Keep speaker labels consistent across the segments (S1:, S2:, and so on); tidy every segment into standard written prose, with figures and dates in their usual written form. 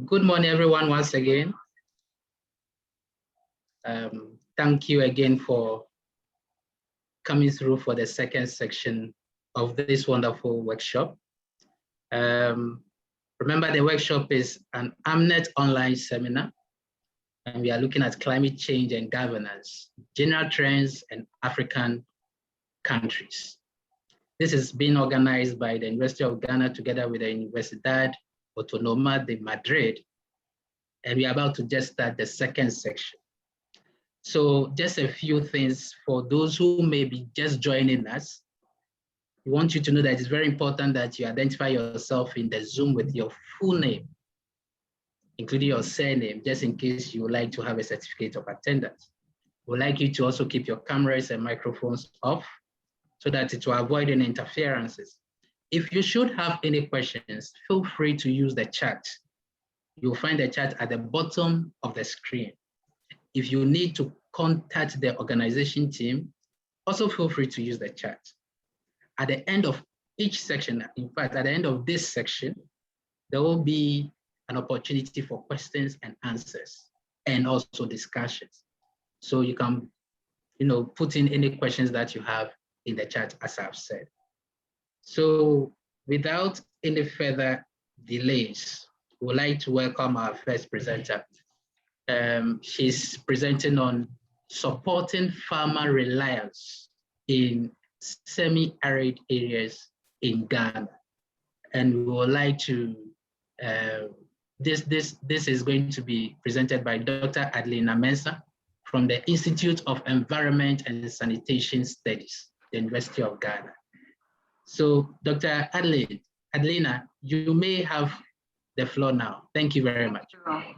S1: Good morning, everyone, once again. Thank you again for coming through for the second section of this wonderful workshop. Remember, the workshop is an AMENET online seminar, and we are looking at climate change and governance, general trends, and African countries. This is being organized by the University of Ghana together with the Universidad Autónoma de Madrid, and we are about to just start the second section. So just a few things for those who may be just joining us. We want you to know that it's very important that you identify yourself in the Zoom with your full name, including your surname, just in case you would like to have a certificate of attendance. We'd like you to also keep your cameras and microphones off so that it will avoid any interferences. If you should have any questions, feel free to use the chat. You'll find the chat at the bottom of the screen. If you need to contact the organization team, also feel free to use the chat. At the end of each section, in fact, at the end of this section, there will be an opportunity for questions and answers and also discussions. So you can, put in any questions that you have in the chat, as I've said. So without any further delays, we'd like to welcome our first presenter. She's presenting on supporting farmer reliance in semi-arid areas in Ghana. And we would like to, this is going to be presented by Dr. Adelina MEMSAH from the Institute of Environment and Sanitation Studies, the University of Ghana. So Dr. Adelina, you may have the floor now. Thank you very much.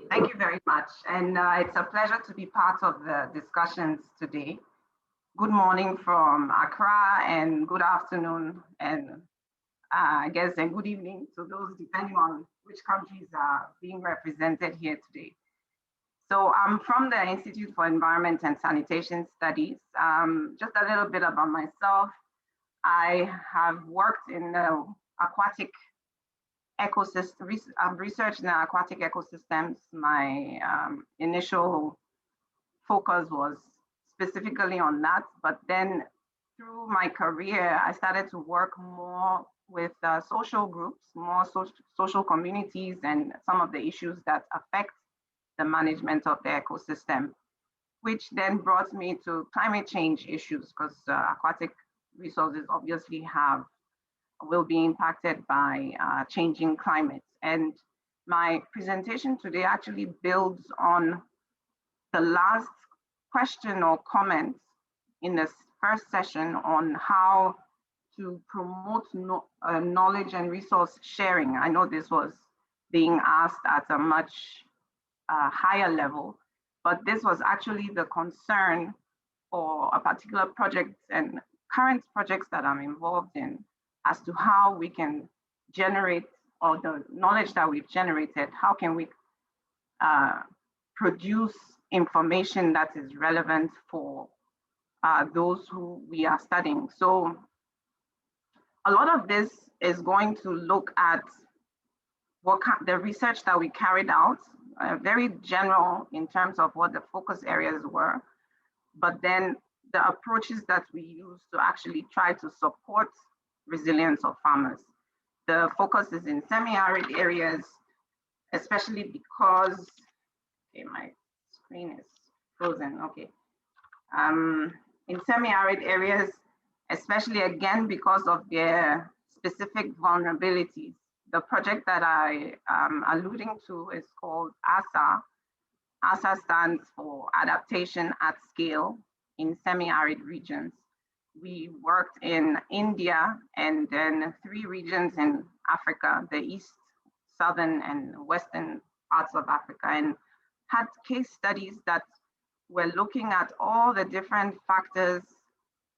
S2: Thank you very much. And it's a pleasure to be part of the discussions today. Good morning from Accra and good afternoon and I guess and good evening to those depending on which countries are being represented here today. So I'm from the Institute for Environment and Sanitation Studies. Just a little bit about myself. I have worked in aquatic ecosystem, research in aquatic ecosystems. My initial focus was specifically on that, but then through my career, I started to work more with social groups, more social communities, and some of the issues that affect the management of the ecosystem, which then brought me to climate change issues because aquatic resources obviously will be impacted by changing climates. And my presentation today actually builds on the last question or comment in this first session on how to promote knowledge and resource sharing. I know this was being asked at a much higher level, but this was actually the concern for a particular project and current projects that I'm involved in as to how we can generate, or the knowledge that we've generated, how can we produce information that is relevant for those who we are studying. So a lot of this is going to look at the research that we carried out, very general in terms of what the focus areas were, but then the approaches that we use to actually try to support resilience of farmers. The focus is in semi-arid areas, especially because, okay, my screen is frozen, okay. In semi-arid areas, especially again because of their specific vulnerabilities. The project that I am alluding to is called ASA. ASA stands for Adaptation at Scale in Semi-Arid Regions. We worked in India and then 3 regions in Africa, the East, Southern, and Western parts of Africa, and had case studies that were looking at all the different factors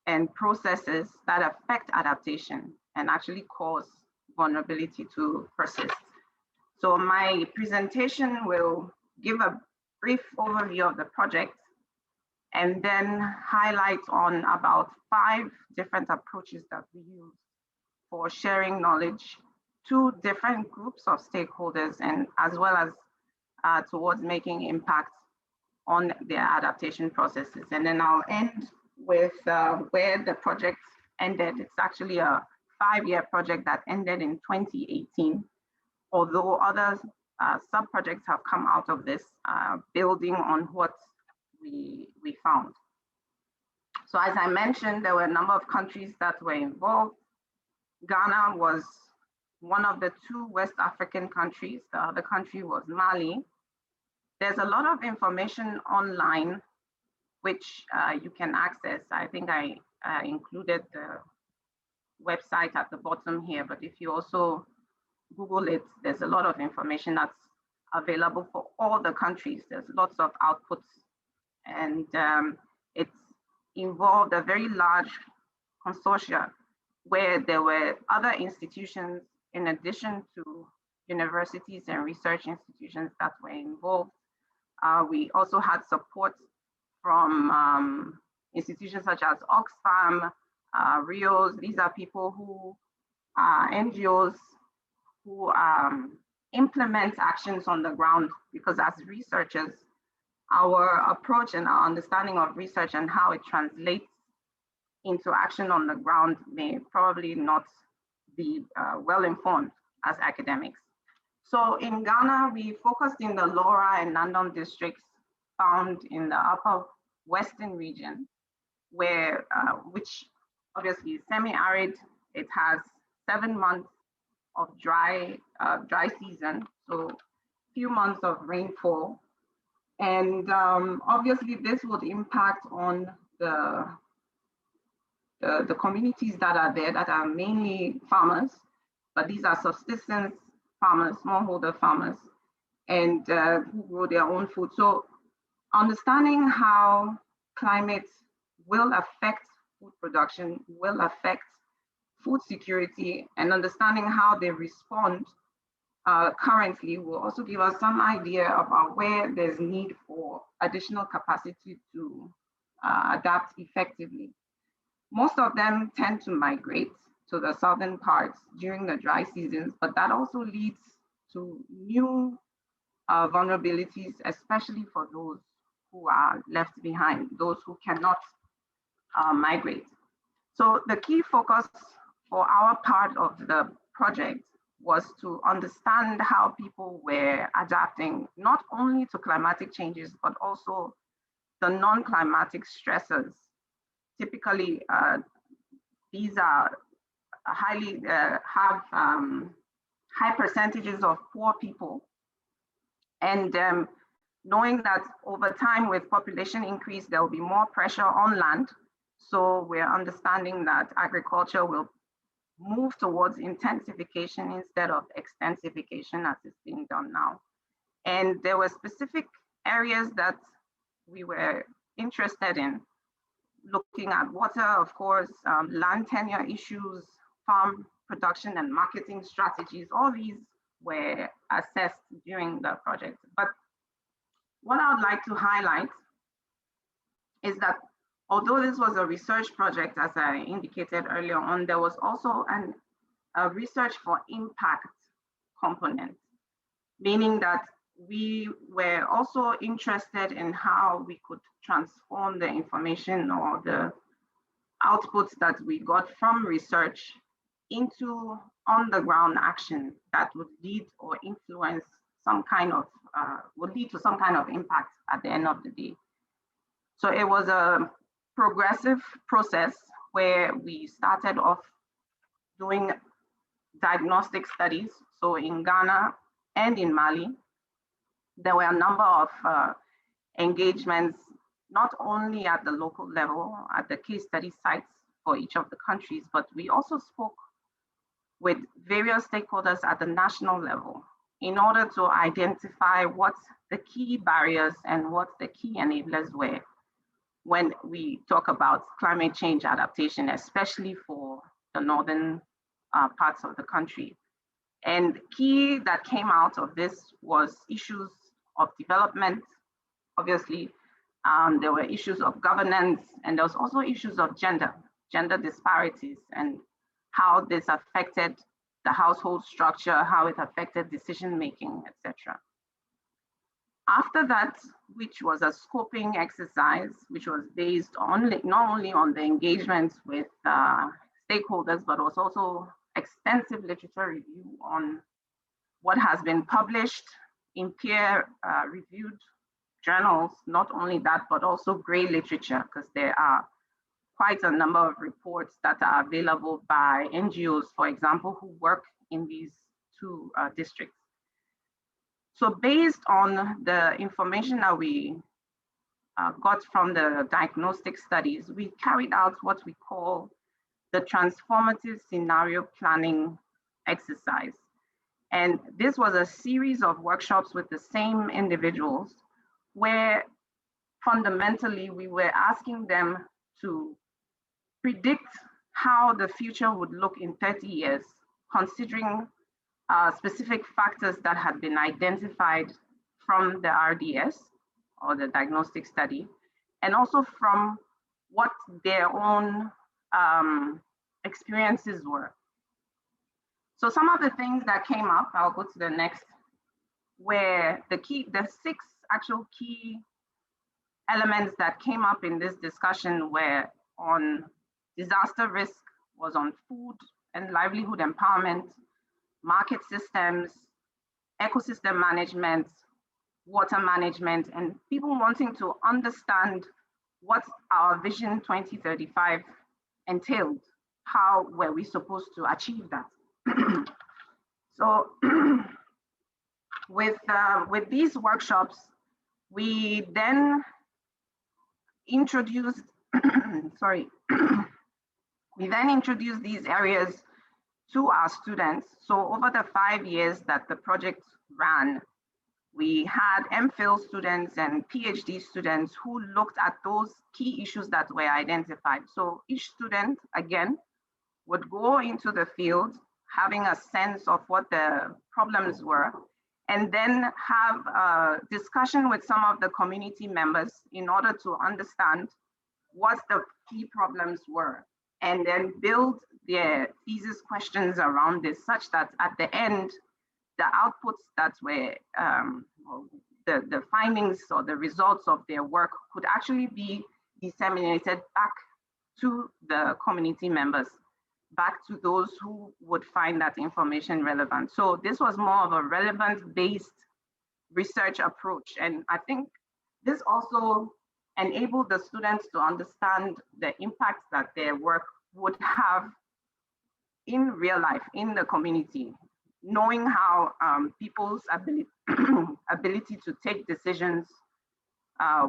S2: and processes that affect adaptation and actually cause vulnerability to persist. So my presentation will give a brief overview of the project and then highlight on about 5 different approaches that we use for sharing knowledge to different groups of stakeholders and as well as towards making impact on their adaptation processes. And then I'll end with where the project ended. It's actually a 5-year project that ended in 2018, although other sub-projects have come out of this, building on what we found. So as I mentioned, there were a number of countries that were involved. Ghana was one of the 2 West African countries. The other country was Mali. There's a lot of information online which you can access. I think I included the website at the bottom here, but if you also Google it, there's a lot of information that's available for all the countries. There's lots of outputs, and it's involved a very large consortia where there were other institutions in addition to universities and research institutions that were involved. We also had support from institutions such as Oxfam, RIOS. These are people who are NGOs who implement actions on the ground, because as researchers, our approach and our understanding of research and how it translates into action on the ground may probably not be well informed as academics. So in Ghana, we focused in the Lara and Nandon districts found in the upper western region, where which obviously is semi-arid. It has 7 months of dry season, so few months of rainfall. And obviously this would impact on the communities that are there, that are mainly farmers, but these are subsistence farmers, smallholder farmers, and who grow their own food. So understanding how climate will affect food production, will affect food security, and understanding how they respond currently will also give us some idea about where there's need for additional capacity to adapt effectively. Most of them tend to migrate to the southern parts during the dry seasons, but that also leads to new vulnerabilities, especially for those who are left behind, those who cannot migrate. So the key focus for our part of the project was to understand how people were adapting, not only to climatic changes, but also the non-climatic stressors. Typically, these are highly have high percentages of poor people, and knowing that over time with population increase, there will be more pressure on land. So we're understanding that agriculture will move towards intensification instead of extensification as is being done now. And there were specific areas that we were interested in, looking at water, of course, land tenure issues, farm production and marketing strategies. All these were assessed during the project. But what I would like to highlight is that although this was a research project, as I indicated earlier on, there was also a research for impact component, meaning that we were also interested in how we could transform the information or the outputs that we got from research into on-the-ground action that would lead or influence some kind of, would lead to some kind of impact at the end of the day. So it was a progressive process where we started off doing diagnostic studies. So in Ghana and in Mali, there were a number of engagements, not only at the local level, at the case study sites for each of the countries, but we also spoke with various stakeholders at the national level in order to identify what the key barriers and what the key enablers were when we talk about climate change adaptation, especially for the northern parts of the country. And key that came out of this was issues of development. Obviously, there were issues of governance, and there was also issues of gender disparities, and how this affected the household structure, how it affected decision-making, etc. After that, which was a scoping exercise, which was based on not only on the engagement with stakeholders, but was also extensive literature review on what has been published in peer-reviewed journals. Not only that, but also gray literature, because there are quite a number of reports that are available by NGOs, for example, who work in these two districts. So based on the information that we got from the diagnostic studies, we carried out what we call the transformative scenario planning exercise. And this was a series of workshops with the same individuals where fundamentally we were asking them to predict how the future would look in 30 years, considering specific factors that had been identified from the RDS or the diagnostic study, and also from what their own experiences were. So some of the things that came up, I'll go to the next, where the 6 actual key elements that came up in this discussion were on disaster risk, was on food and livelihood empowerment, market systems, ecosystem management, water management, and people wanting to understand what our Vision 2035 entailed. How were we supposed to achieve that? So with these workshops, we then introduced, we then introduced these areas to our students. So over the 5 years that the project ran, we had MPhil students and PhD students who looked at those key issues that were identified. So each student, again, would go into the field having a sense of what the problems were, and then have a discussion with some of the community members in order to understand what the key problems were, and then build their thesis questions around this, such that at the end, the outputs that were, the findings or the results of their work could actually be disseminated back to the community members, back to those who would find that information relevant. So this was more of a relevant-based research approach. And I think this also enabled the students to understand the impact that their work would have in real life, in the community, knowing how people's ability to take decisions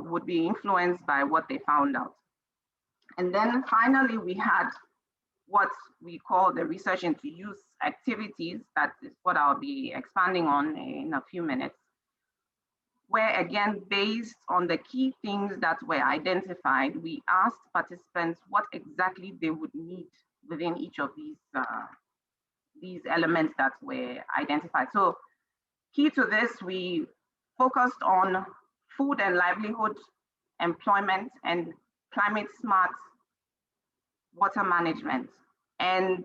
S2: would be influenced by what they found out. And then finally, we had what we call the research into use activities. That is what I'll be expanding on in a few minutes, where again, based on the key things that were identified, we asked participants what exactly they would need within each of these elements that were identified. So key to this, we focused on food and livelihood, employment, and climate smart water management. And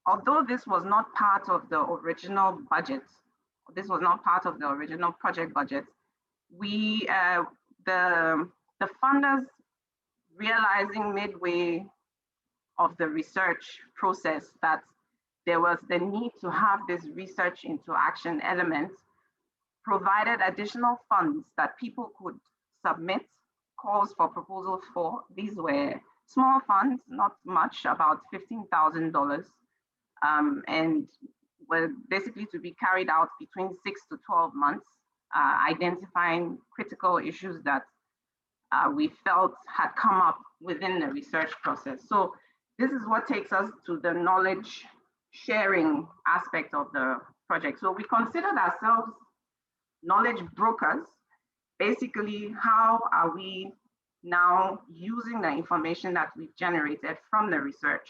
S2: although this was not part of the original budget, this was not part of the original project budget, we, the funders, realizing midway of the research process that there was the need to have this research into action element, provided additional funds that people could submit calls for proposals for. These were small funds, not much, about $15,000, and were basically to be carried out between 6 to 12 months, identifying critical issues that we felt had come up within the research process. So this is what takes us to the knowledge sharing aspect of the project. So we considered ourselves knowledge brokers. Basically, how are we now using the information that we've generated from the research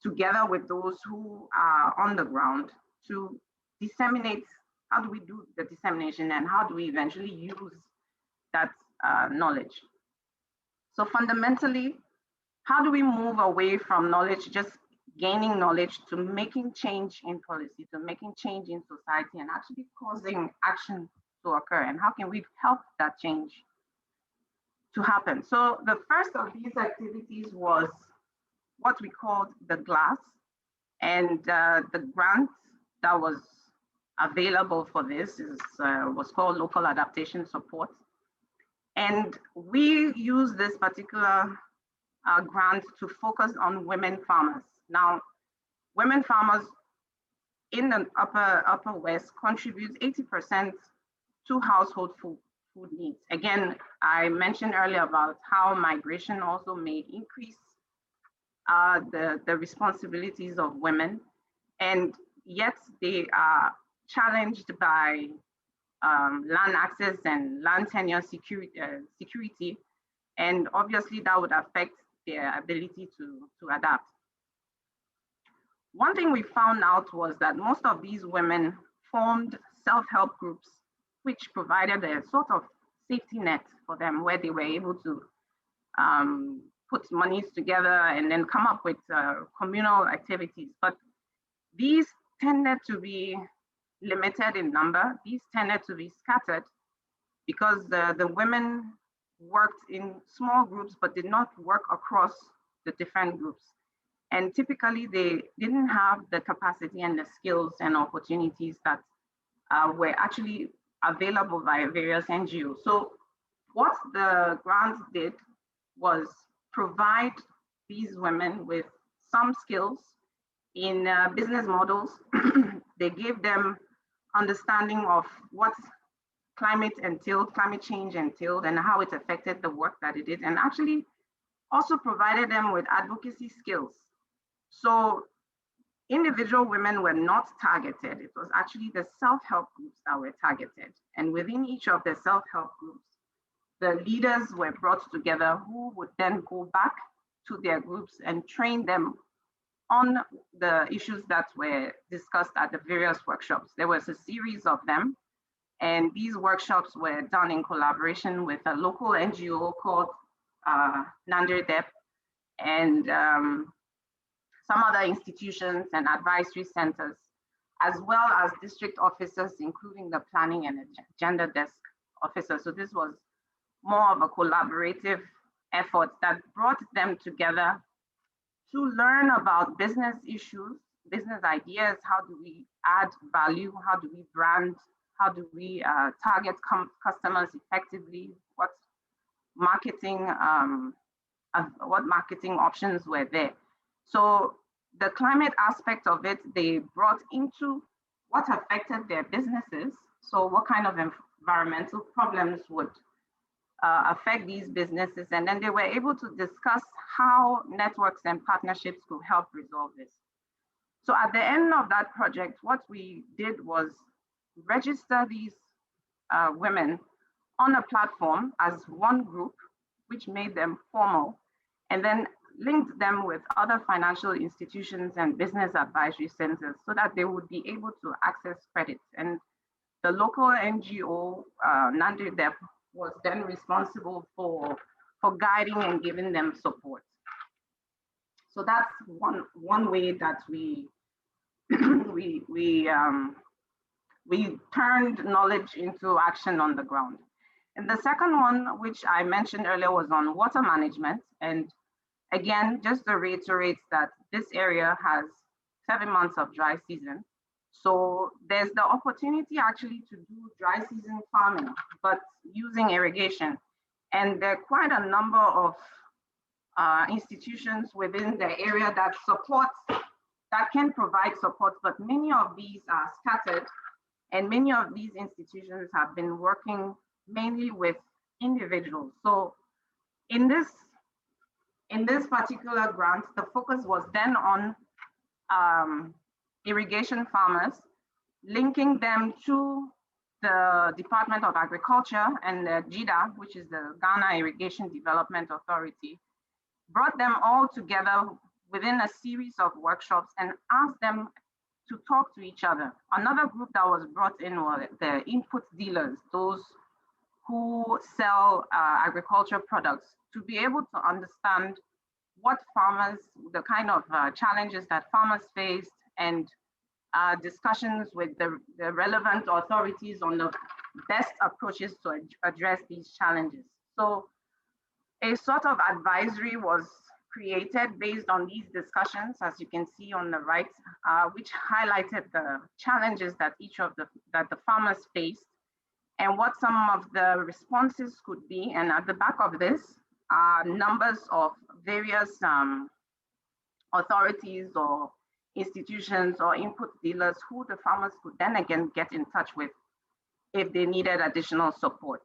S2: together with those who are on the ground to disseminate? How do we do the dissemination, and how do we eventually use that knowledge? So fundamentally, how do we move away from knowledge, just gaining knowledge, to making change in policy, to making change in society, and actually causing action to occur, and how can we help that change to happen? So the first of these activities was what we called the GLAS, and the grant that was available for this was called Local Adaptation Support. And we use this particular grant to focus on women farmers. Now, women farmers in the upper West contribute 80% to household food needs. Again, I mentioned earlier about how migration also may increase the responsibilities of women, and yet they are challenged by land access and land tenure security, and obviously that would affect their ability to adapt. One thing we found out was that most of these women formed self-help groups, which provided a sort of safety net for them, where they were able to put monies together and then come up with communal activities. But these tended to be limited in number. These tended to be scattered because the women worked in small groups but did not work across the different groups. And typically they didn't have the capacity and the skills and opportunities that were actually available by various NGOs. So what the grant did was provide these women with some skills in business models. They gave them understanding of what climate change entailed, and how it affected the work that it did, and actually also provided them with advocacy skills. So individual women were not targeted. It was actually the self-help groups that were targeted. And within each of the self-help groups, the leaders were brought together who would then go back to their groups and train them on the issues that were discussed at the various workshops. There was a series of them, and these workshops were done in collaboration with a local NGO called NANDIROEP, and some other institutions and advisory centers, as well as district officers, including the planning and agenda desk officers. So this was more of a collaborative effort that brought them together to learn about business issues, business ideas. How do we add value? How do we brand? How do we target customers effectively? What marketing options were there? So the climate aspect of it, they brought into what affected their businesses. So what kind of environmental problems would affect these businesses? And then they were able to discuss how networks and partnerships could help resolve this. So at the end of that project, what we did was register these women on a platform as one group, which made them formal, and then linked them with other financial institutions and business advisory centers so that they would be able to access credit. And the local NGO, NANDIROEP, was then responsible for guiding and giving them support. So that's one way that we turned knowledge into action on the ground. And the second one, which I mentioned earlier, was on water management. And again, just to reiterate that this area has 7 months of dry season. So there's the opportunity actually to do dry season farming, but using irrigation. And there are quite a number of institutions within the area that can provide support, but many of these are scattered, and many of these institutions have been working mainly with individuals. So in this particular grant, the focus was then on irrigation farmers, linking them to the Department of Agriculture and the GIDA, which is the Ghana Irrigation Development Authority, brought them all together within a series of workshops and asked them to talk to each other. Another group that was brought in were the input dealers, those who sell agriculture products, to be able to understand what farmers, the kind of challenges that farmers faced, and discussions with the relevant authorities on the best approaches to address these challenges. So a sort of advisory was created based on these discussions, as you can see on the right, which highlighted the challenges that the farmers faced and what some of the responses could be. And at the back of this are numbers of various authorities or institutions or input dealers who the farmers could then again get in touch with if they needed additional support.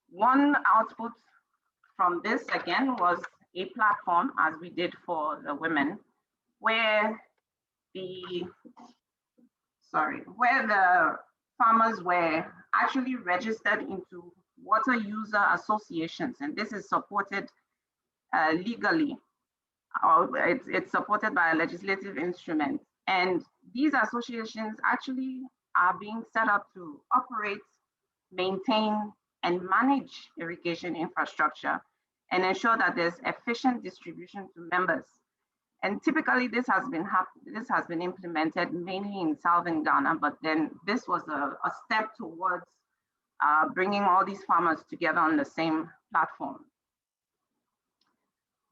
S2: One output from this again was a platform, as we did for the women, where the farmers were actually registered into water user associations, and this is supported legally. It's supported by a legislative instrument. And these associations actually are being set up to operate, maintain, and manage irrigation infrastructure and ensure that there's efficient distribution to members. And typically this has been implemented mainly in Southern Ghana, but then this was a step towards bringing all these farmers together on the same platform.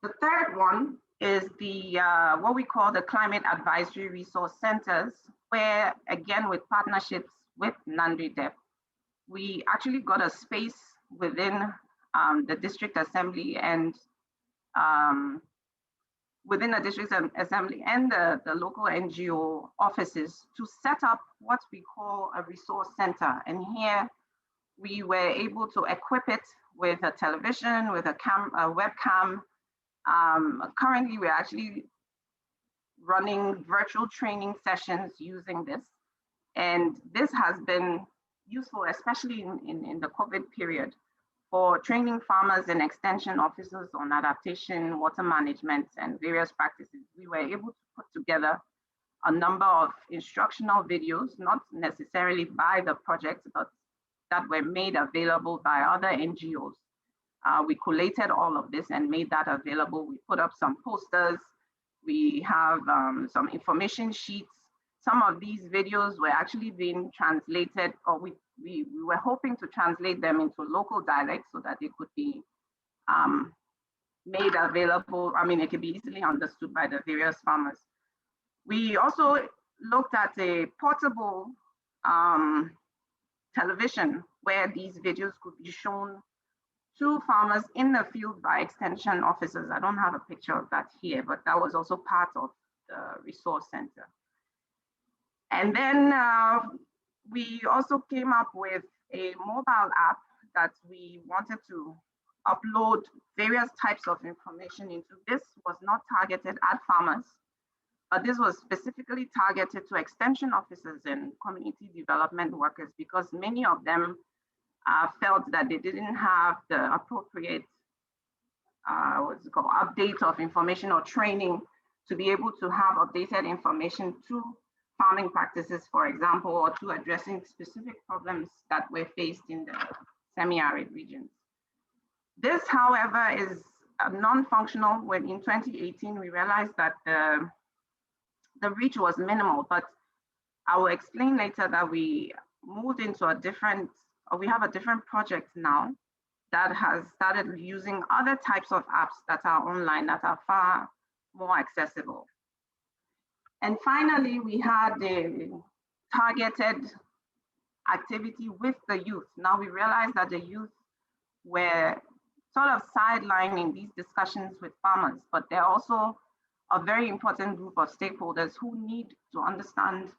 S2: The third one is the what we call the Climate Advisory Resource Centers, where again with partnerships with NANDIROEP, we actually got a space within the district assembly and within the district assembly and the local NGO offices to set up what we call a resource center. And here we were able to equip it with a television, with a webcam. Currently, we're actually running virtual training sessions using this. And this has been useful, especially in the COVID period, for training farmers and extension officers on adaptation, water management, and various practices. We were able to put together a number of instructional videos, not necessarily by the project, but that were made available by other NGOs. We collated all of this and made that available. We put up some posters. We have some information sheets. Some of these videos were actually being translated, or we were hoping to translate them into local dialects so that they could be made available. I mean, it could be easily understood by the various farmers. We also looked at a portable television where these videos could be shown to farmers in the field by extension officers. I don't have a picture of that here, but that was also part of the resource center. And then we also came up with a mobile app that we wanted to upload various types of information into. This was not targeted at farmers, but this was specifically targeted to extension officers and community development workers, because many of them felt that they didn't have the appropriate update of information or training to be able to have updated information to farming practices, for example, or to addressing specific problems that were faced in the semi-arid regions. This, however, is non-functional. When in 2018, we realized that the reach was minimal, but I will explain later that we moved into a different, or we have a different project now that has started using other types of apps that are online that are far more accessible. And finally, we had a targeted activity with the youth. Now we realized that the youth were sort of sidelining these discussions with farmers, but they're also a very important group of stakeholders who need to understand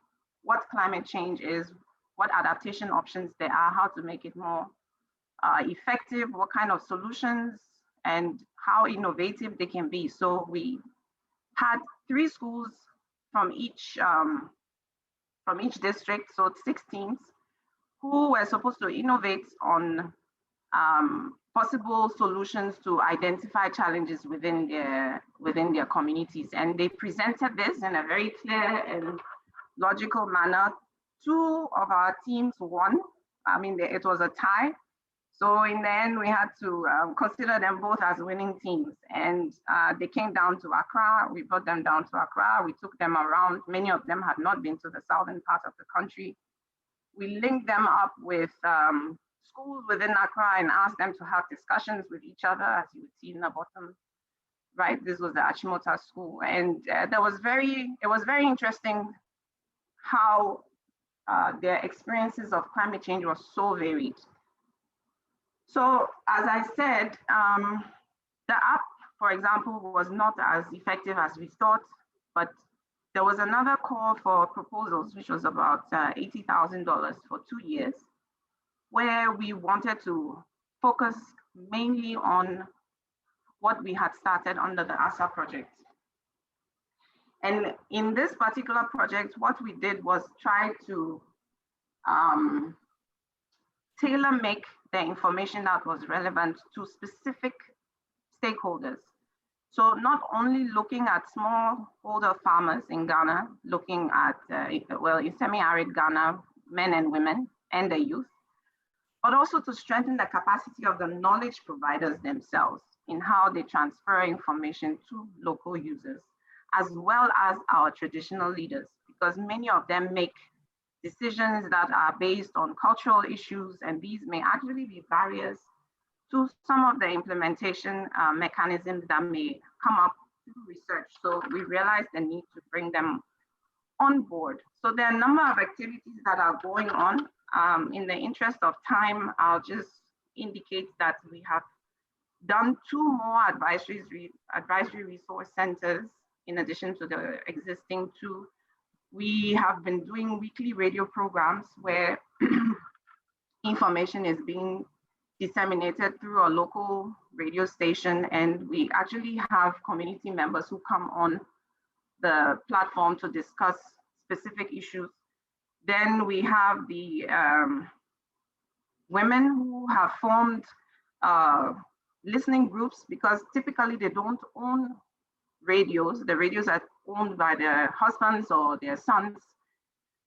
S2: what climate change is, what adaptation options there are, how to make it more effective, what kind of solutions, and how innovative they can be. So we had 3 schools from each district, so 16, who were supposed to innovate on possible solutions to identify challenges within their communities. And they presented this in a very clear and logical manner. 2 of our teams won. I mean, it was a tie. So in the end, we had to consider them both as winning teams. And they came down to Accra. We brought them down to Accra. We took them around. Many of them had not been to the southern part of the country. we linked them up with schools within Accra and asked them to have discussions with each other, as you would see in the bottom right. This was the Achimota school, and it was very interesting how their experiences of climate change was so varied. So as I said, the app, for example, was not as effective as we thought, but there was another call for proposals, which was about $80,000 for 2 years, where we wanted to focus mainly on what we had started under the ASA project. And in this particular project, what we did was try to tailor make the information that was relevant to specific stakeholders. So not only looking at smallholder farmers in Ghana, looking at, well, in semi-arid Ghana, men and women and the youth, but also to strengthen the capacity of the knowledge providers themselves in how they transfer information to local users, as well as our traditional leaders, because many of them make decisions that are based on cultural issues, and these may actually be barriers to some of the implementation mechanisms that may come up through research. So we realized the need to bring them on board. So there are a number of activities that are going on. In the interest of time, I'll just indicate that we have done 2 more advisory resource centers in addition to the existing 2. We have been doing weekly radio programs where information is being disseminated through a local radio station, and we actually have community members who come on the platform to discuss specific issues. Then we have the women who have formed listening groups, because typically they don't own radios. The radios are owned by their husbands or their sons.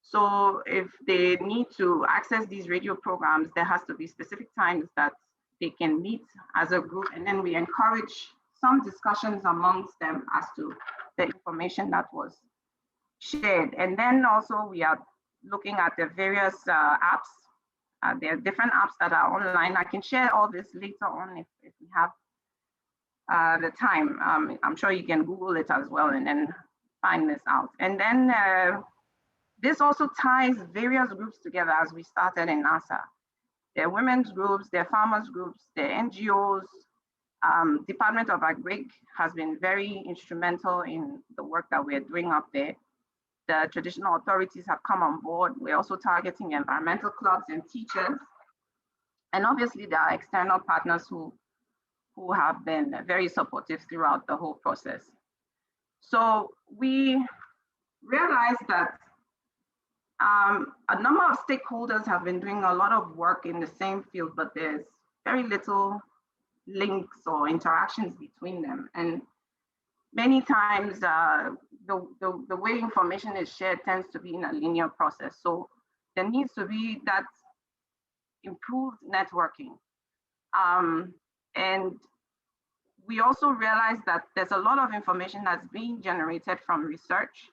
S2: So if they need to access these radio programs, there has to be specific times that they can meet as a group, and then we encourage some discussions amongst them as to the information that was shared. And then also we are looking at the various apps. There are different apps that are online. I can share all this later on if we have the time. I'm sure you can Google it as well and then find this out. And then this also ties various groups together, as we started in NASA. There are women's groups, there are farmers groups, there are NGOs. Department of Agric has been very instrumental in the work that we're doing up there. The traditional authorities have come on board. We're also targeting environmental clubs and teachers. And obviously there are external partners who have been very supportive throughout the whole process. So we realized that a number of stakeholders have been doing a lot of work in the same field, but there's very little links or interactions between them. And many times the way information is shared tends to be in a linear process. So there needs to be that improved networking. And we also realize that there's a lot of information that's being generated from research,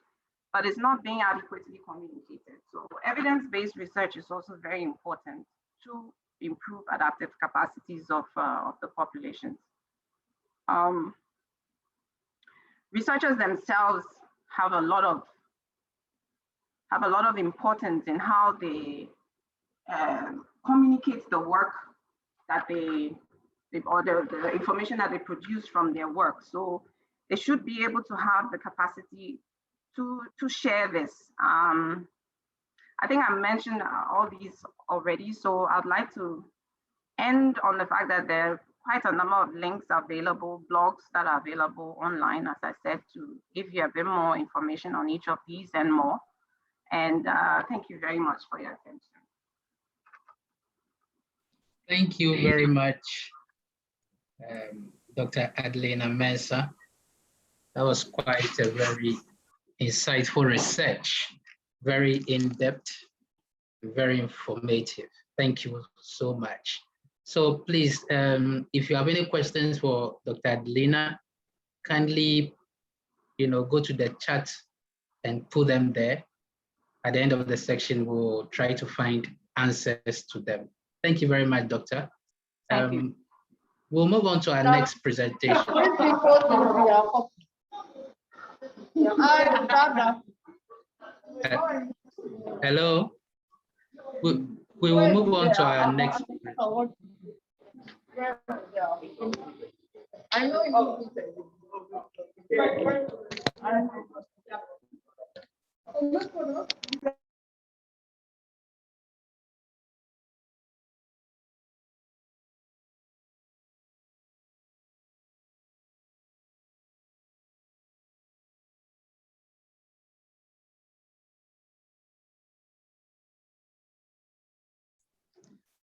S2: but it's not being adequately communicated. So evidence-based research is also very important to improve adaptive capacities of the populations. Researchers themselves have a lot of importance in how they communicate the work that or the information that they produce from their work. So they should be able to have the capacity to share this. I think I mentioned all these already, so I'd like to end on the fact that there are quite a number of links available, blogs that are available online, as I said, to give you a bit more information on each of these and more. And thank you very much for your attention.
S1: Thank you very much, Dr. Adelina MEMSAH. That was quite a very insightful research, very in-depth, very informative. Thank you so much. So please, if you have any questions for Dr. Adelina, kindly, go to the chat and put them there. at the end of the section, we'll try to find answers to them. Thank you very much, Doctor.
S2: Thank you.
S1: We'll move on to our next presentation. Hello. We will move on to our next.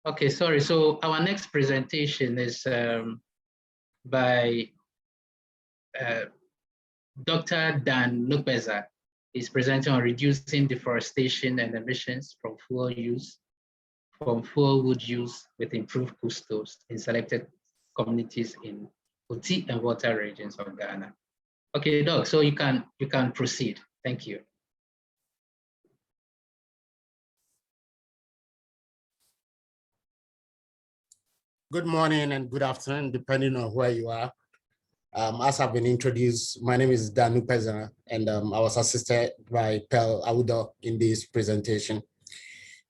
S1: Okay, sorry. So our next presentation is by Dr. Dan NUKPEZAH. He's presenting on reducing deforestation and emissions from fuelwood use with improved cook stoves in selected communities in Oti and Volta regions of Ghana. Okay, Doc, so you can proceed. Thank you.
S3: Good morning and good afternoon, depending on where you are. As I've been introduced, my name is Dan NUKPEZAH, and I was assisted by Pearl Awudo in this presentation.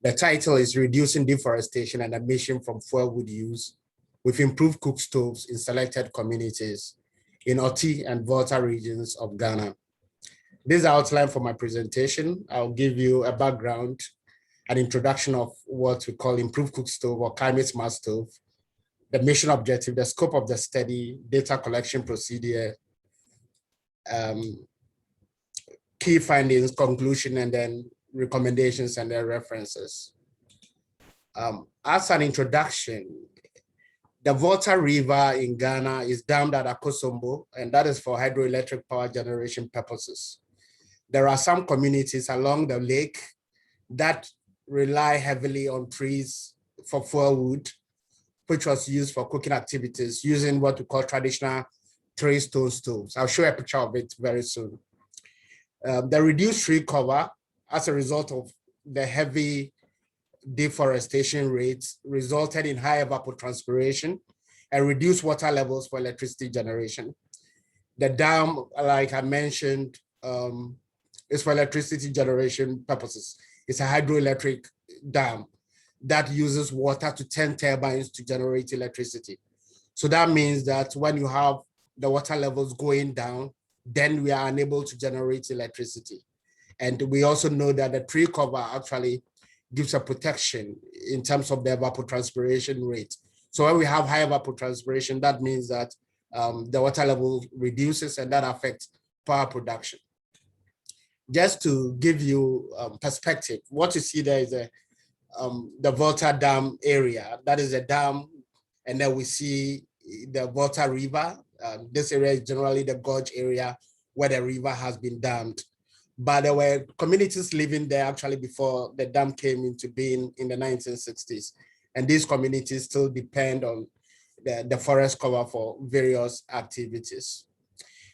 S3: The title is Reducing Deforestation and Emission from Fuelwood Use with Improved Cook Stoves in Selected Communities in Oti and Volta regions of Ghana. This is the outline for my presentation. I'll give you a background, an introduction of what we call improved cook stove or climate smart stove, the mission objective, the scope of the study, data collection procedure, key findings, conclusion, and then recommendations and their references. As an introduction, the Volta River in Ghana is dammed at Akosombo, and that is for hydroelectric power generation purposes. There are some communities along the lake that rely heavily on trees for fuelwood, which was used for cooking activities using what we call traditional tray stone stoves. I'll show you a picture of it very soon. The reduced tree cover as a result of the heavy deforestation rates resulted in high evapotranspiration and reduced water levels for electricity generation. The dam, like I mentioned, is for electricity generation purposes. It's a hydroelectric dam that uses water to 10 turbines to generate electricity. So that means that when you have the water levels going down, then we are unable to generate electricity. And we also know that the tree cover actually gives a protection in terms of the evapotranspiration rate. So when we have high evapotranspiration, that means that the water level reduces and that affects power production. Just to give you perspective, what you see there is the Volta Dam area. That is a dam, and then we see the Volta River. This area is generally the gorge area where the river has been dammed. But there were communities living there actually before the dam came into being in the 1960s. And these communities still depend on the forest cover for various activities.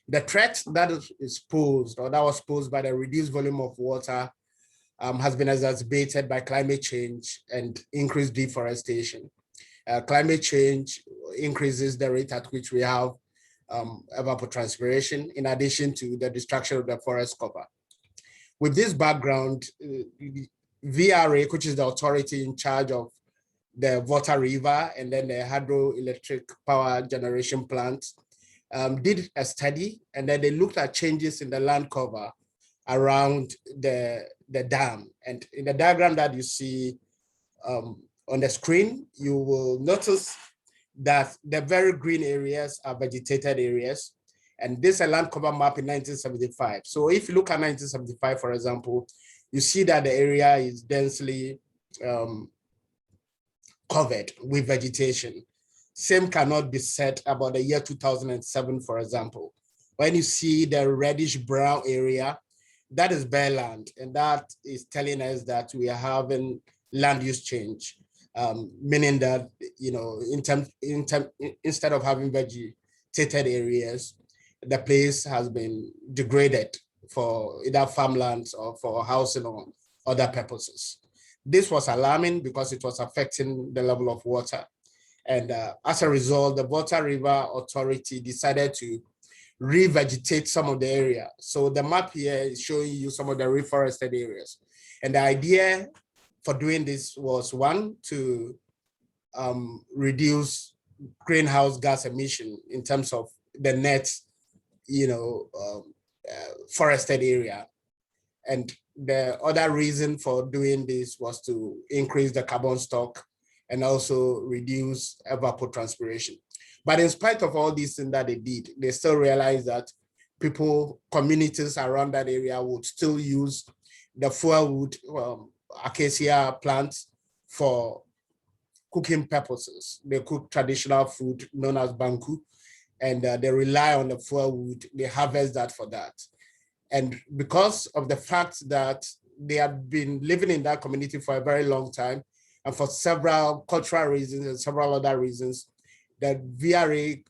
S3: The threat that is posed, or that was posed by the reduced volume of water, has been exacerbated by climate change and increased deforestation. Climate change increases the rate at which we have evapotranspiration, in addition to the destruction of the forest cover. With this background, VRA, which is the authority in charge of the Volta River and then the hydroelectric power generation plants, did a study, and then they looked at changes in the land cover around the dam. And in the diagram that you see on the screen, you will notice that the very green areas are vegetated areas. And this is a land cover map in 1975. So if you look at 1975, for example, you see that the area is densely covered with vegetation. Same cannot be said about the year 2007, for example. When you see the reddish brown area, that is bare land, and that is telling us that we are having land use change, meaning that, you know, instead of having vegetated areas, the place has been degraded for either farmlands or for housing or other purposes. This was alarming because it was affecting the level of water. And as a result, the Volta River Authority decided to revegetate some of the area. So the map here is showing you some of the reforested areas. And the idea for doing this was, one, to reduce greenhouse gas emission in terms of the net, forested area. And the other reason for doing this was to increase the carbon stock and also reduce evapotranspiration. But in spite of all these things that they did, they still realized that communities around that area would still use the fuelwood acacia plants for cooking purposes. They cook traditional food known as banku, and they rely on the fuelwood. They harvest that for that. And because of the fact that they have been living in that community for a very long time, and for several cultural reasons and several other reasons, that VRA,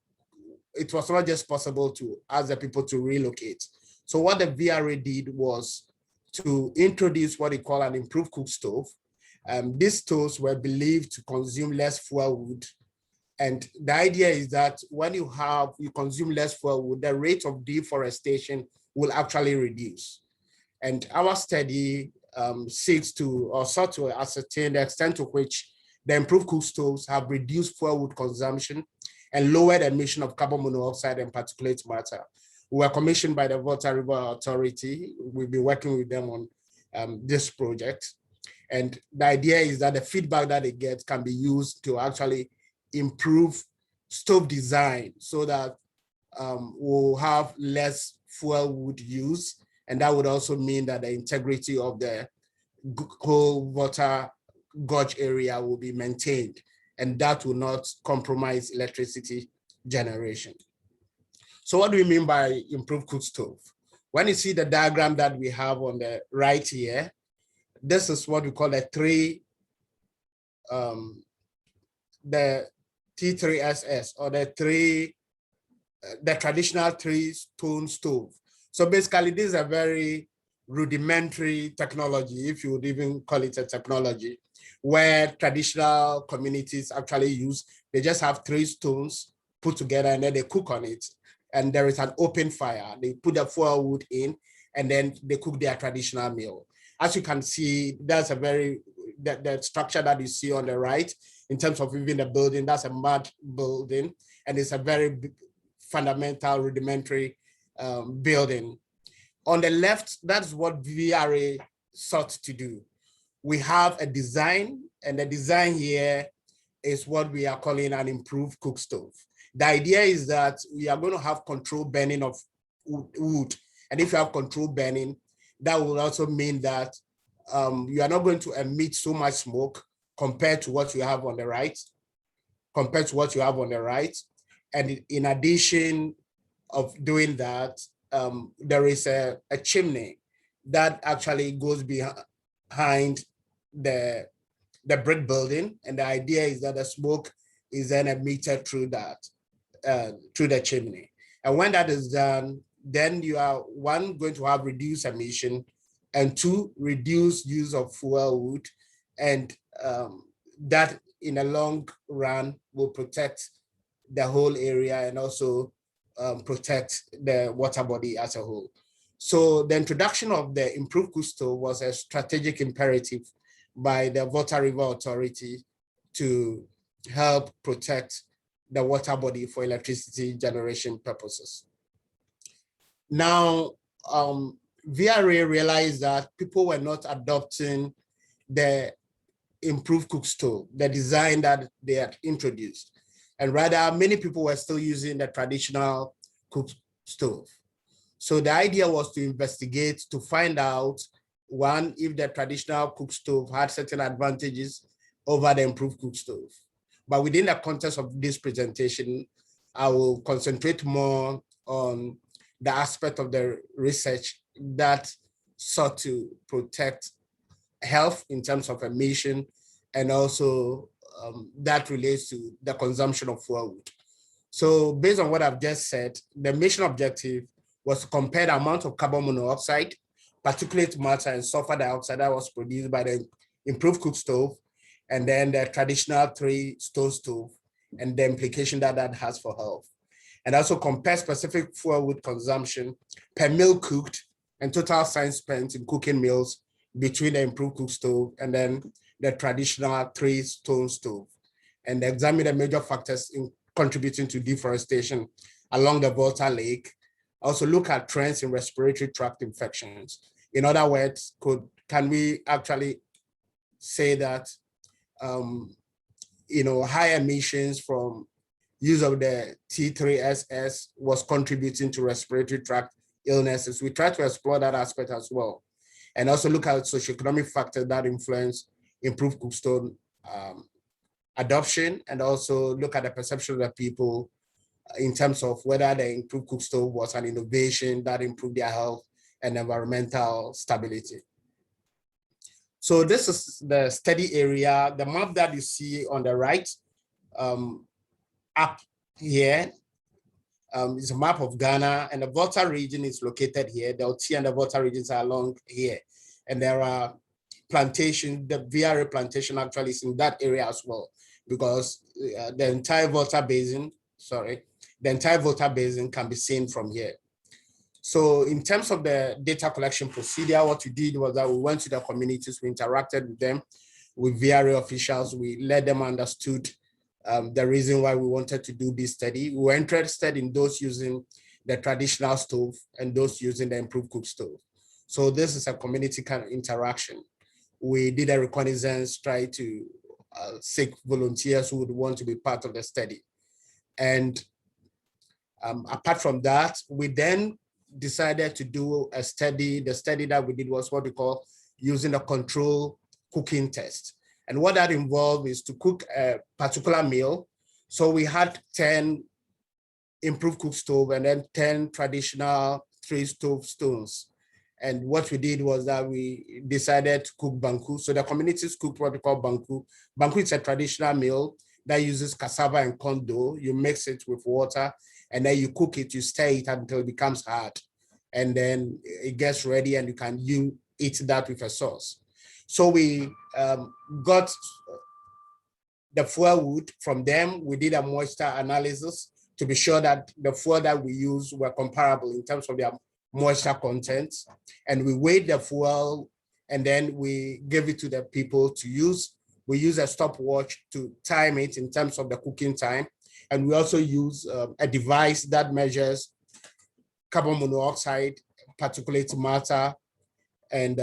S3: it was not just possible to ask the people to relocate. So what the VRA did was to introduce what they call an improved cook stove. These stoves were believed to consume less fuel wood. And the idea is that when you consume less fuel wood, the rate of deforestation will actually reduce. And our study sought to ascertain the extent to which the improved cook stoves have reduced fuel wood consumption and lowered emission of carbon monoxide and particulate matter. We were commissioned by the Volta River Authority. We'll be working with them on this project. And the idea is that the feedback that they get can be used to actually improve stove design so that we'll have less fuel wood use. And that would also mean that the integrity of the whole water gorge area will be maintained, and that will not compromise electricity generation. So what do we mean by improved cook stove? When you see the diagram that we have on the right here, this is what we call the TTSS, or the traditional three-stone stove. So basically, this is a very rudimentary technology, if you would even call it a technology, where traditional communities actually use. They just have 3 stones put together and then they cook on it. And there is an open fire. They put the fuel wood in and then they cook their traditional meal. As you can see, that's the structure that you see on the right, in terms of even the building, that's a mud building. And it's a very fundamental, rudimentary building. On the left, that's what VRA sought to do. We have a design, and the design here is what we are calling an improved cook stove. The idea is that we are going to have controlled burning of wood. And if you have controlled burning, that will also mean that you are not going to emit so much smoke compared to what you have on the right, And in addition of doing that, there is a chimney that actually goes behind the brick building, and the idea is that the smoke is then emitted through the chimney. And when that is done, then you are, 1, going to have reduced emission, and 2, reduced use of fuel wood, and that in the long run will protect the whole area and also protect the water body as a whole. So the introduction of the improved cook stove was a strategic imperative by the Volta River Authority to help protect the water body for electricity generation purposes. Now, VRA realized that people were not adopting the improved cook stove, the design that they had introduced. And rather, many people were still using the traditional cook stove. So the idea was to investigate to find out, 1, if the traditional cook stove had certain advantages over the improved cook stove. But within the context of this presentation, I will concentrate more on the aspect of the research that sought to protect health in terms of emission, and also that relates to the consumption of fuel wood. So based on what I've just said, the mission objective was to compare the amount of carbon monoxide particulate matter and sulfur dioxide that was produced by the improved cook stove, and then the traditional 3-stone stove, and the implication that that has for health. And also compare specific fuel wood consumption per meal cooked and total time spent in cooking meals between the improved cook stove and then the traditional 3-stone stove, and examine the major factors in contributing to deforestation along the Volta Lake. Also look at trends in respiratory tract infections. In other words, can we actually say that high emissions from use of the TTSS was contributing to respiratory tract illnesses? We try to explore that aspect as well, and also look at socioeconomic factors that influence improved cook stove adoption, and also look at the perception of the people in terms of whether the improved cook stove was an innovation that improved their health and environmental stability. So this is the study area. The map that you see on the right up here is a map of Ghana, and the Volta region is located here. The Oti and the Volta regions are along here. And there are plantations, the VRA plantation actually is in that area as well, because the entire Volta basin can be seen from here. So in terms of the data collection procedure, what we did was that we went to the communities, we interacted with them, with VRA officials, we let them understood the reason why we wanted to do this study. We were interested in those using the traditional stove and those using the improved cook stove. So this is a community kind of interaction. We did a reconnaissance, try to seek volunteers who would want to be part of the study. And apart from that, we then decided to do a study. The study that we did was what we call using a control cooking test. And what that involved is to cook a particular meal. So we had 10 improved cook stove and then 10 traditional 3-stove stones. And what we did was that we decided to cook banku. So the communities cooked what we call banku. Banku is a traditional meal that uses cassava and corn dough. You mix it with water and then you cook it, you stir it until it becomes hard. And then it gets ready and you can eat that with a sauce. So we got the fuel wood from them. We did a moisture analysis to be sure that the fuel that we use were comparable in terms of their moisture content. And we weighed the fuel and then we gave it to the people to use. We use a stopwatch to time it in terms of the cooking time. And we also use a device that measures carbon monoxide, particulate matter, and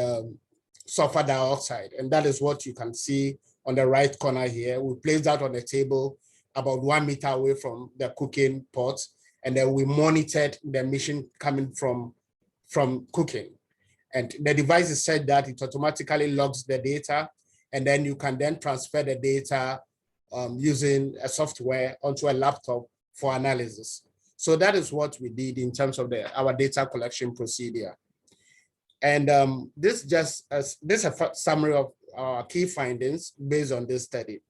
S3: sulfur dioxide. And that is what you can see on the right corner here. We placed that on the table about 1 meter away from the cooking pot. And then we monitored the emission coming from cooking. And the device is said that it automatically logs the data, and then you can then transfer the data using a software onto a laptop for analysis. So that is what we did in terms of our data collection procedure. And this is a summary of our key findings based on this study.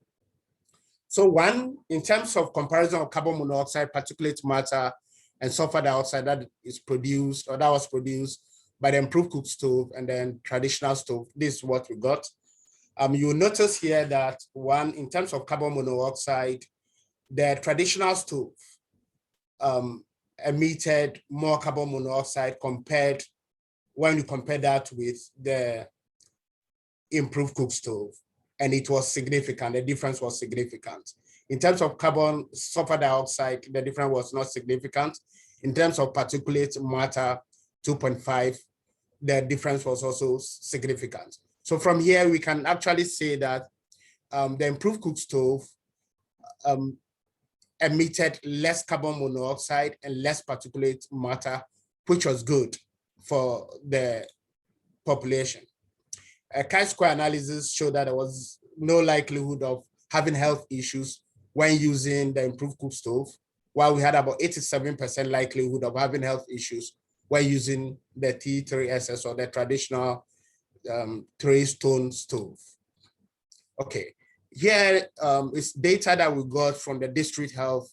S3: So one, in terms of comparison of carbon monoxide, particulate matter, and sulfur dioxide that is produced or that was produced by the improved cook stove and then traditional stove, this is what we got. You'll notice here that one, in terms of carbon monoxide, the traditional stove emitted more carbon monoxide when you compare that with the improved cook stove, and it was significant. The difference was significant. In terms of carbon sulfur dioxide, the difference was not significant. In terms of particulate matter, 2.5, the difference was also significant. So from here, we can actually say that the improved cook stove emitted less carbon monoxide and less particulate matter, which was good for the population. A chi-square analysis showed that there was no likelihood of having health issues when using the improved cook stove, while we had about 87% likelihood of having health issues when using the T3SS or the traditional 3-stone stove. Okay, here is data that we got from the District Health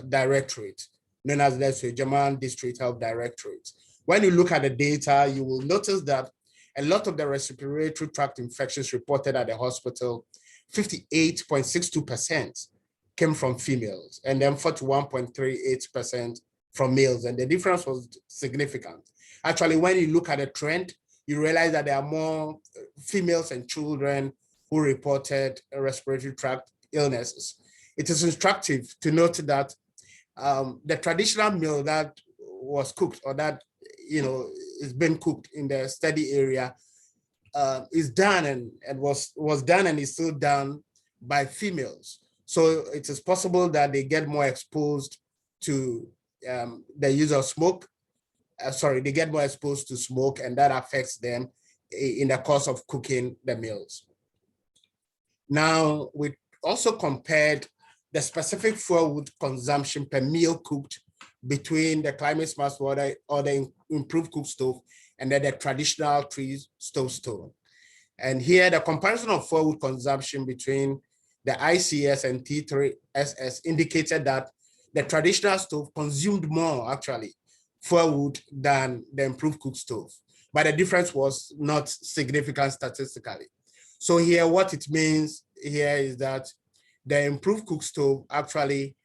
S3: Directorate, known as the German District Health Directorate. When you look at the data, you will notice that a lot of the respiratory tract infections reported at the hospital, 58.62% came from females, and then 41.38% from males, and the difference was significant. Actually, when you look at the trend, you realize that there are more females and children who reported respiratory tract illnesses. It is instructive to note that the traditional meal that was cooked, or that is being cooked in the study area, is done and was done and is still done by females. So it is possible that they get more exposed to the use of smoke. They get more exposed to smoke, and that affects them in the course of cooking the meals. Now, we also compared the specific fuelwood consumption per meal cooked between the climate smart water or the improved cook stove and then the traditional tree stove. And here, the comparison of fuelwood consumption between the ICS and TTSS indicated that the traditional stove consumed more, actually, fuelwood than the improved cook stove, but the difference was not significant statistically. So here, what it means here is that the improved cook stove actually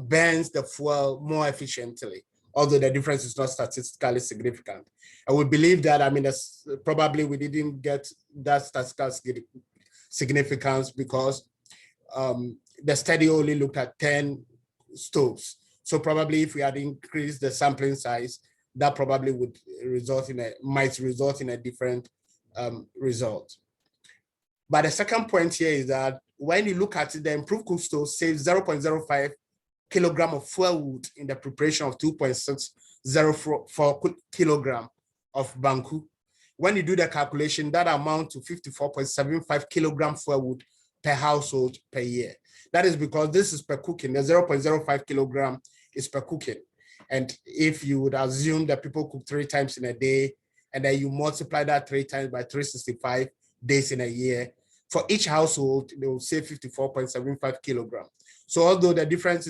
S3: burns the fuel more efficiently, although the difference is not statistically significant. And we believe that, probably we didn't get that statistical significance because the study only looked at 10 stoves. So probably if we had increased the sampling size, that probably would might result in a different result. But the second point here is that when you look at it, the improved cook stove saves 0.05 kilogram of fuelwood in the preparation of 2.604 kilogram of banku. When you do the calculation, that amounts to 54.75 kilogram fuelwood per household per year. That is because this is per cooking. The 0.05 kilogram is per cooking. And if you would assume that people cook 3 times in a day, and then you multiply that 3 times by 365 days in a year, for each household, they will save 54.75 kilograms. So although the difference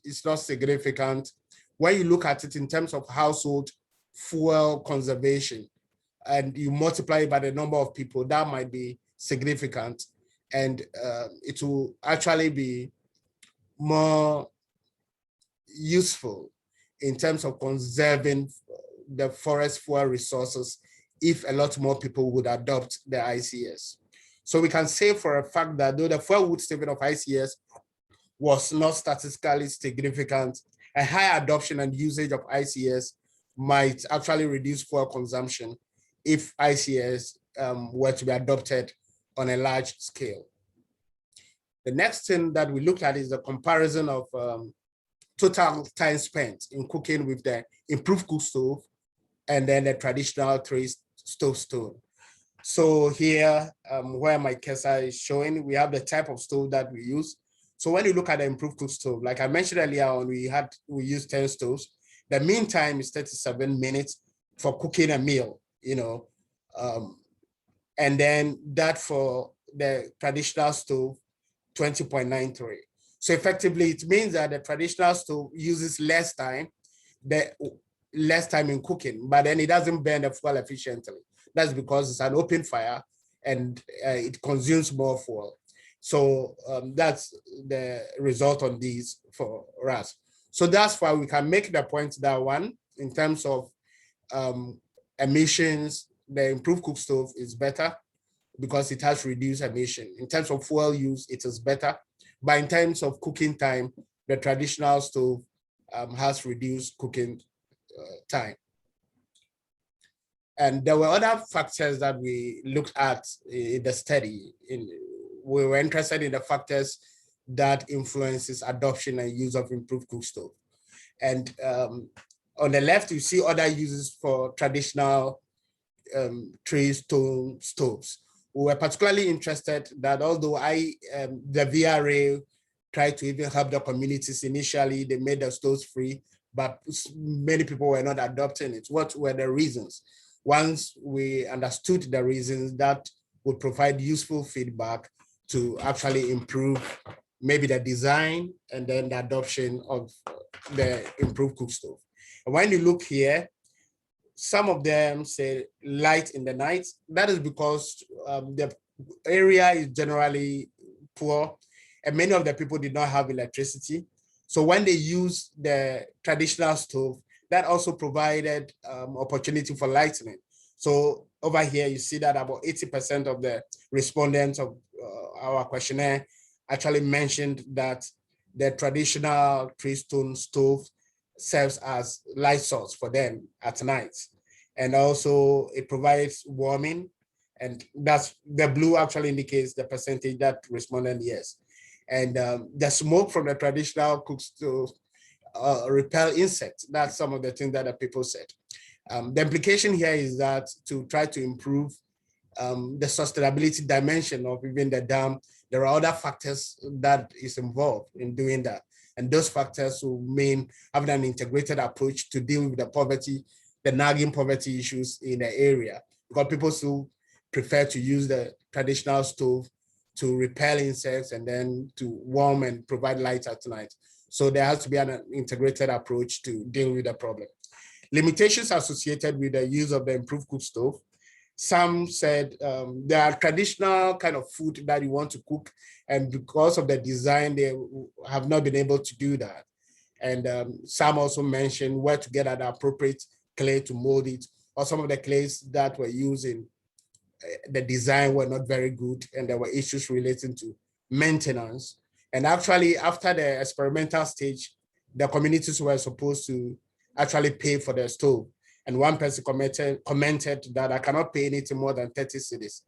S3: is not significant, when you look at it in terms of household fuel conservation, and you multiply it by the number of people, that might be significant. And it will actually be more useful in terms of conserving the forest fuel resources if a lot more people would adopt the ICS. So we can say for a fact that though the fuelwood saving of ICS was not statistically significant, a high adoption and usage of ICS might actually reduce fuel consumption if ICS were to be adopted on a large scale. The next thing that we looked at is the comparison of total time spent in cooking with the improved cook stove and then the traditional tray stove. So here, where my cursor is showing, we have the type of stove that we use. So when you look at the improved cook stove, like I mentioned earlier on, we used 10 stoves. The mean time is 37 minutes for cooking a meal, and then that for the traditional stove, 20.93. So effectively, it means that the traditional stove uses less time in cooking, but then it doesn't burn the fuel efficiently. That's because it's an open fire and it consumes more fuel. So that's the result on these for us. So that's why we can make the point that one, in terms of emissions, the improved cook stove is better because it has reduced emission. In terms of fuel use, it is better. But in terms of cooking time, the traditional stove has reduced cooking time. And there were other factors that we looked at in the study. We were interested in the factors that influences adoption and use of improved cook stove. And on the left, you see other uses for traditional tree stone stoves. We were particularly interested that although the VRA tried to even help the communities initially, they made the stoves free, but many people were not adopting it. What were the reasons? Once we understood the reasons, that would provide useful feedback to actually improve maybe the design and then the adoption of the improved cook stove. And when you look here, Some of them say light in the night. That is because the area is generally poor and many of the people did not have electricity. So when they use the traditional stove, that also provided opportunity for lightning. So over here, you see that about 80% of the respondents of our questionnaire actually mentioned that the traditional three-stone stove serves as light source for them at night. And also it provides warming, and that's the blue actually indicates the percentage that responded yes. And the smoke from the traditional cook stove repel insects. That's some of the things that the people said. The implication here is that to try to improve the sustainability dimension of even the dam, there are other factors that is involved in doing that. And those factors will mean having an integrated approach to deal with the poverty, the nagging poverty issues in the area, because people still prefer to use the traditional stove to repel insects and then to warm and provide light at night. So there has to be an integrated approach to deal with the problem. Limitations associated with the use of the improved cook stove. Some said there are traditional kind of food that you want to cook, and because of the design, they have not been able to do that. And some also mentioned where to get an appropriate clay to mold it, or some of the clays that were used in the design were not very good, and there were issues relating to maintenance. And actually, after the experimental stage, the communities were supposed to actually pay for their stove. And one person commented that I cannot pay anything more than 30 cedis,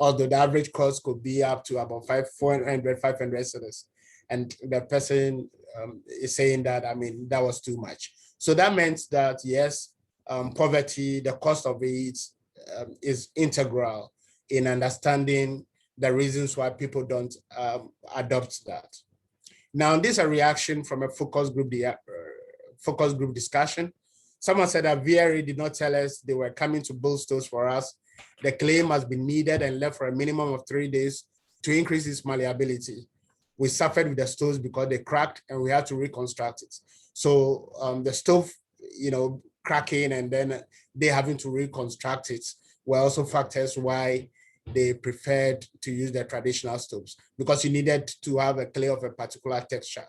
S3: although the average cost could be up to about 400, 500 cedis. And the person is saying that, I mean, that was too much. So that meant that, yes, poverty, the cost of it is integral in understanding the reasons why people don't adopt that. Now, this is a reaction from a focus group discussion. Someone said that VRA did not tell us they were coming to build stores for us. The clay must be kneaded and left for a minimum of 3 days to increase its malleability. We suffered with the stores because they cracked and we had to reconstruct it. So the stove, cracking and then they having to reconstruct it were also factors why they preferred to use the traditional stoves, because you needed to have a clay of a particular texture.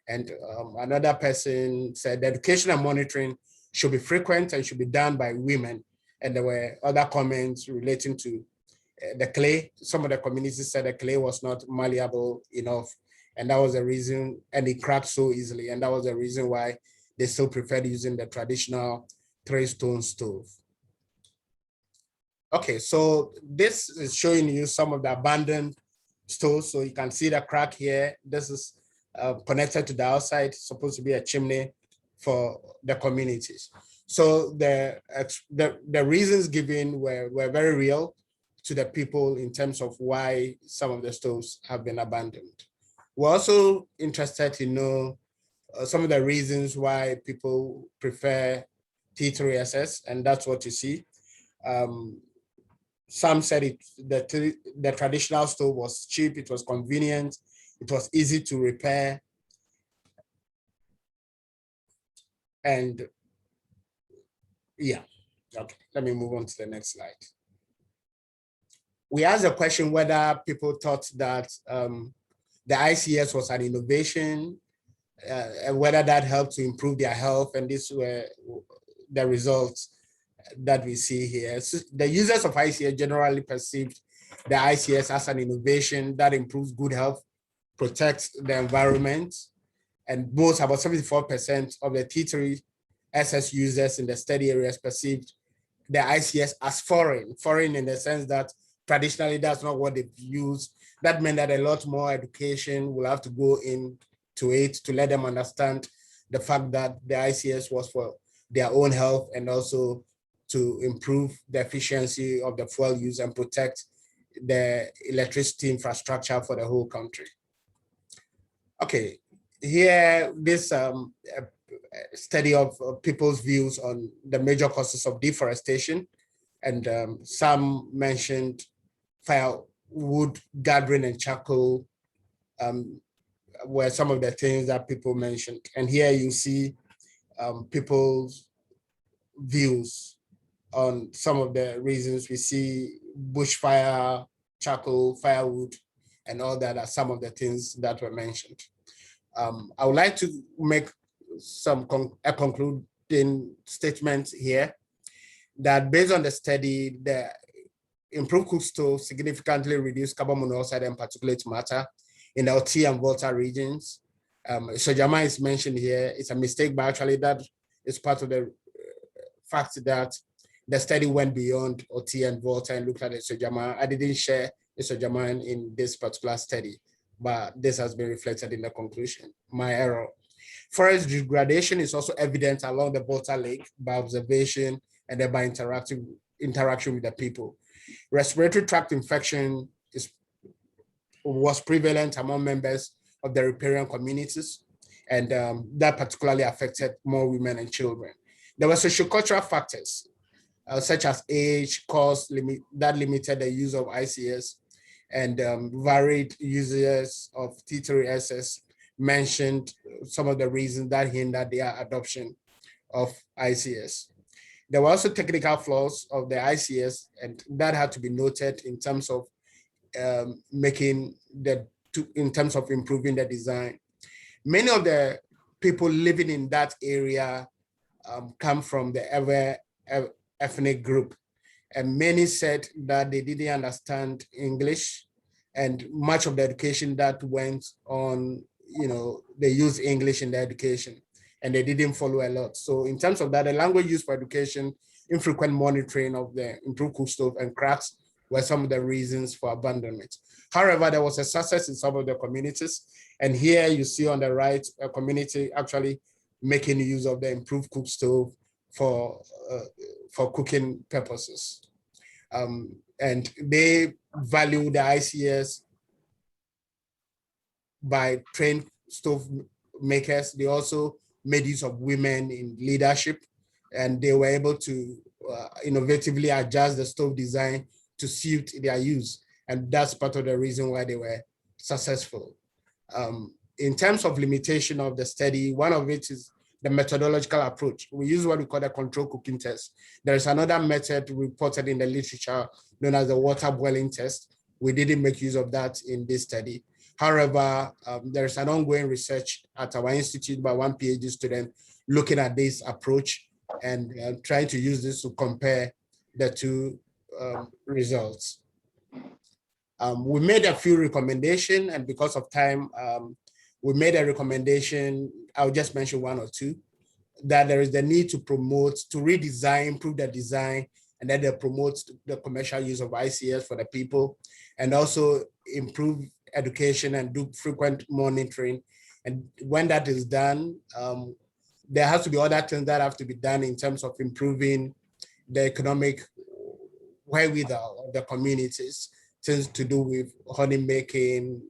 S3: And another person said the education and monitoring should be frequent and should be done by women. And there were other comments relating to the clay. Some of the communities said the clay was not malleable enough. And that was the reason, and it cracked so easily. And that was the reason why they still preferred using the traditional three-stone stove. Okay, so this is showing you some of the abandoned stoves. So you can see the crack here. This is connected to the outside, supposed to be a chimney for the communities. So the reasons given were very real to the people in terms of why some of the stoves have been abandoned. We're also interested to know some of the reasons why people prefer T3SS, and that's what you see. Some said the traditional stove was cheap, it was convenient, it was easy to repair. And yeah, okay, let me move on to the next slide. We asked a question whether people thought that the ICS was an innovation, and whether that helped to improve their health, and these were the results that we see here. So the users of ICS generally perceived the ICS as an innovation that improves good health, protects the environment, and most, about 74% of the T3SS users in the study areas perceived the ICS as foreign in the sense that traditionally that's not what they've used. That meant that a lot more education will have to go into it to let them understand the fact that the ICS was for their own health and also to improve the efficiency of the fuel use and protect the electricity infrastructure for the whole country. Okay, here, this study of people's views on the major causes of deforestation, and some mentioned firewood gathering and charcoal were some of the things that people mentioned. And here you see people's views on some of the reasons we see bushfire, charcoal, firewood, and all that are some of the things that were mentioned. I would like to make a concluding statement here that based on the study, the improved cook stove significantly reduced carbon monoxide and particulate matter in the Oti and Volta regions. Sojama is mentioned here. It's a mistake, but actually that is part of the fact that the study went beyond Oti and Volta and looked at the Sojama. I didn't share the Sojama in this particular study, but this has been reflected in the conclusion. My error. Forest degradation is also evident along the Volta Lake by observation and then by interaction with the people. Respiratory tract infection was prevalent among members of the riparian communities, and that particularly affected more women and children. There were sociocultural factors such as age, cost, that limited the use of ICS, and varied users of T3SS mentioned some of the reasons that hindered their adoption of ICS. There were also technical flaws of the ICS, and that had to be noted in terms of in terms of improving the design. Many of the people living in that area come from the other ethnic group, and many said that they didn't understand English, and much of the education that went on, they use English in the education, and they didn't follow a lot. So in terms of that, the language used for education, infrequent monitoring of the improved cook stove and CARCS were some of the reasons for abandonment. However, there was a success in some of the communities. And here you see on the right, a community actually making use of the improved cook stove for cooking purposes. And they value the ICS by trained stove makers. They also made use of women in leadership, and they were able to innovatively adjust the stove design to suit their use. And that's part of the reason why they were successful. In terms of limitation of the study, one of it is the methodological approach. We use what we call the control cooking test. There is another method reported in the literature known as the water boiling test. We didn't make use of that in this study. However, there's an ongoing research at our institute by one PhD student looking at this approach and trying to use this to compare the two results. We made a few recommendations, and because of time, we made a recommendation. I'll just mention one or two, that there is the need to promote, to redesign, improve the design, and then they promote the commercial use of ICS for the people, and also improve education and do frequent monitoring. And when that is done, there has to be other things that have to be done in terms of improving the economic wherewithal of the communities, things to do with honey making,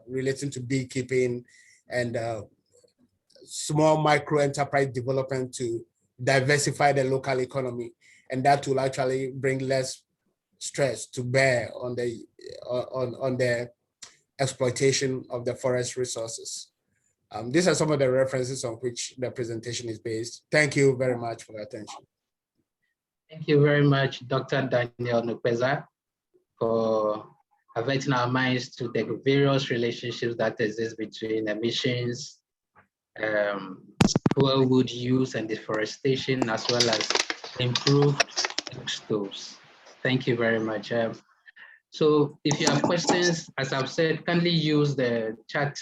S3: relating to beekeeping, and small micro enterprise development to diversify the local economy. And that will actually bring less stress to bear on the exploitation of the forest resources. These are some of the references on which the presentation is based. Thank you very much for your attention.
S1: Thank you very much, Dr. Daniel NUKPEZAH, for averting our minds to the various relationships that exist between emissions, fuelwood use and deforestation, as well as improved stoves. Thank you very much. So if you have questions, as I've said, kindly use the chat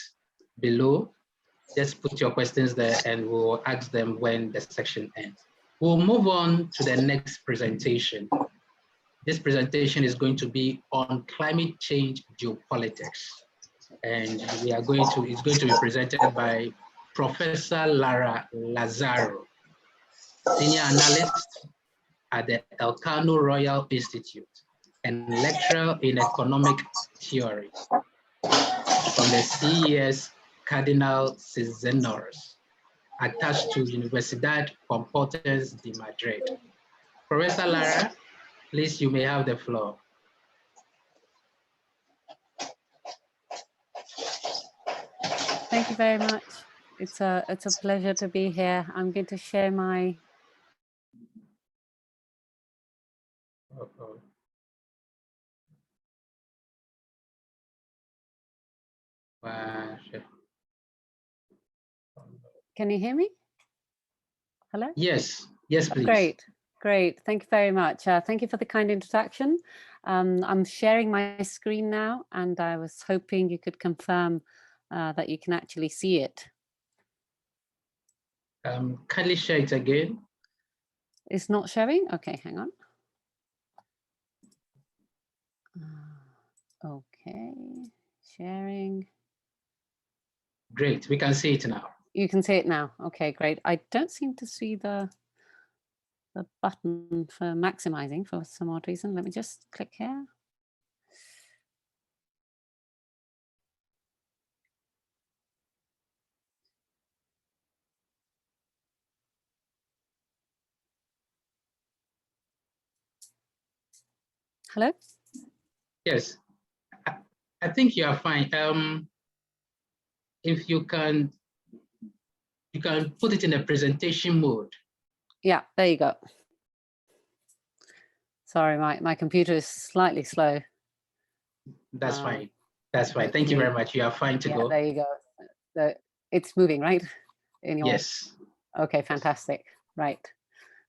S1: below. Just put your questions there and we'll ask them when the section ends. We'll move on to the next presentation. This presentation is going to be on climate change geopolitics. And it's going to be presented by Professor Lara LÁZARO, Senior Analyst at the Elcano Royal Institute and lecturer in economic theory from the CES Cardenal Cisneros, attached to Universidad Complutense de Madrid. Professor Lara, please, you may have the floor.
S4: Thank you very much. It's a pleasure to be here. I'm going to share my
S1: Uh-oh. Wow.
S4: Can you hear me? Hello?
S1: Yes, yes, please.
S4: Great, great. Thank you very much. Thank you for the kind introduction. I'm sharing my screen now, and I was hoping you could confirm that you can actually see it.
S1: Kindly share it again.
S4: It's not showing? Okay, hang on. Okay, sharing.
S1: Great, we can see it now.
S4: You can see it now. Okay, great. I don't seem to see the button for maximizing for some odd reason. Let me just click here. Hello?
S1: Yes, I think you are fine. If you can put it in a presentation mode.
S4: Yeah, there you go. Sorry, my computer is slightly slow.
S1: That's fine. That's fine. Thank you very much. You are fine to go.
S4: There you go. It's moving, right?
S1: Yes.
S4: Okay, fantastic. Right.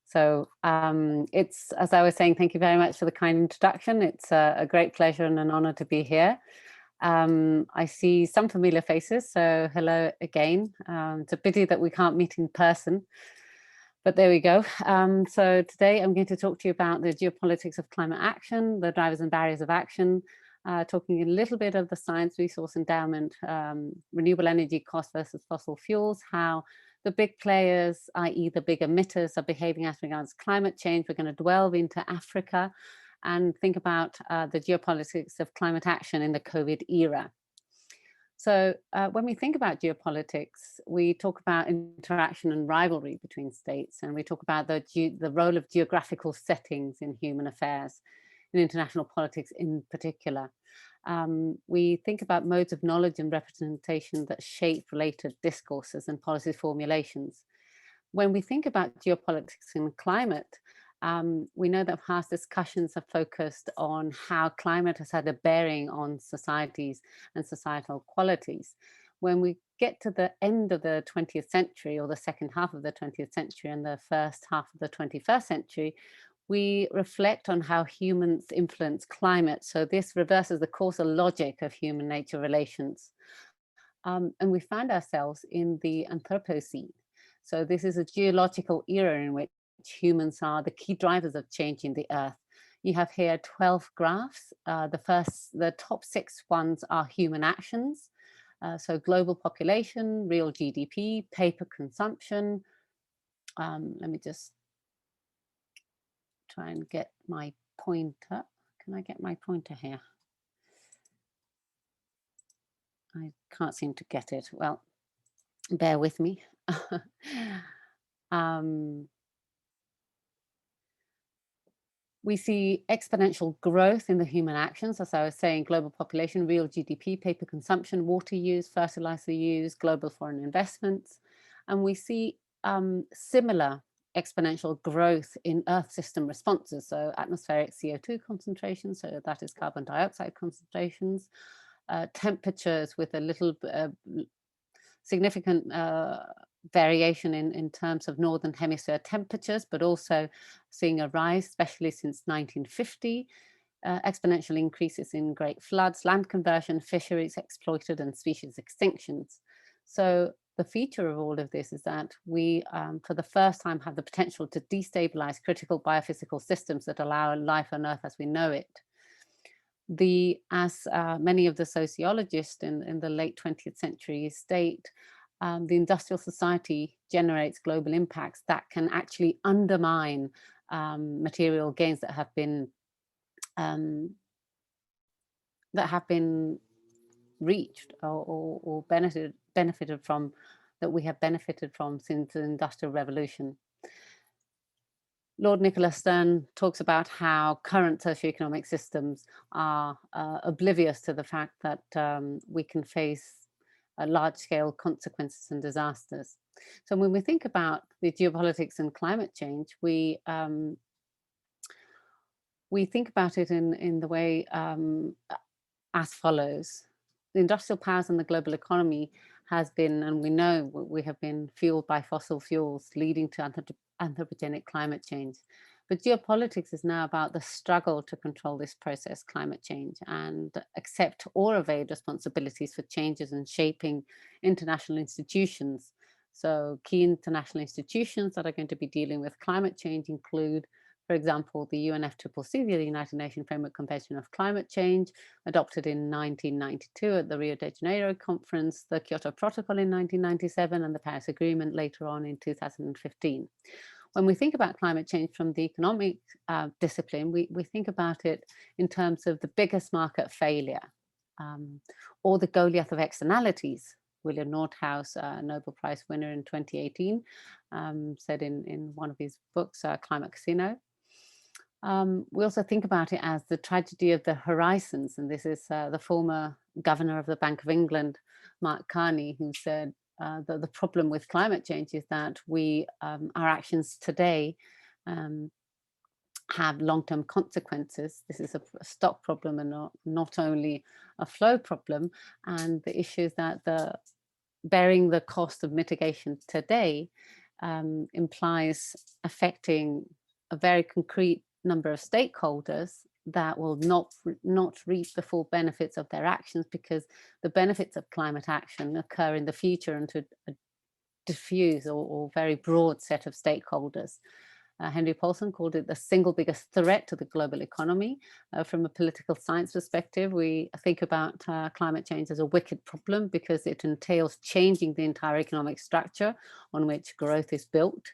S4: So it's, as I was saying, thank you very much for the kind introduction. It's a great pleasure and an honor to be here. I see some familiar faces, so hello again. It's a pity that we can't meet in person, but there we go. So today I'm going to talk to you about the geopolitics of climate action, the drivers and barriers of action, talking a little bit of the science, resource endowment, renewable energy cost versus fossil fuels, how the big players, i.e. the big emitters, are behaving as regards climate change. We're going to delve into Africa and think about the geopolitics of climate action in the COVID era. So when we think about geopolitics, we talk about interaction and rivalry between states, and we talk about the role of geographical settings in human affairs, in international politics in particular. We think about modes of knowledge and representation that shape related discourses and policy formulations. When we think about geopolitics and climate, we know that past discussions have focused on how climate has had a bearing on societies and societal qualities. When we get to the end of the 20th century, or the second half of the 20th century and the first half of the 21st century, we reflect on how humans influence climate. So this reverses the causal logic of human nature relations. And we find ourselves in the Anthropocene. So this is a geological era in which humans are the key drivers of change in the earth. You have here 12 graphs. The top 6 ones are human actions. So global population, real GDP, paper consumption. Let me just try and get my pointer. Can I get my pointer here? I can't seem to get it. Well, bear with me. We see exponential growth in the human actions, as I was saying, global population, real GDP, paper consumption, water use, fertilizer use, global foreign investments. And we see similar exponential growth in Earth system responses, so atmospheric CO2 concentrations, so that is carbon dioxide concentrations, temperatures with a little significant variation in terms of northern hemisphere temperatures, but also seeing a rise, especially since 1950, exponential increases in great floods, land conversion, fisheries exploited, and species extinctions. So the feature of all of this is that we, for the first time, have the potential to destabilize critical biophysical systems that allow life on Earth as we know it. As many of the sociologists in the late 20th century state, the industrial society generates global impacts that can actually undermine material gains that have been reached or benefited from, that we have benefited from since the Industrial Revolution. Lord Nicholas Stern talks about how current socioeconomic systems are oblivious to the fact that we can face large-scale consequences and disasters. So when we think about the geopolitics and climate change, we we think about it in the way as follows. The industrial powers in the global economy has been, and we know we have been fueled by fossil fuels, leading to anthropogenic climate change. But geopolitics is now about the struggle to control this process, climate change, and accept or evade responsibilities for changes in shaping international institutions. So key international institutions that are going to be dealing with climate change include, for example, the UNFCCC, the United Nations Framework Convention of Climate Change, adopted in 1992 at the Rio de Janeiro conference, the Kyoto Protocol in 1997, and the Paris Agreement later on in 2015. When we think about climate change from the economic discipline, we think about it in terms of the biggest market failure, or the Goliath of externalities. William Nordhaus, Nobel Prize winner in 2018, said in one of his books, Climate Casino. We also think about it as the tragedy of the horizons, and this is the former governor of the Bank of England, Mark Carney, who said that the problem with climate change is that our actions today have long-term consequences. This is a stock problem and not only a flow problem. And the issue is that bearing the cost of mitigation today implies affecting a very concrete number of stakeholders that will not reap the full benefits of their actions, because the benefits of climate action occur in the future and to a diffuse or very broad set of stakeholders. Henry Paulson called it the single biggest threat to the global economy. From a political science perspective, we think about climate change as a wicked problem because it entails changing the entire economic structure on which growth is built.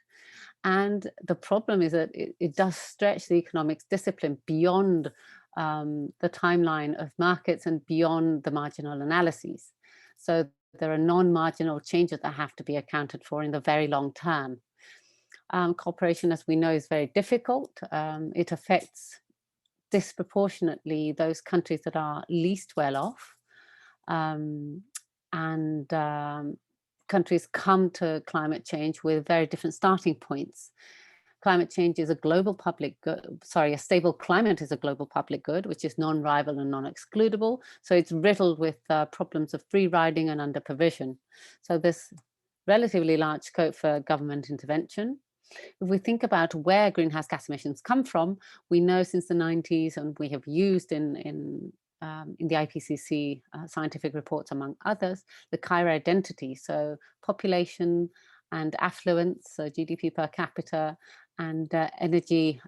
S4: And the problem is that it does stretch the economics discipline beyond the timeline of markets and beyond the marginal analyses. So there are non-marginal changes that have to be accounted for in the very long term. Cooperation, as we know, is very difficult. It affects disproportionately those countries that are least well off. Countries come to climate change with very different starting points. Climate change is a global public good, a stable climate is a global public good, which is non-rival and non-excludable. So it's riddled with problems of free riding and under provision. So there's relatively large scope for government intervention. If we think about where greenhouse gas emissions come from, we know since the 90s, and we have used in the IPCC scientific reports, among others, the Cairo identity. So population and affluence, so GDP per capita, and energy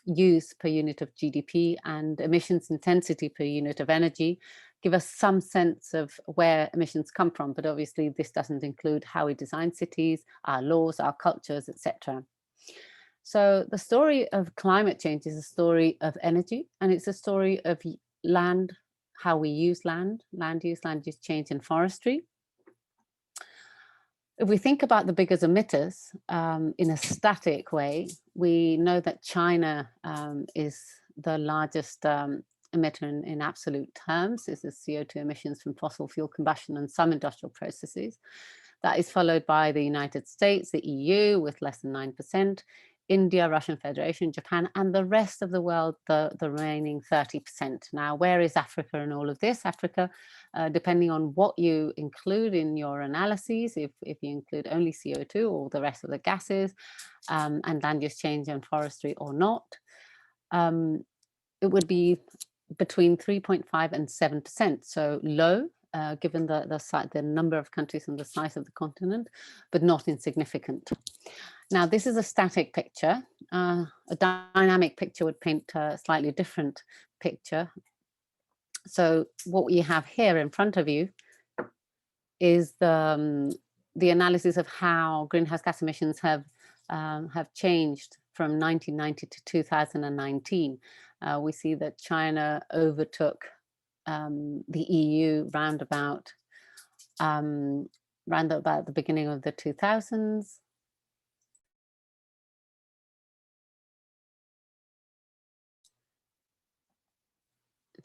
S4: use per unit of GDP, and emissions intensity per unit of energy give us some sense of where emissions come from. But obviously this doesn't include how we design cities, our laws, our cultures, etc. So the story of climate change is a story of energy, and it's a story of land, how we use land use change, and forestry. If we think about the biggest emitters in a static way, we know that China is the largest emitter in absolute terms. This is CO2 emissions from fossil fuel combustion and some industrial processes. That is followed by the United States, the EU with less than 9%, India, Russian Federation, Japan, and the rest of the world, the remaining 30%. Now, where is Africa in all of this? Africa, depending on what you include in your analyses, if you include only CO2 or the rest of the gases, and land use change and forestry or not, it would be between 3.5 and 7%, so low, given the number of countries and the size of the continent, but not insignificant. Now, this is a static picture. A dynamic picture would paint a slightly different picture. So what we have here in front of you is the analysis of how greenhouse gas emissions have changed from 1990 to 2019. We see that China overtook the EU round about the beginning of the 2000s.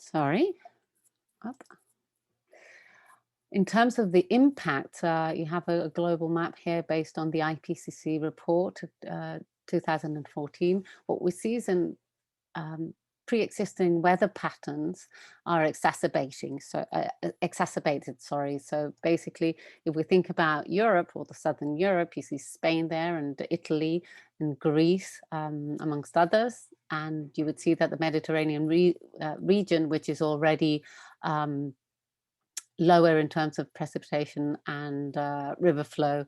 S4: Sorry. Up. In terms of the impact, you have a global map here based on the IPCC report 2014. What we see is pre-existing weather patterns are exacerbated. So basically, if we think about Europe or the Southern Europe, you see Spain there and Italy and Greece, amongst others. And you would see that the Mediterranean region, which is already lower in terms of precipitation and river flow,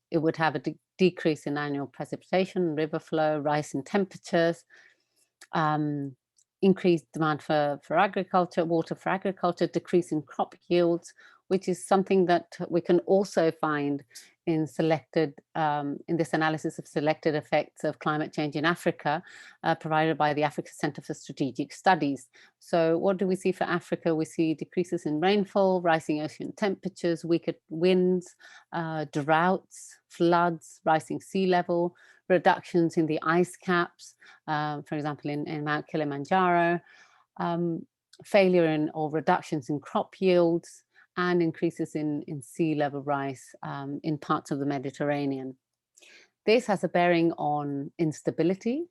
S4: it would have a decrease in annual precipitation, river flow, rise in temperatures, increased demand for agriculture, water for agriculture, decrease in crop yields, which is something that we can also find in selected, in this analysis of selected effects of climate change in Africa, provided by the Africa Center for Strategic Studies. So what do we see for Africa? We see decreases in rainfall, rising ocean temperatures, weaker winds, droughts, floods, rising sea level, reductions in the ice caps, for example, in Mount Kilimanjaro, failure in or reductions in crop yields, and increases in sea level rise in parts of the Mediterranean. This has a bearing on instability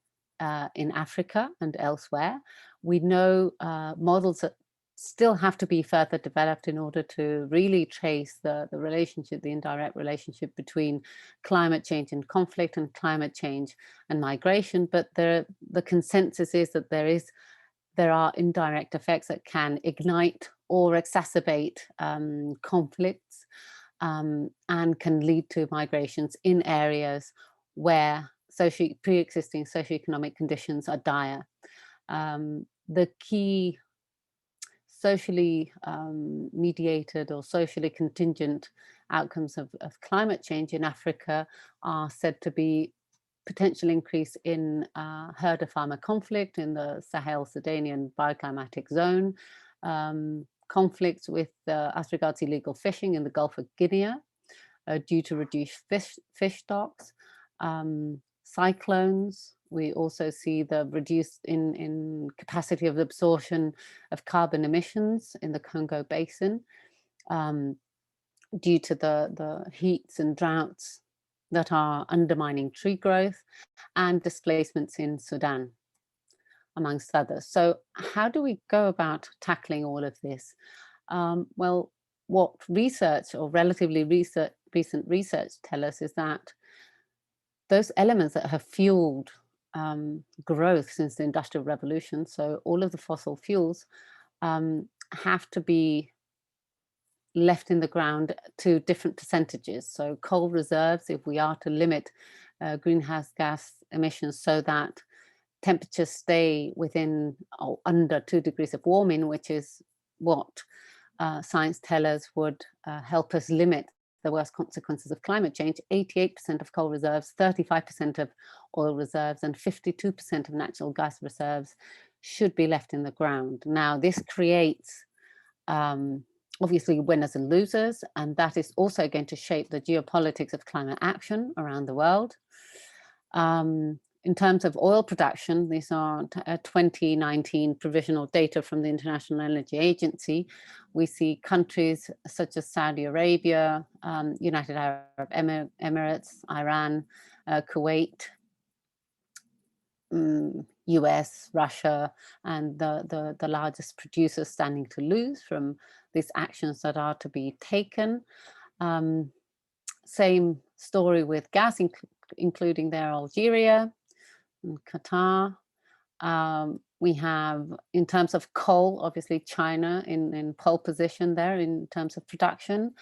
S4: in Africa and elsewhere. We know models that still have to be further developed in order to really trace the relationship, the indirect relationship between climate change and conflict and climate change and migration. But the consensus is that there are indirect effects that can ignite or exacerbate conflicts and can lead to migrations in areas where pre-existing socioeconomic conditions are dire. The key socially mediated or socially contingent outcomes of climate change in Africa are said to be potential increase in herder-farmer conflict in the Sahel-Sudanian bioclimatic zone, conflicts with as regards illegal fishing in the Gulf of Guinea due to reduced fish stocks, cyclones. We also see the reduced in capacity of absorption of carbon emissions in the Congo Basin due to the heats and droughts that are undermining tree growth, and displacements in Sudan, amongst others. So how do we go about tackling all of this? Well, what research or relatively recent research tell us is that those elements that have fueled growth since the Industrial Revolution, so all of the fossil fuels, have to be left in the ground to different percentages. So coal reserves, if we are to limit greenhouse gas emissions so that temperatures stay within or under 2 degrees of warming, which is what science tell us would help us limit the worst consequences of climate change, 88% of coal reserves, 35% of oil reserves, and 52% of natural gas reserves should be left in the ground. Now, this creates obviously winners and losers, and that is also going to shape the geopolitics of climate action around the world. In terms of oil production, these are 2019 provisional data from the International Energy Agency. We see countries such as Saudi Arabia, United Arab Emirates, Iran, Kuwait, US, Russia, and the largest producers standing to lose from these actions that are to be taken. Same story with gas, including there Algeria and Qatar. We have, in terms of coal, obviously China in pole position there in terms of production.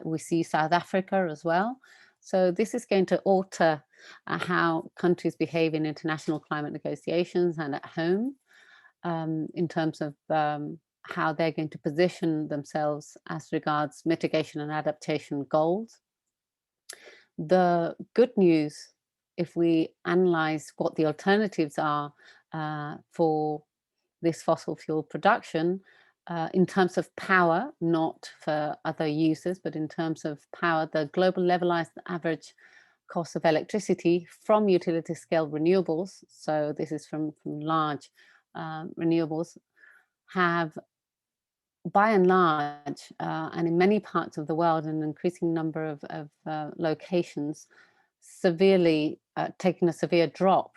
S4: We see South Africa as well. So this is going to alter how countries behave in international climate negotiations and at home, in terms of how they're going to position themselves as regards mitigation and adaptation goals. The good news, if we analyze what the alternatives are for this fossil fuel production, in terms of power, not for other uses, but in terms of power, the global levelized average cost of electricity from utility scale renewables, so this is from large renewables, have by and large, and in many parts of the world, an increasing number of locations, severely taking a severe drop.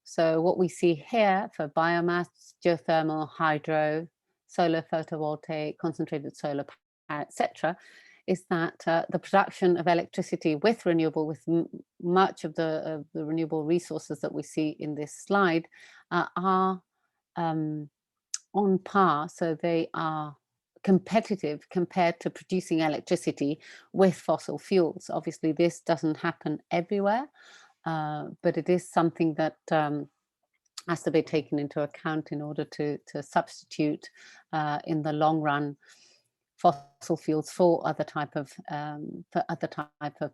S4: So what we see here for biomass, geothermal, hydro, solar photovoltaic, concentrated solar power, etc., is that the production of electricity with renewable, with much of the renewable resources that we see in this slide are on par. So they are competitive compared to producing electricity with fossil fuels. Obviously, this doesn't happen everywhere, but it is something that has to be taken into account in order to substitute in the long run fossil fuels for other type of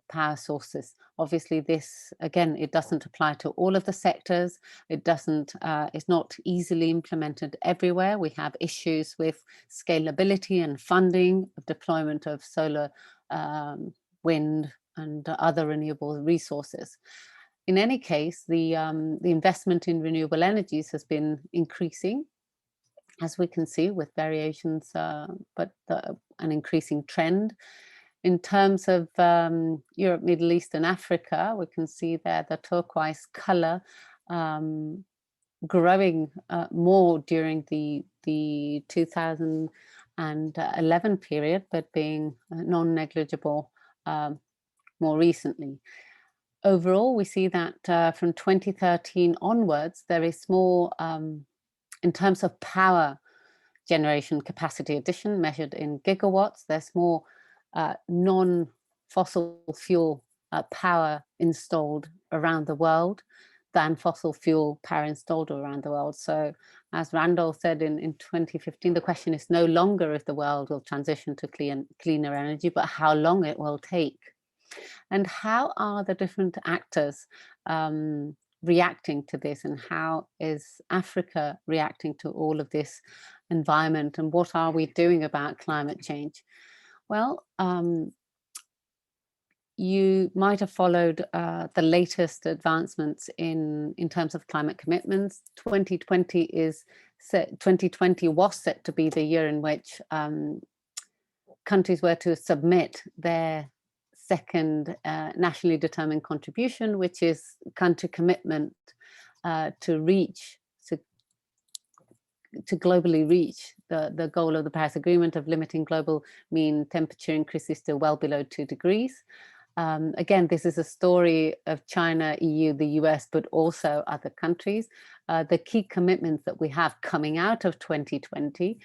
S4: power sources. Obviously, this again, it doesn't apply to all of the sectors. It doesn't. It's not easily implemented everywhere. We have issues with scalability and funding of deployment of solar, wind, and other renewable resources. In any case, the investment in renewable energies has been increasing, as we can see, with variations, but an increasing trend. In terms of Europe, Middle East, and Africa, we can see there the turquoise color growing more during the 2011 period, but being non-negligible more recently. Overall, we see that from 2013 onwards, there is more, in terms of power generation capacity addition measured in gigawatts, there's more non-fossil fuel power installed around the world than fossil fuel power installed around the world. So as Randall said in 2015, the question is no longer if the world will transition to cleaner energy, but how long it will take. And how are the different actors reacting to this, and how is Africa reacting to all of this environment, and what are we doing about climate change? Well, you might have followed the latest advancements in terms of climate commitments. 2020 was set to be the year in which countries were to submit their second nationally determined contribution, which is country commitment to globally reach the goal of the Paris Agreement of limiting global mean temperature increases to well below 2 degrees. Again, this is a story of China, EU, the US, but also other countries. The key commitments that we have coming out of 2020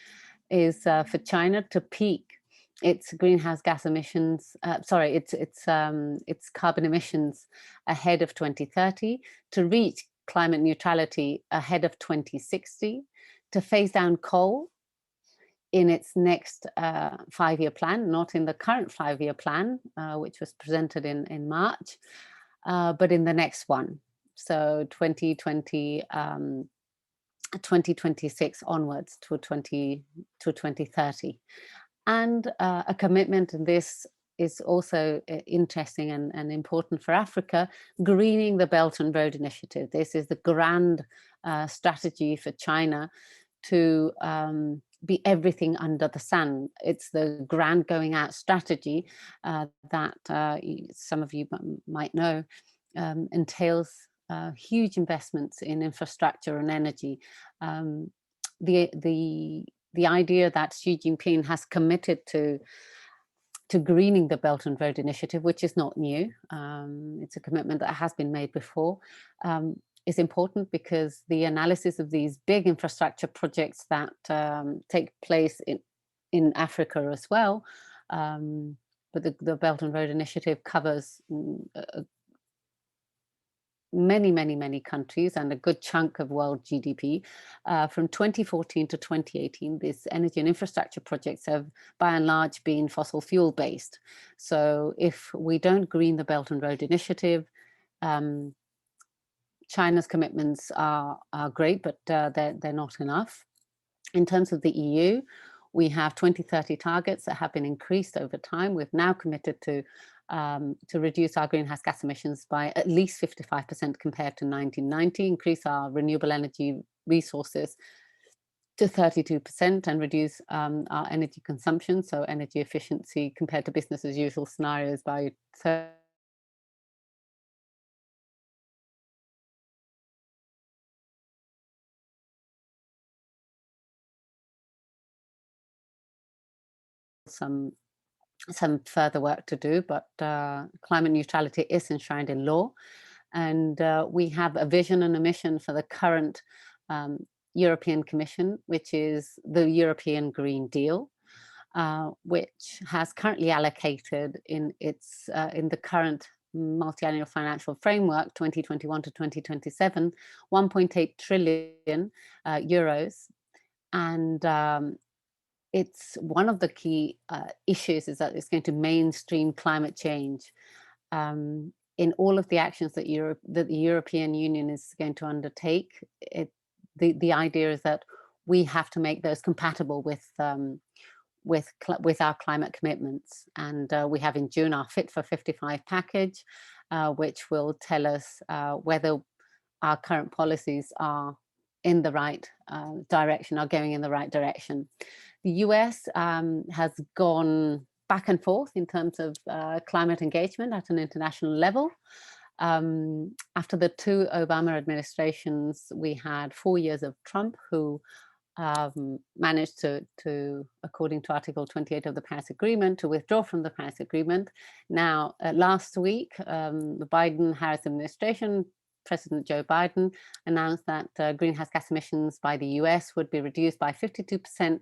S4: is for China to peak its greenhouse gas emissions, its carbon emissions ahead of 2030, to reach climate neutrality ahead of 2060, to phase down coal in its next 5-year plan, not in the current 5-year plan, which was presented in March, but in the next one. So 2026 onwards to 2030. And a commitment, and this is also interesting and important for Africa, greening the Belt and Road Initiative. This is the grand strategy for China to be everything under the sun. It's the grand going out strategy that some of you might know entails huge investments in infrastructure and energy. The idea that Xi Jinping has committed to greening the Belt and Road Initiative, which is not new, it's a commitment that has been made before, is important because the analysis of these big infrastructure projects that take place in Africa as well, but the Belt and Road Initiative covers many countries and a good chunk of world GDP. From 2014 to 2018, these energy and infrastructure projects have by and large been fossil fuel based. So if we don't green the Belt and Road Initiative, China's commitments are great, but they're not enough. In terms of the EU, we have 2030 targets that have been increased over time. We've now committed to reduce our greenhouse gas emissions by at least 55% compared to 1990, increase our renewable energy resources to 32%, and reduce our energy consumption, so energy efficiency compared to business as usual scenarios, by 30%. some further work to do, but climate neutrality is enshrined in law. And we have a vision and a mission for the current European Commission, which is the European Green Deal, which has currently allocated in the current multi-annual financial framework 2021 to 2027 1.8 trillion euros. And it's one of the key issues is that it's going to mainstream climate change in all of the actions that the European Union is going to undertake. The idea is that we have to make those compatible with our climate commitments. And we have in June our Fit for 55 package, which will tell us whether our current policies are in the right direction, are going in the right direction. The US has gone back and forth in terms of climate engagement at an international level. After the 2 Obama administrations, we had 4 years of Trump, who managed to, according to Article 28 of the Paris Agreement, to withdraw from the Paris Agreement. Now, last week, the Biden-Harris administration, President Joe Biden, announced that greenhouse gas emissions by the US would be reduced by 52%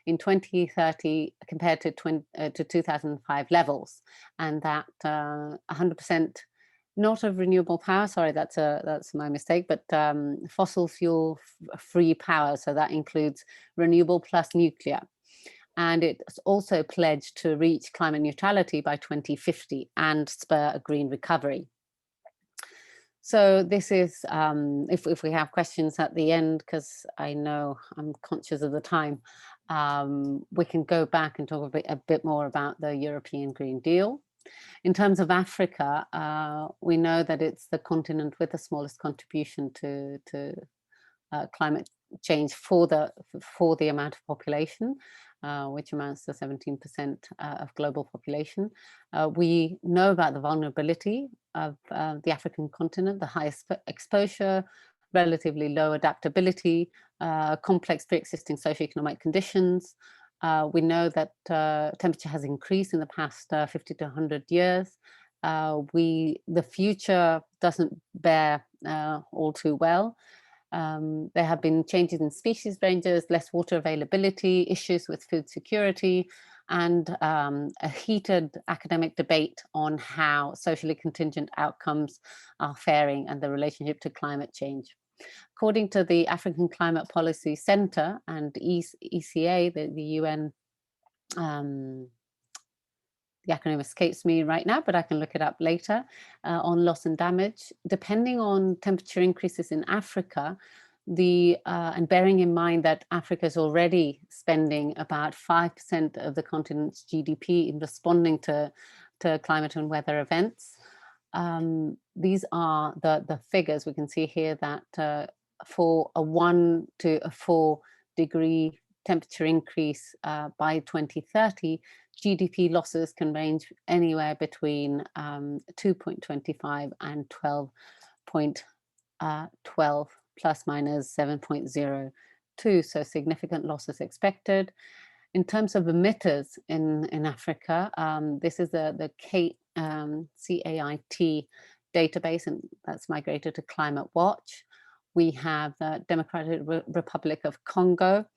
S4: in 2030 compared to 2005 levels, and that 100% not of renewable power, sorry, that's my mistake, but fossil fuel free power. So that includes renewable plus nuclear. And it's also pledged to reach climate neutrality by 2050 and spur a green recovery. So this is, if we have questions at the end, because I know I'm conscious of the time, we can go back and talk a bit more about the European Green Deal. In terms of Africa, we know that it's the continent with the smallest contribution to climate change for the amount of population, which amounts to 17% of global population. We know about the vulnerability of the African continent, the highest exposure, relatively low adaptability, complex pre-existing socioeconomic conditions. We know that temperature has increased in the past 50 to 100 years. The future doesn't bear all too well. There have been changes in species ranges, less water availability, issues with food security, and a heated academic debate on how socially contingent outcomes are faring and the relationship to climate change. According to the African Climate Policy Center and ECA, the UN, the acronym escapes me right now, but I can look it up later, on loss and damage, depending on temperature increases in Africa, and bearing in mind that Africa is already spending about 5% of the continent's GDP in responding to climate and weather events. These are the figures. We can see here that for a 1 to a 4 degree temperature increase by 2030, GDP losses can range anywhere between 2.25 and 12.12 plus minus 7.02. So significant losses expected. In terms of emitters in Africa, this is the CAIT database, and that's migrated to Climate Watch. We have the Democratic Republic of Congo,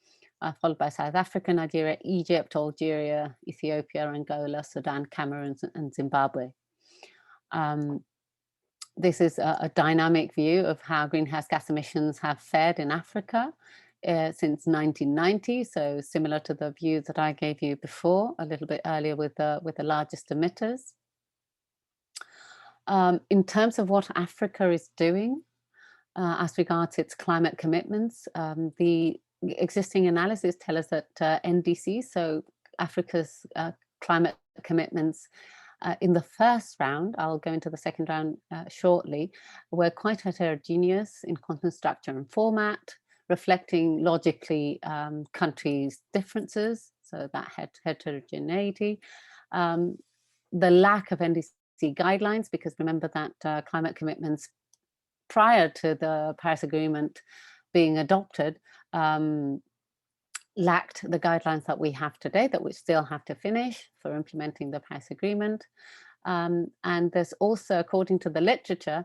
S4: followed by South Africa, Nigeria, Egypt, Algeria, Ethiopia, Angola, Sudan, Cameroon, and Zimbabwe. This is a dynamic view of how greenhouse gas emissions have fared in Africa since 1990, so similar to the view that I gave you before, a little bit earlier with the largest emitters. In terms of what Africa is doing as regards its climate commitments, the existing analysis tell us that NDC, so Africa's climate commitments in the first round, I'll go into the second round shortly, were quite heterogeneous in content, structure and format, reflecting logically countries' differences, so that heterogeneity. The lack of NDC guidelines, because remember that climate commitments prior to the Paris Agreement being adopted lacked the guidelines that we have today, that we still have to finish for implementing the Paris Agreement. And there's also, according to the literature,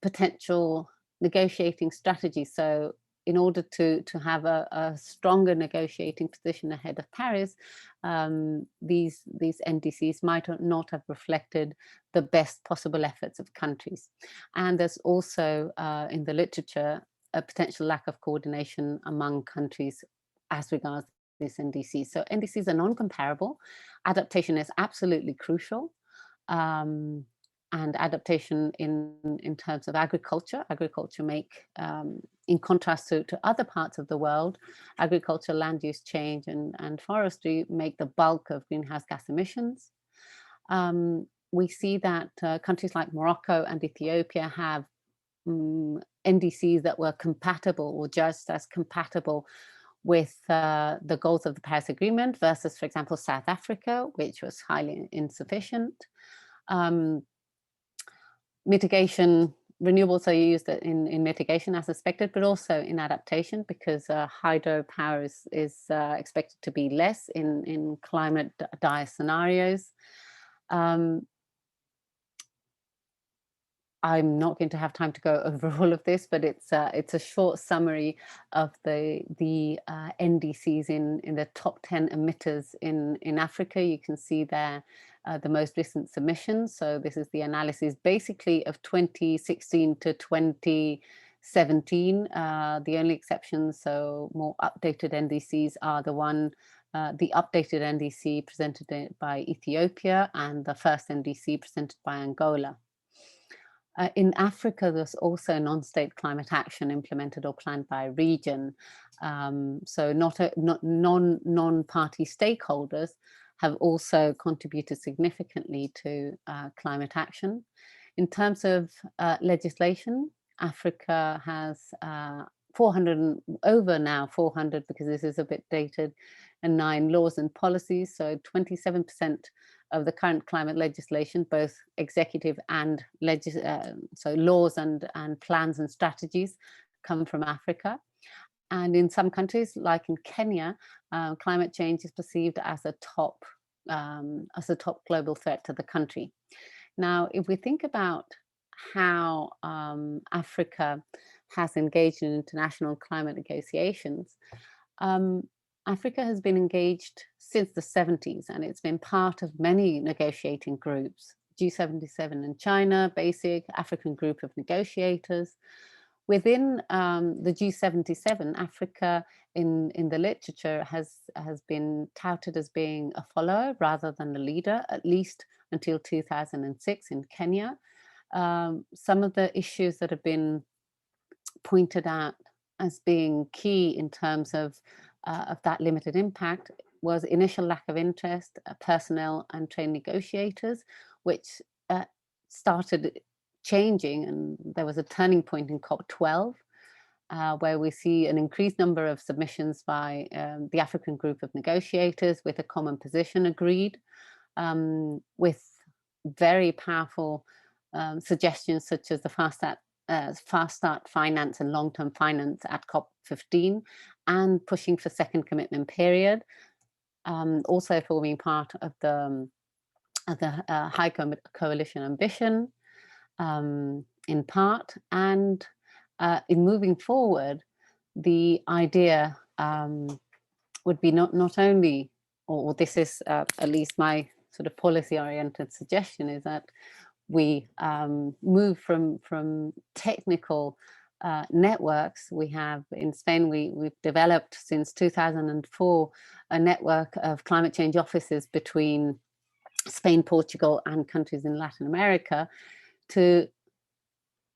S4: potential negotiating strategies. So in order to have a stronger negotiating position ahead of Paris, these NDCs might not have reflected the best possible efforts of countries. And there's also in the literature a potential lack of coordination among countries as regards these NDCs. So NDCs are non-comparable. Adaptation is absolutely crucial. And adaptation in terms of agriculture make, in contrast to other parts of the world, agriculture, land use change and forestry make the bulk of greenhouse gas emissions. We see that countries like Morocco and Ethiopia have NDCs that were compatible or just as compatible with the goals of the Paris Agreement versus, for example, South Africa, which was highly insufficient. Mitigation, renewables are used in mitigation as expected, but also in adaptation, because hydropower is expected to be less in climate dire scenarios. I'm not going to have time to go over all of this, but it's a short summary of the NDCs in the top 10 emitters in Africa. You can see there the most recent submissions. So this is the analysis basically of 2016 to 2017. The only exceptions, so more updated NDCs, are the updated NDC presented by Ethiopia and the first NDC presented by Angola. In Africa, there's also non-state climate action implemented or planned by region. So non-party stakeholders have also contributed significantly to climate action. In terms of legislation, Africa has 400, because this is a bit dated, and 9 laws and policies. So 27% of the current climate legislation, both executive and so laws and plans and strategies, come from Africa. And in some countries, like in Kenya, climate change is perceived as a top global threat to the country. Now, if we think about how Africa has engaged in international climate negotiations, Africa has been engaged since the 70s, and it's been part of many negotiating groups. G77 in China, BASIC, African Group of Negotiators. Within the G77, Africa in the literature has been touted as being a follower rather than a leader, at least until 2006 in Kenya. Some of the issues that have been pointed out as being key in terms of that limited impact was initial lack of interest, personnel and trained negotiators, which started changing, and there was a turning point in COP12, where we see an increased number of submissions by the African Group of Negotiators with a common position agreed, with very powerful suggestions such as the fast start finance and long-term finance at COP15, and pushing for second commitment period, also forming part of the High Coalition ambition in part. And in moving forward, the idea would be not only, or this is at least my sort of policy-oriented suggestion, is that we move from technical networks. We have in Spain, we've developed since 2004 a network of climate change offices between Spain, Portugal and countries in Latin America, to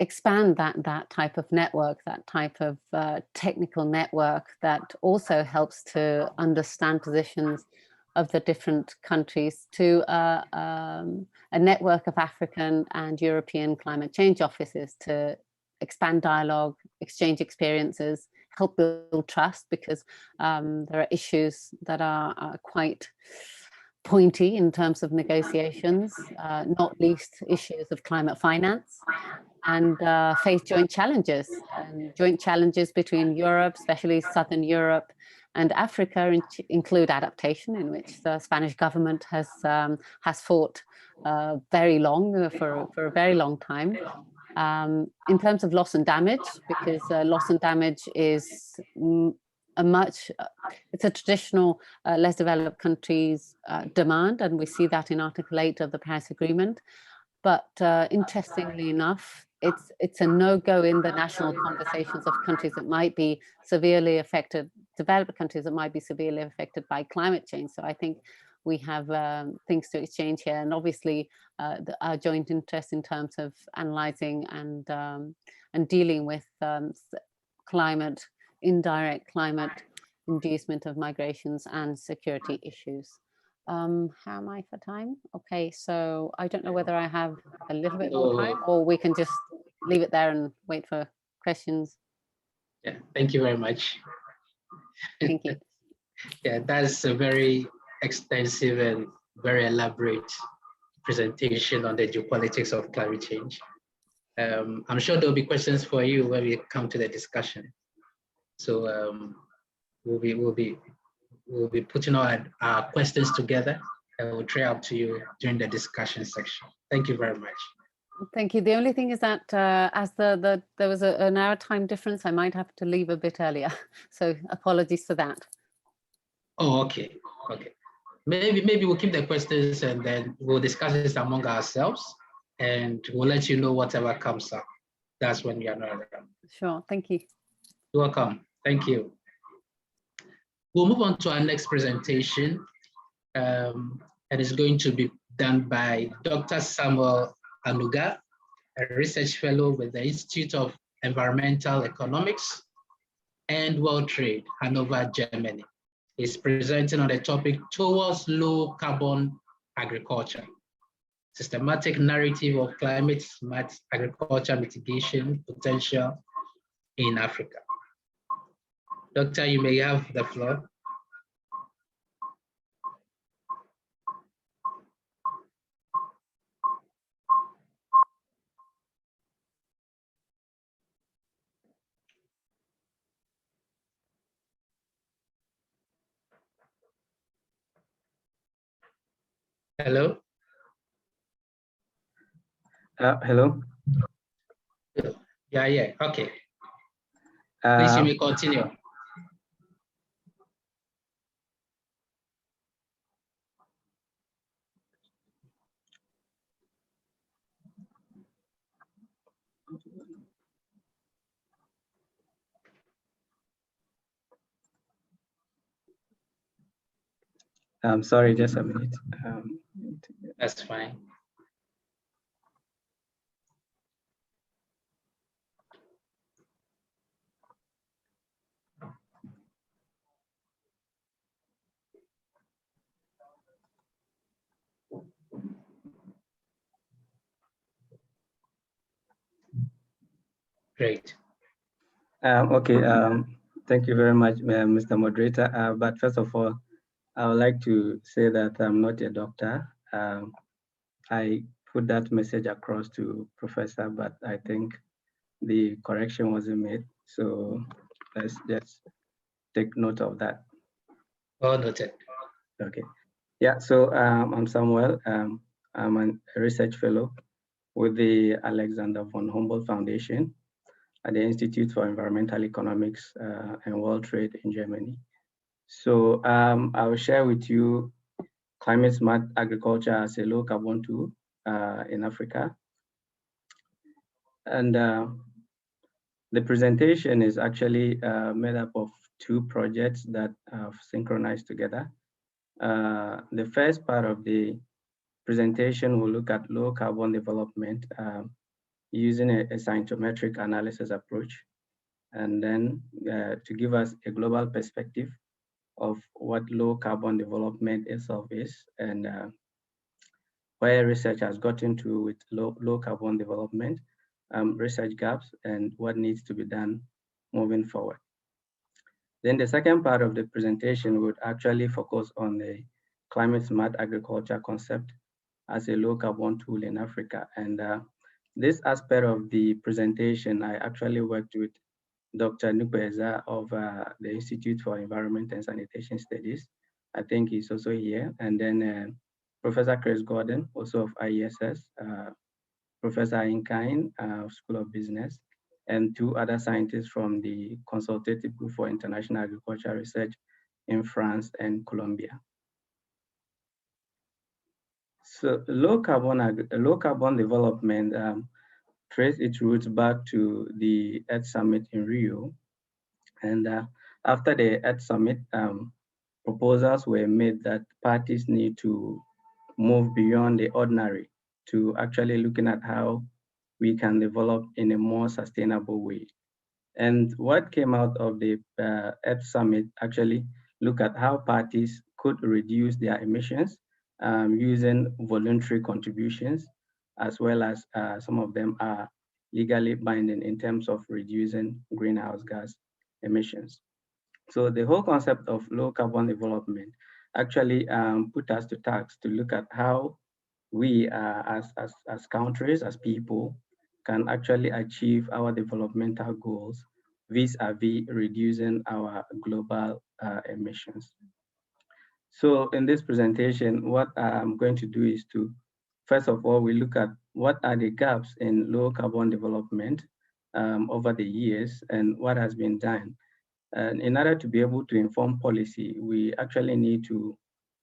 S4: expand that type of network, that type of technical network that also helps to understand positions of the different countries, to a network of African and European climate change offices to expand dialogue, exchange experiences, help build trust, because there are issues that are quite pointy in terms of negotiations, not least issues of climate finance, and face joint challenges between Europe, especially Southern Europe, And Africa include adaptation, in which the Spanish government has fought very long, for a very long time. In terms of loss and damage, because loss and damage is it's a traditional less developed countries demand, and we see that in Article 8 of the Paris Agreement. But interestingly enough, it's a no-go in the national conversations of countries that might be severely affected, developed countries that might be severely affected by climate change. So I think we have things to exchange here, and obviously our joint interest in terms of analysing and dealing with climate, indirect climate inducement of migrations and security issues. How am I for time? Okay, so I don't know whether I have a little bit more time, or we can just leave it there and wait for questions.
S1: Yeah, thank you very much.
S4: Thank you.
S1: Yeah, that's a very extensive and very elaborate presentation on the geopolitics of climate change. I'm sure there'll be questions for you when we come to the discussion. So we'll be putting our questions together, and we'll try out to you during the discussion section. Thank you very much.
S4: Thank you. The only thing is that as there was an hour time difference, I might have to leave a bit earlier. So apologies for that.
S1: Oh, okay. Okay. Maybe we'll keep the questions and then we'll discuss this among ourselves, and we'll let you know whatever comes up. That's when we are not around.
S4: Sure. Thank you.
S1: You're welcome. Thank you. We'll move on to our next presentation, and it's going to be done by Dr. Samuel Anuga, a research fellow with the Institute of Environmental Economics and World Trade, Hanover, Germany. He's presenting on the topic Towards Low Carbon Agriculture, Systematic Narrative of Climate Smart Agriculture Mitigation Potential in Africa. Doctor, you may have the floor. Hello?
S5: Hello?
S1: Yeah, okay. Please, you may continue.
S5: I'm sorry, just a minute.
S1: That's fine. Great.
S5: Okay, thank you very much, Mr. Moderator. But first of all, I would like to say that I'm not a doctor. I put that message across to Professor, but I think the correction wasn't made. So let's just take note of that.
S1: Well noted.
S5: Okay. Yeah, so I'm Samuel. I'm a research fellow with the Alexander von Humboldt Foundation at the Institute for Environmental Economics and World Trade in Germany. So I will share with you climate smart agriculture as a low carbon tool in Africa. And the presentation is actually made up of two projects that have synchronized together. The first part of the presentation will look at low carbon development using a scientometric analysis approach, and then to give us a global perspective of what low carbon development itself is, and where research has gotten to with low carbon development, research gaps, and what needs to be done moving forward. Then the second part of the presentation would actually focus on the climate smart agriculture concept as a low carbon tool in Africa. And this aspect of the presentation, I actually worked with Dr. NUKPEZAH of the Institute for Environment and Sanitation Studies. I think he's also here. And then Professor Chris Gordon, also of IESS, Professor Inkain of School of Business, and 2 other scientists from the Consultative Group for International Agricultural Research in France and Colombia. So low carbon development trace its roots back to the Earth Summit in Rio. And after the Earth Summit, proposals were made that parties need to move beyond the ordinary to actually looking at how we can develop in a more sustainable way. And what came out of the Earth Summit actually look at how parties could reduce their emissions using voluntary contributions, as well as some of them are legally binding in terms of reducing greenhouse gas emissions. So the whole concept of low carbon development actually put us to task to look at how we as countries, as people, can actually achieve our developmental goals vis-a-vis reducing our global emissions. So in this presentation, what I'm going to do is to, first of all, we look at what are the gaps in low carbon development over the years and what has been done. And in order to be able to inform policy, we actually need to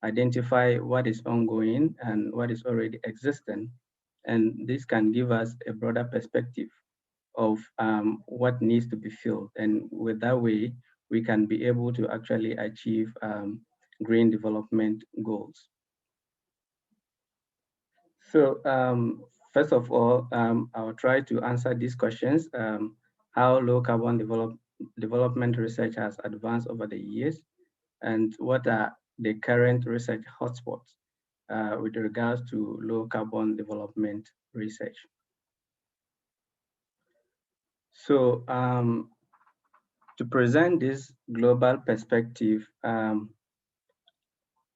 S5: identify what is ongoing and what is already existing. And this can give us a broader perspective of what needs to be filled. And with that way, we can be able to actually achieve green development goals. So first of all, I'll try to answer these questions. How low carbon development research has advanced over the years, and what are the current research hotspots with regards to low carbon development research. So to present this global perspective,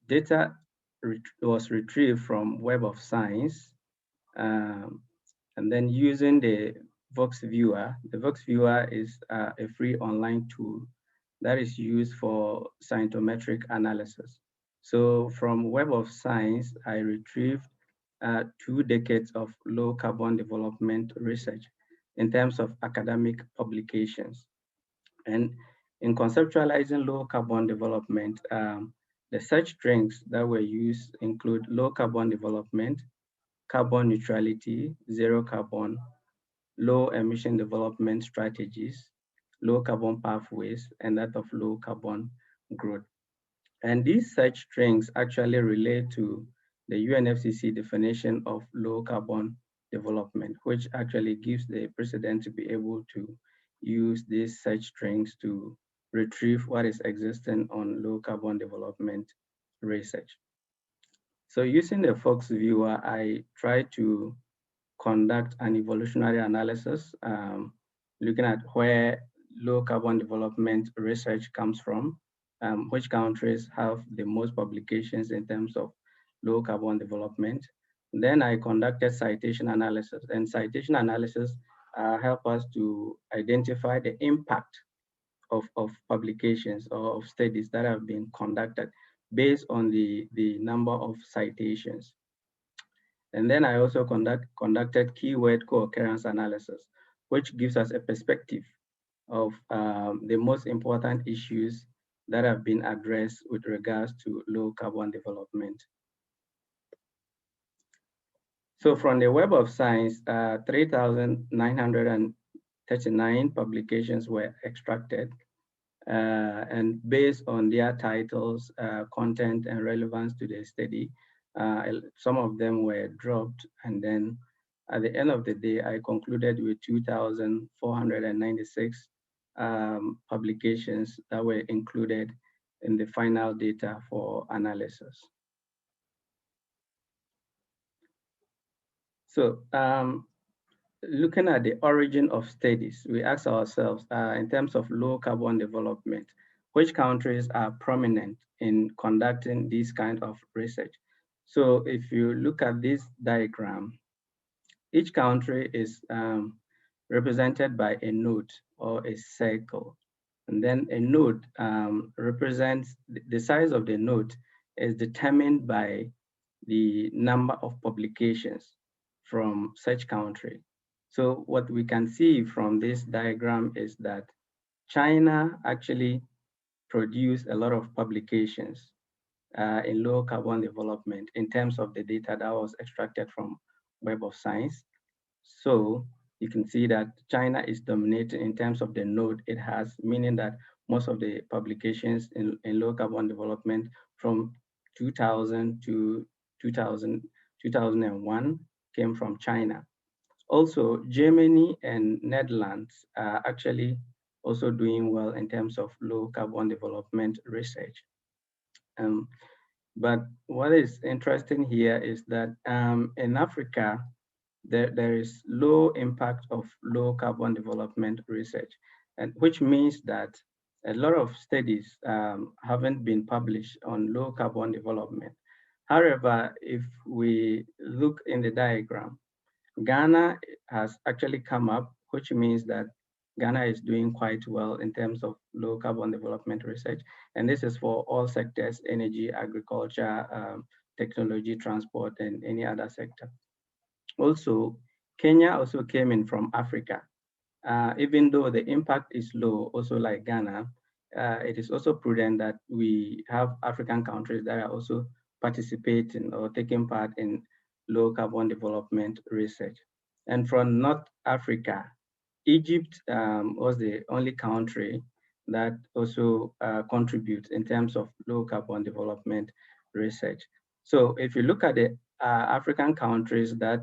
S5: data was retrieved from Web of Science, and then using the Vox Viewer. The Vox Viewer is a free online tool that is used for scientometric analysis. So from Web of Science, I retrieved 2 decades of low carbon development research in terms of academic publications. And in conceptualizing low carbon development, the search strings that were used include low carbon development, carbon neutrality, zero carbon, low emission development strategies, low carbon pathways, and that of low carbon growth. And these search strings actually relate to the UNFCCC definition of low carbon development, which actually gives the precedent to be able to use these search strings to retrieve what is existing on low carbon development research. So using the Fox Viewer, I try to conduct an evolutionary analysis, looking at where low carbon development research comes from, which countries have the most publications in terms of low carbon development. Then I conducted citation analysis, and citation analysis help us to identify the impact of publications or of studies that have been conducted based on the number of citations. And then I also conducted keyword co-occurrence analysis, which gives us a perspective of the most important issues that have been addressed with regards to low carbon development. So from the Web of Science, 3,939 publications were extracted, and based on their titles, content, and relevance to the study, some of them were dropped, and then at the end of the day, I concluded with 2,496 publications that were included in the final data for analysis. So looking at the origin of studies, we ask ourselves in terms of low carbon development, which countries are prominent in conducting this kind of research? So if you look at this diagram, each country is represented by a node or a circle. And then a node represents, the size of the node is determined by the number of publications from such country. So what we can see from this diagram is that China actually produced a lot of publications in low carbon development in terms of the data that was extracted from Web of Science. So you can see that China is dominating in terms of the node it has, meaning that most of the publications in low carbon development from 2000 to 2001 came from China. Also, Germany and Netherlands are actually also doing well in terms of low carbon development research. But what is interesting here is that in Africa, there is low impact of low carbon development research, and which means that a lot of studies haven't been published on low carbon development. However, if we look in the diagram, Ghana has actually come up, which means that Ghana is doing quite well in terms of low carbon development research. And this is for all sectors: energy, agriculture, technology, transport, and any other sector. Also, Kenya also came in from Africa. Even though the impact is low, also like Ghana, it is also prudent that we have African countries that are also participating or taking part in low carbon development research. And from North Africa, Egypt was the only country that also contributes in terms of low carbon development research. So if you look at the African countries that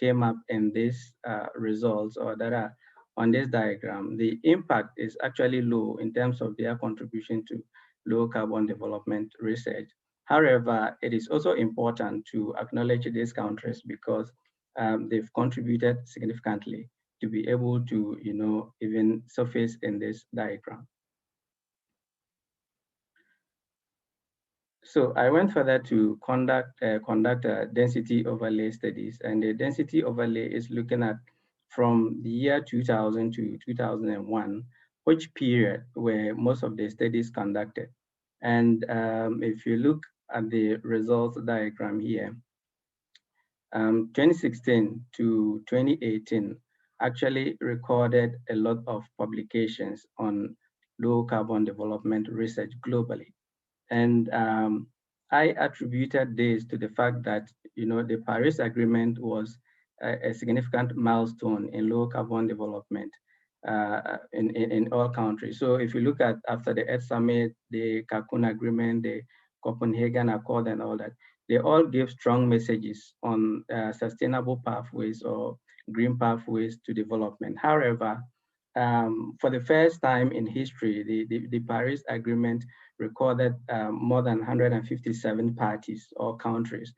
S5: came up in these results or that are on this diagram, the impact is actually low in terms of their contribution to low carbon development research. However, it is also important to acknowledge these countries because they've contributed significantly to be able to, even surface in this diagram. So I went further to conduct density overlay studies, and the density overlay is looking at from the year 2000 to 2001, which period were most of the studies conducted. And if you look at the results diagram here, 2016 to 2018 actually recorded a lot of publications on low carbon development research globally. And I attributed this to the fact that, the Paris Agreement was a significant milestone in low carbon development in all countries. So if you look at after the Earth Summit, the Cancun Agreement, the Copenhagen Accord and all that, they all give strong messages on sustainable pathways or green pathways to development. However, for the first time in history, the Paris Agreement recorded more than 157 parties or countries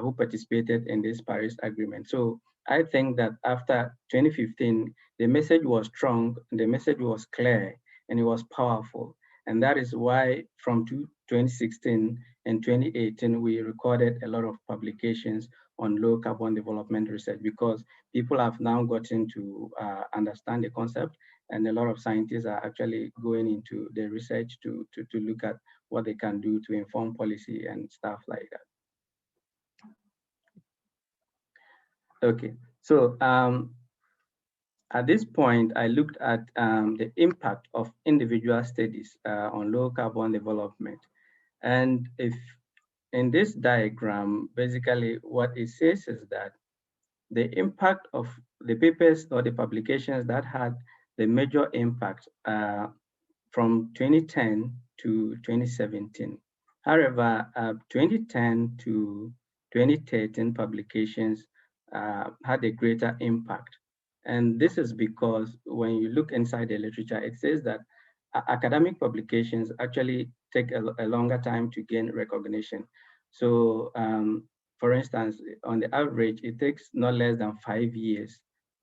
S5: who participated in this Paris Agreement. So I think that after 2015, the message was strong, the message was clear, and it was powerful. And that is why from 2016 and 2018, we recorded a lot of publications on low carbon development research because people have now gotten to understand the concept, and a lot of scientists are actually going into the research to look at what they can do to inform policy and stuff like that. Okay, so at this point, I looked at the impact of individual studies on low carbon development. And if in this diagram, basically what it says is that the impact of the papers or the publications that had the major impact from 2010 to 2017. However, 2010 to 2013 publications had a greater impact. And this is because when you look inside the literature, it says that academic publications actually take a longer time to gain recognition. So for instance, on the average, it takes not less than 5 years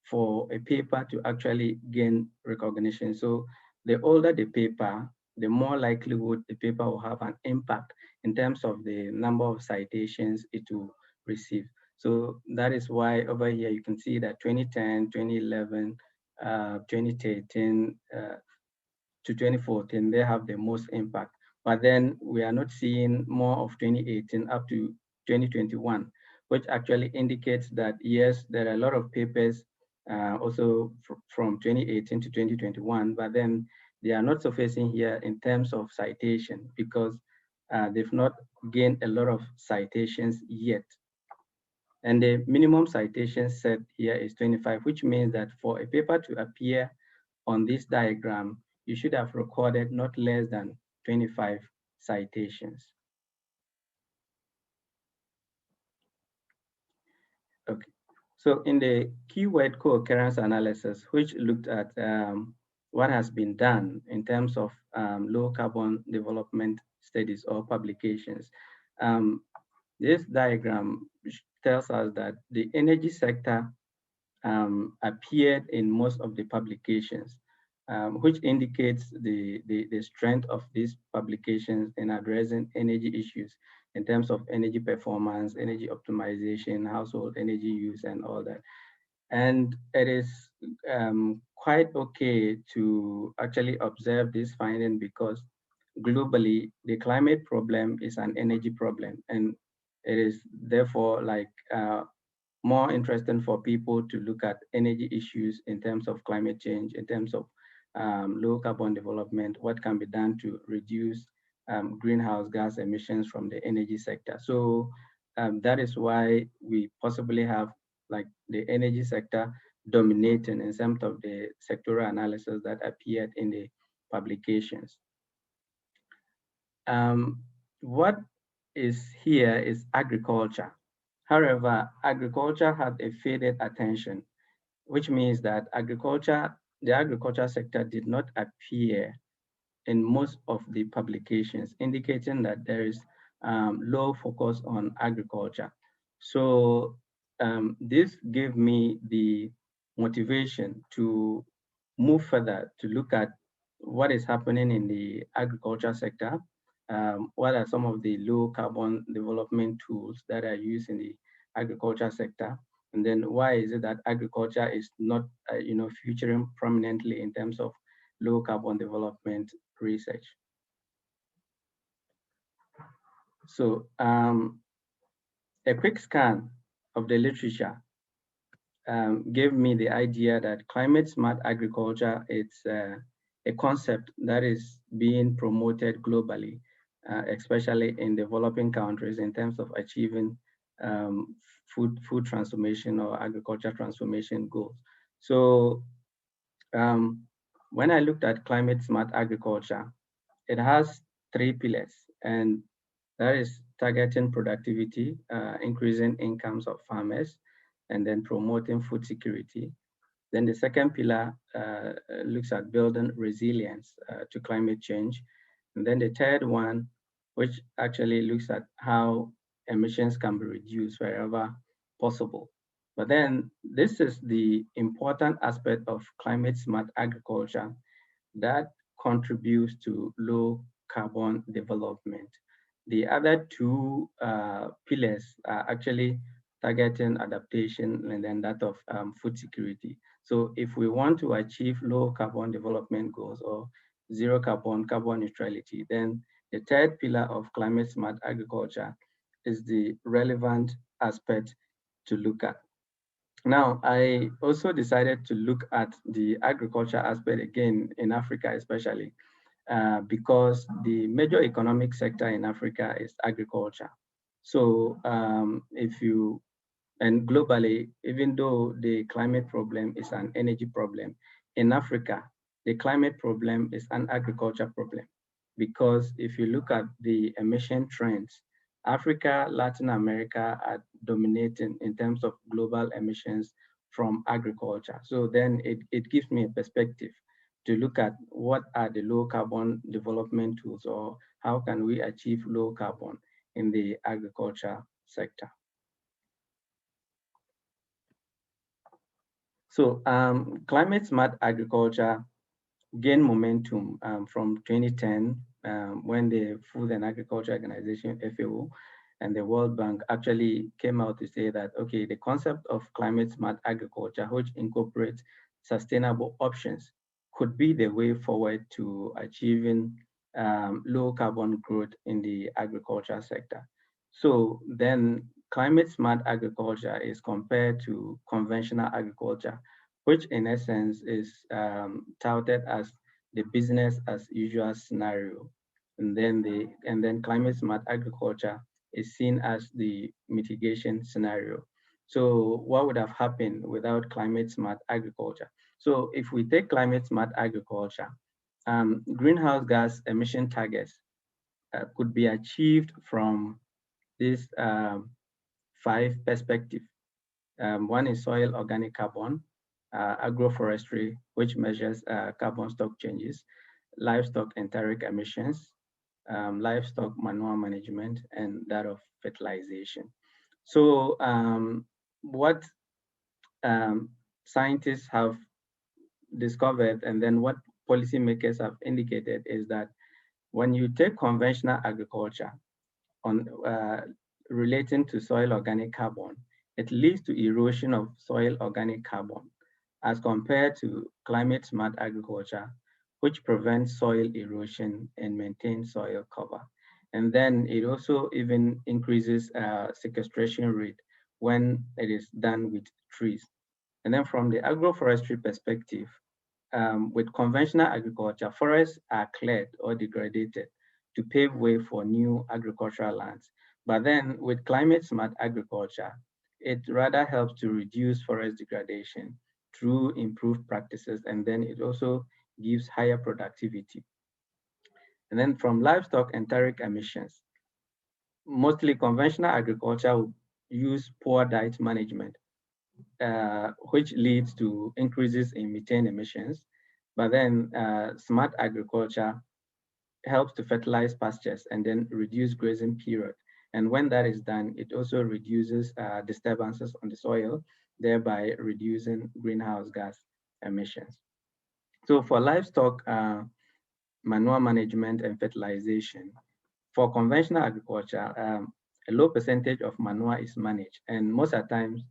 S5: for a paper to actually gain recognition. So the older the paper, the more likelihood the paper will have an impact in terms of the number of citations it will receive. So that is why over here you can see that 2010, 2011, 2013 to 2014, they have the most impact. But then we are not seeing more of 2018 up to 2021, which actually indicates that yes, there are a lot of papers also from 2018 to 2021, but then they are not surfacing here in terms of citation because they've not gained a lot of citations yet. And the minimum citation set here is 25, which means that for a paper to appear on this diagram, you should have recorded not less than 25 citations. Okay, so in the keyword co-occurrence analysis, which looked at what has been done in terms of low carbon development studies or publications, this diagram tells us that the energy sector appeared in most of the publications, which indicates the strength of these publications in addressing energy issues in terms of energy performance, energy optimization, household energy use, and all that. And it is quite okay to actually observe this finding because globally, the climate problem is an energy problem, and it is therefore like more interesting for people to look at energy issues in terms of climate change, in terms of low carbon development, what can be done to reduce greenhouse gas emissions from the energy sector. So that is why we possibly have like the energy sector dominating in terms of the sectoral analysis that appeared in the publications. What is here is agriculture. However, agriculture had a faded attention, which means that the agriculture sector did not appear in most of the publications, indicating that there is low focus on agriculture. So this gave me the motivation to move further to look at what is happening in the agriculture sector. What are some of the low carbon development tools that are used in the agriculture sector? And then why is it that agriculture is not featuring prominently in terms of low carbon development research? So a quick scan of the literature gave me the idea that climate smart agriculture is a concept that is being promoted globally, especially in developing countries in terms of achieving food transformation or agriculture transformation goals. So when I looked at climate smart agriculture, it has 3 pillars, and that is targeting productivity, increasing incomes of farmers, and then promoting food security. Then the second pillar looks at building resilience to climate change. And then the third one, which actually looks at how emissions can be reduced wherever possible. But then this is the important aspect of climate smart agriculture that contributes to low carbon development. The other 2 pillars are actually targeting adaptation and then that of food security. So if we want to achieve low carbon development goals or zero carbon neutrality, then the third pillar of climate smart agriculture is the relevant aspect to look at. Now, I also decided to look at the agriculture aspect again in Africa, especially because the major economic sector in Africa is agriculture. So and globally, even though the climate problem is an energy problem, in Africa, the climate problem is an agriculture problem. Because if you look at the emission trends, Africa, Latin America are dominating in terms of global emissions from agriculture. So then it gives me a perspective to look at what are the low carbon development tools or how can we achieve low carbon in the agriculture sector. So climate smart agriculture gained momentum from 2010 when the Food and Agriculture Organization, FAO, and the World Bank actually came out to say that, okay, the concept of climate smart agriculture, which incorporates sustainable options could be the way forward to achieving low carbon growth in the agriculture sector. So then climate smart agriculture is compared to conventional agriculture, which in essence is touted as the business as usual scenario. And then climate smart agriculture is seen as the mitigation scenario. So what would have happened without climate smart agriculture? So if we take climate smart agriculture, greenhouse gas emission targets could be achieved from these 5 perspectives. One is soil organic carbon, agroforestry, which measures carbon stock changes, livestock enteric emissions, livestock manure management, and that of fertilization. So what scientists have discovered, and then what policymakers have indicated, is that when you take conventional agriculture on relating to soil organic carbon, it leads to erosion of soil organic carbon as compared to climate smart agriculture, which prevents soil erosion and maintains soil cover. And then it also even increases sequestration rate when it is done with trees. And then from the agroforestry perspective, with conventional agriculture, forests are cleared or degraded to pave way for new agricultural lands. But then with climate smart agriculture, it rather helps to reduce forest degradation through improved practices, and then it also gives higher productivity. And then from livestock enteric emissions, mostly conventional agriculture will use poor diet management, which leads to increases in methane emissions. But then smart agriculture helps to fertilize pastures and then reduce grazing period. And when that is done, it also reduces disturbances on the soil, thereby reducing greenhouse gas emissions. So for livestock manure management and fertilization, for conventional agriculture, a low percentage of manure is managed, and most of the times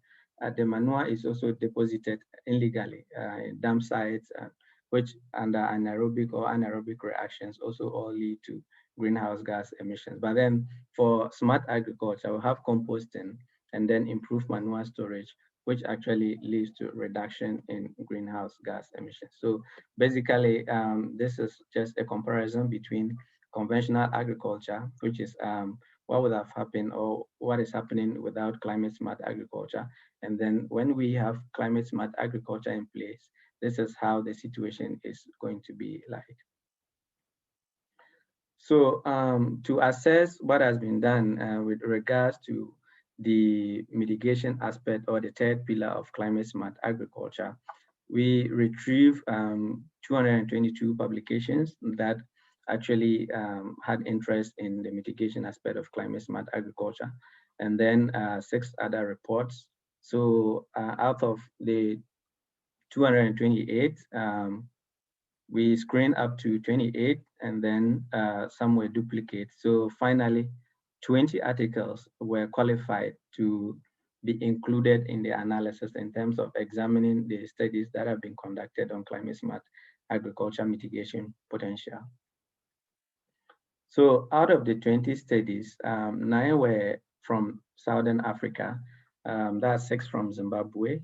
S5: the manure is also deposited illegally in dump sites, which under anaerobic or anaerobic reactions also all lead to greenhouse gas emissions. But then for smart agriculture, we have composting and then improved manure storage, which actually leads to reduction in greenhouse gas emissions. So basically, this is just a comparison between conventional agriculture, which is what would have happened or what is happening without climate smart agriculture. And then when we have climate smart agriculture in place, this is how the situation is going to be like. So to assess what has been done with regards to the mitigation aspect or the third pillar of climate smart agriculture, we retrieved 222 publications that actually had interest in the mitigation aspect of climate smart agriculture, and then 6 other reports. So out of the 228, we screened up to 28, and then some were duplicates. So finally, 20 articles were qualified to be included in the analysis in terms of examining the studies that have been conducted on climate smart agriculture mitigation potential. So out of the 20 studies, 9 were from Southern Africa, that's 6 from Zimbabwe,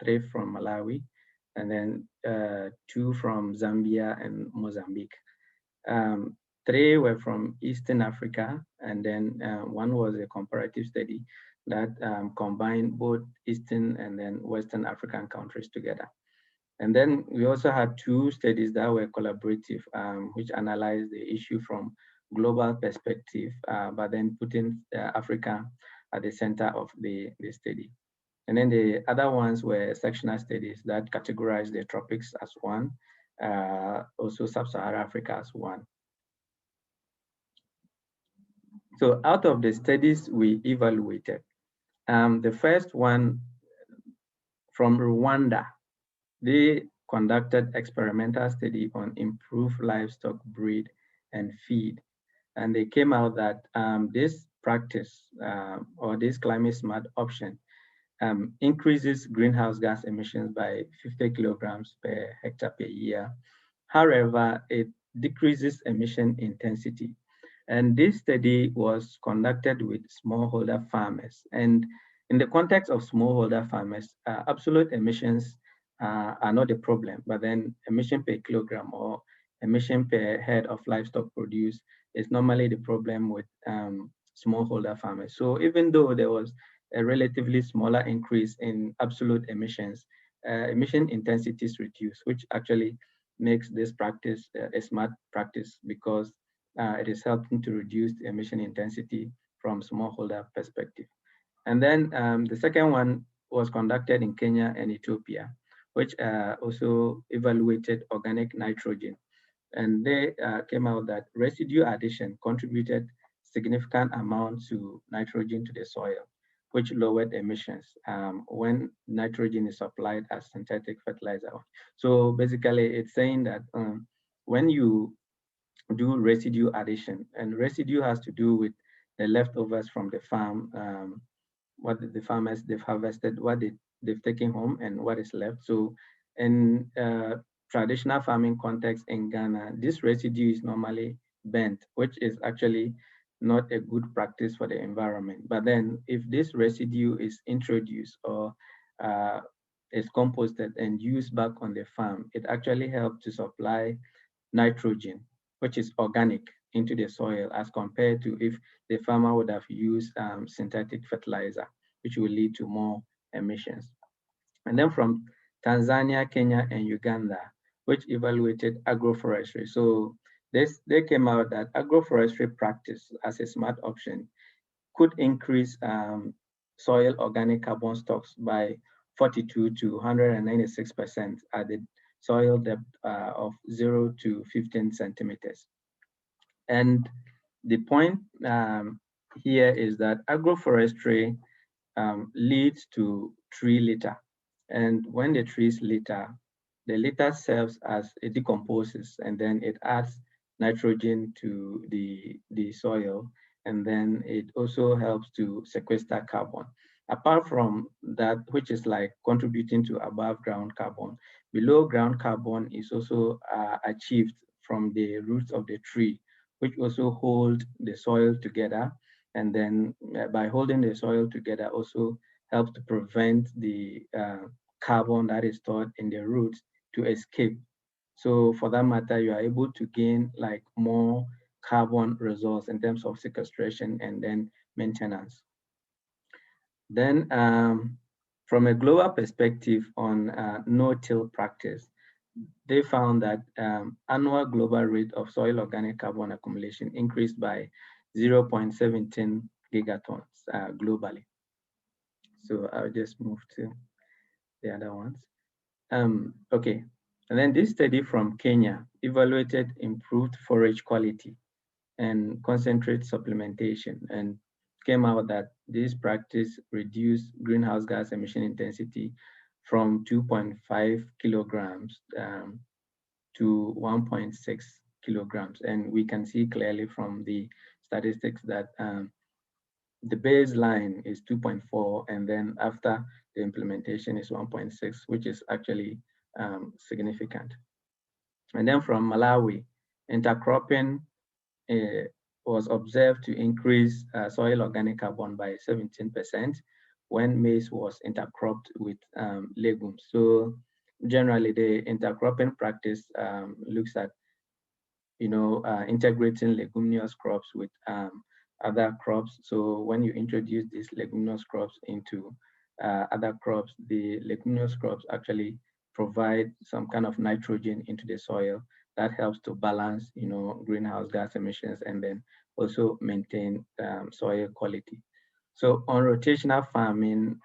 S5: 3 from Malawi, and then 2 from Zambia and Mozambique. 3 were from Eastern Africa, and then 1 was a comparative study that combined both Eastern and then Western African countries together. And then we also had 2 studies that were collaborative, which analyzed the issue from global perspective, but then putting Africa at the center of the study. And then the other ones were sectional studies that categorized the tropics as one, also Sub-Saharan Africa as one. So out of the studies we evaluated, the first one from Rwanda, they conducted experimental study on improved livestock breed and feed. And they came out that this practice or this climate smart option increases greenhouse gas emissions by 50 kilograms per hectare per year. However, it decreases emission intensity. And this study was conducted with smallholder farmers. And in the context of smallholder farmers, absolute emissions are not a problem, but then emission per kilogram or emission per head of livestock produced is normally the problem with smallholder farmers. So even though there was a relatively smaller increase in absolute emissions, emission intensity is reduced, which actually makes this practice a smart practice because it is helping to reduce the emission intensity from smallholder perspective. And then the second one was conducted in Kenya and Ethiopia, which also evaluated organic nitrogen. And they came out that residue addition contributed significant amount to nitrogen to the soil, which lowered emissions when nitrogen is applied as synthetic fertilizer. So basically it's saying that when you do residue addition, and residue has to do with the leftovers from the farm, what the farmers they've harvested, what they've taken home and what is left. So in traditional farming context in Ghana, this residue is normally burnt, which is actually not a good practice for the environment. But then if this residue is introduced or is composted and used back on the farm, it actually helps to supply nitrogen, which is organic, into the soil as compared to if the farmer would have used synthetic fertilizer, which will lead to more emissions. And then from Tanzania, Kenya, and Uganda, which evaluated agroforestry. So they came out that agroforestry practice as a smart option could increase soil organic carbon stocks by 42 to 196% at the soil depth of 0 to 15 centimeters. And the point here is that agroforestry leads to tree litter. And when the trees litter, the litter serves as it decomposes and then it adds nitrogen to the soil. And then it also helps to sequester carbon. Apart from that, which is like contributing to above ground carbon, below ground carbon is also achieved from the roots of the tree, which also hold the soil together. And then by holding the soil together also helps to prevent the carbon that is stored in the roots to escape. So for that matter, you are able to gain like more carbon resource in terms of sequestration and then maintenance. Then from a global perspective on no-till practice, they found that annual global rate of soil organic carbon accumulation increased by 0.17 gigatons globally. So I'll just move to the other ones. Okay, and then this study from Kenya evaluated improved forage quality and concentrate supplementation and came out that this practice reduced greenhouse gas emission intensity from 2.5 kilograms to 1.6 kilograms. And we can see clearly from the statistics that the baseline is 2.4, and then after the implementation is 1.6, which is actually significant. And then from Malawi, intercropping was observed to increase soil organic carbon by 17% when maize was intercropped with legumes. So generally the intercropping practice looks at, integrating leguminous crops with other crops. So when you introduce these leguminous crops into other crops, the leguminous crops actually provide some kind of nitrogen into the soil that helps to balance, greenhouse gas emissions and then also maintain soil quality. So on rotational farming,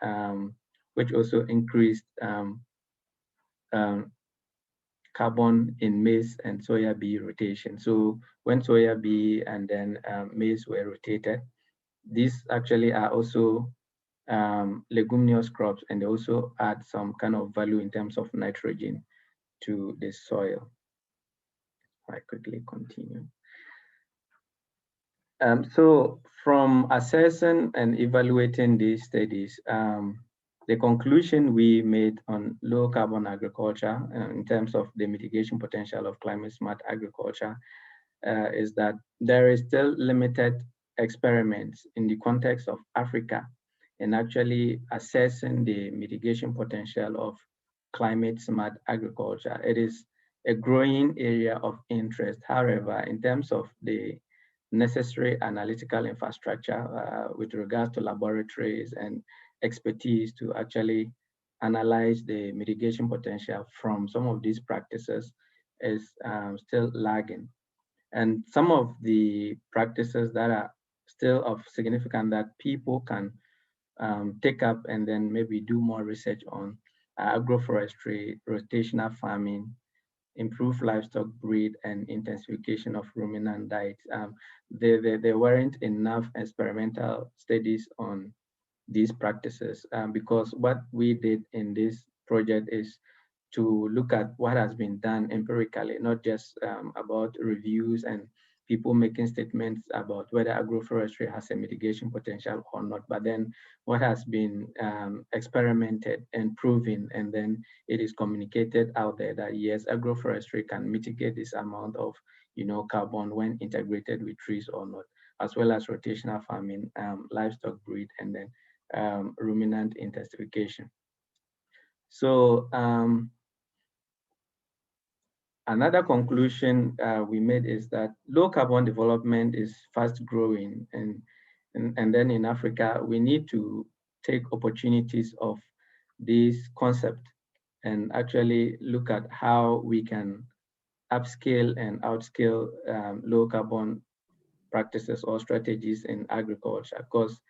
S5: which also increased carbon in maize and soya bean rotation. So when soya bean and then maize were rotated, these actually are also leguminous crops, and they also add some kind of value in terms of nitrogen to the soil. I quickly continue. So from assessing and evaluating these studies, the conclusion we made on low carbon agriculture in terms of the mitigation potential of climate smart agriculture is that there is still limited experiments in the context of Africa in actually assessing the mitigation potential of climate smart agriculture. It is a growing area of interest. However, in terms of the necessary analytical infrastructure with regards to laboratories and expertise to actually analyze the mitigation potential from some of these practices is still lagging. And some of the practices that are still of significance that people can take up and then maybe do more research on agroforestry, rotational farming, improved livestock breed, and intensification of ruminant diets. There weren't enough experimental studies on these practices because what we did in this project is to look at what has been done empirically, not just about reviews and people making statements about whether agroforestry has a mitigation potential or not, but then what has been experimented and proven, and then it is communicated out there that yes, agroforestry can mitigate this amount of carbon when integrated with trees or not, as well as rotational farming, livestock breed, and then ruminant intensification. So another conclusion we made is that low carbon development is fast growing, and then in Africa, we need to take opportunities of this concept and actually look at how we can upscale and outscale low carbon practices or strategies in agriculture, because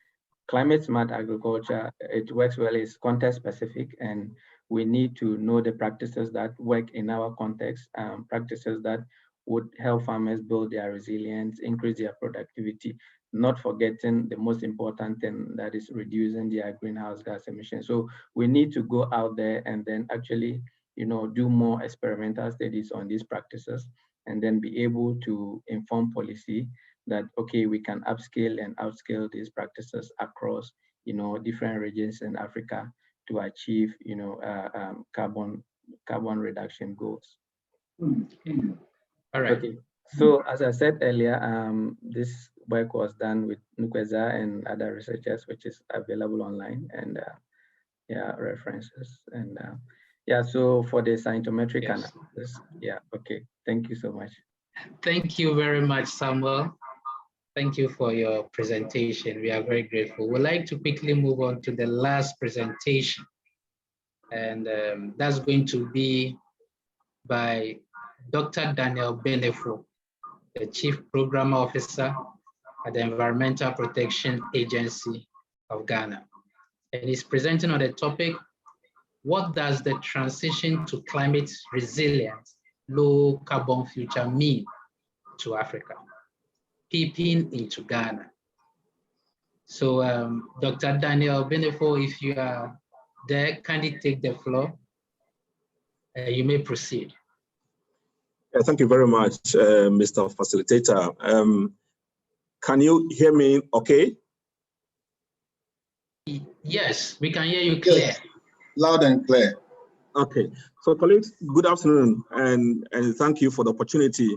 S5: climate smart agriculture, it works well, it's context specific, and we need to know the practices that work in our context, practices that would help farmers build their resilience, increase their productivity, not forgetting the most important thing, that is reducing their greenhouse gas emissions. So we need to go out there and then actually, do more experimental studies on these practices, and then be able to inform policy that, okay, we can upscale and outscale these practices across, different regions in Africa to achieve, carbon reduction goals.
S1: All right.
S5: Okay. So as I said earlier, this work was done with NUKPEZAH and other researchers, which is available online, and references, and so for the scientometric analysis, okay. Thank you so much.
S1: Thank you very much, Samuel. Thank you for your presentation. We are very grateful. We'd like to quickly move on to the last presentation. And that's going to be by Dr. Daniel Benefo, the Chief Program Officer at the Environmental Protection Agency of Ghana. And he's presenting on the topic, what does the transition to climate resilient, low carbon future mean to Africa? Peeping into Ghana. So Dr. Daniel Benefo, if you are there, kindly take the floor. You may proceed.
S6: Thank you very much, Mr. Facilitator. Can you hear me okay?
S1: Yes, we can hear you clear.
S7: Yes, loud and clear.
S6: Okay, so colleagues, good afternoon, and thank you for the opportunity.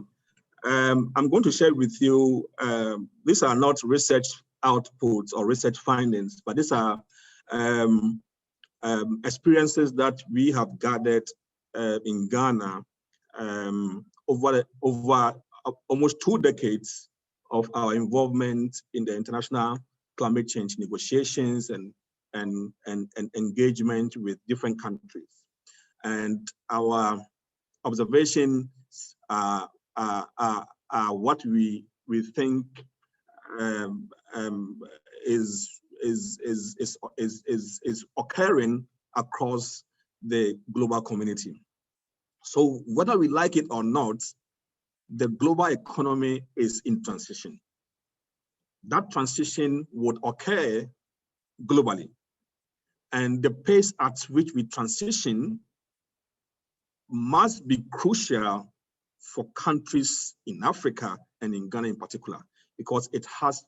S6: I'm going to share with you, these are not research outputs or research findings, but these are experiences that we have gathered in Ghana over almost 2 decades of our involvement in the international climate change negotiations and engagement with different countries. And our observations are what we think is occurring across the global community. So whether we like it or not, the global economy is in transition. That transition would occur globally. And the pace at which we transition must be crucial for countries in Africa and in Ghana in particular, because it has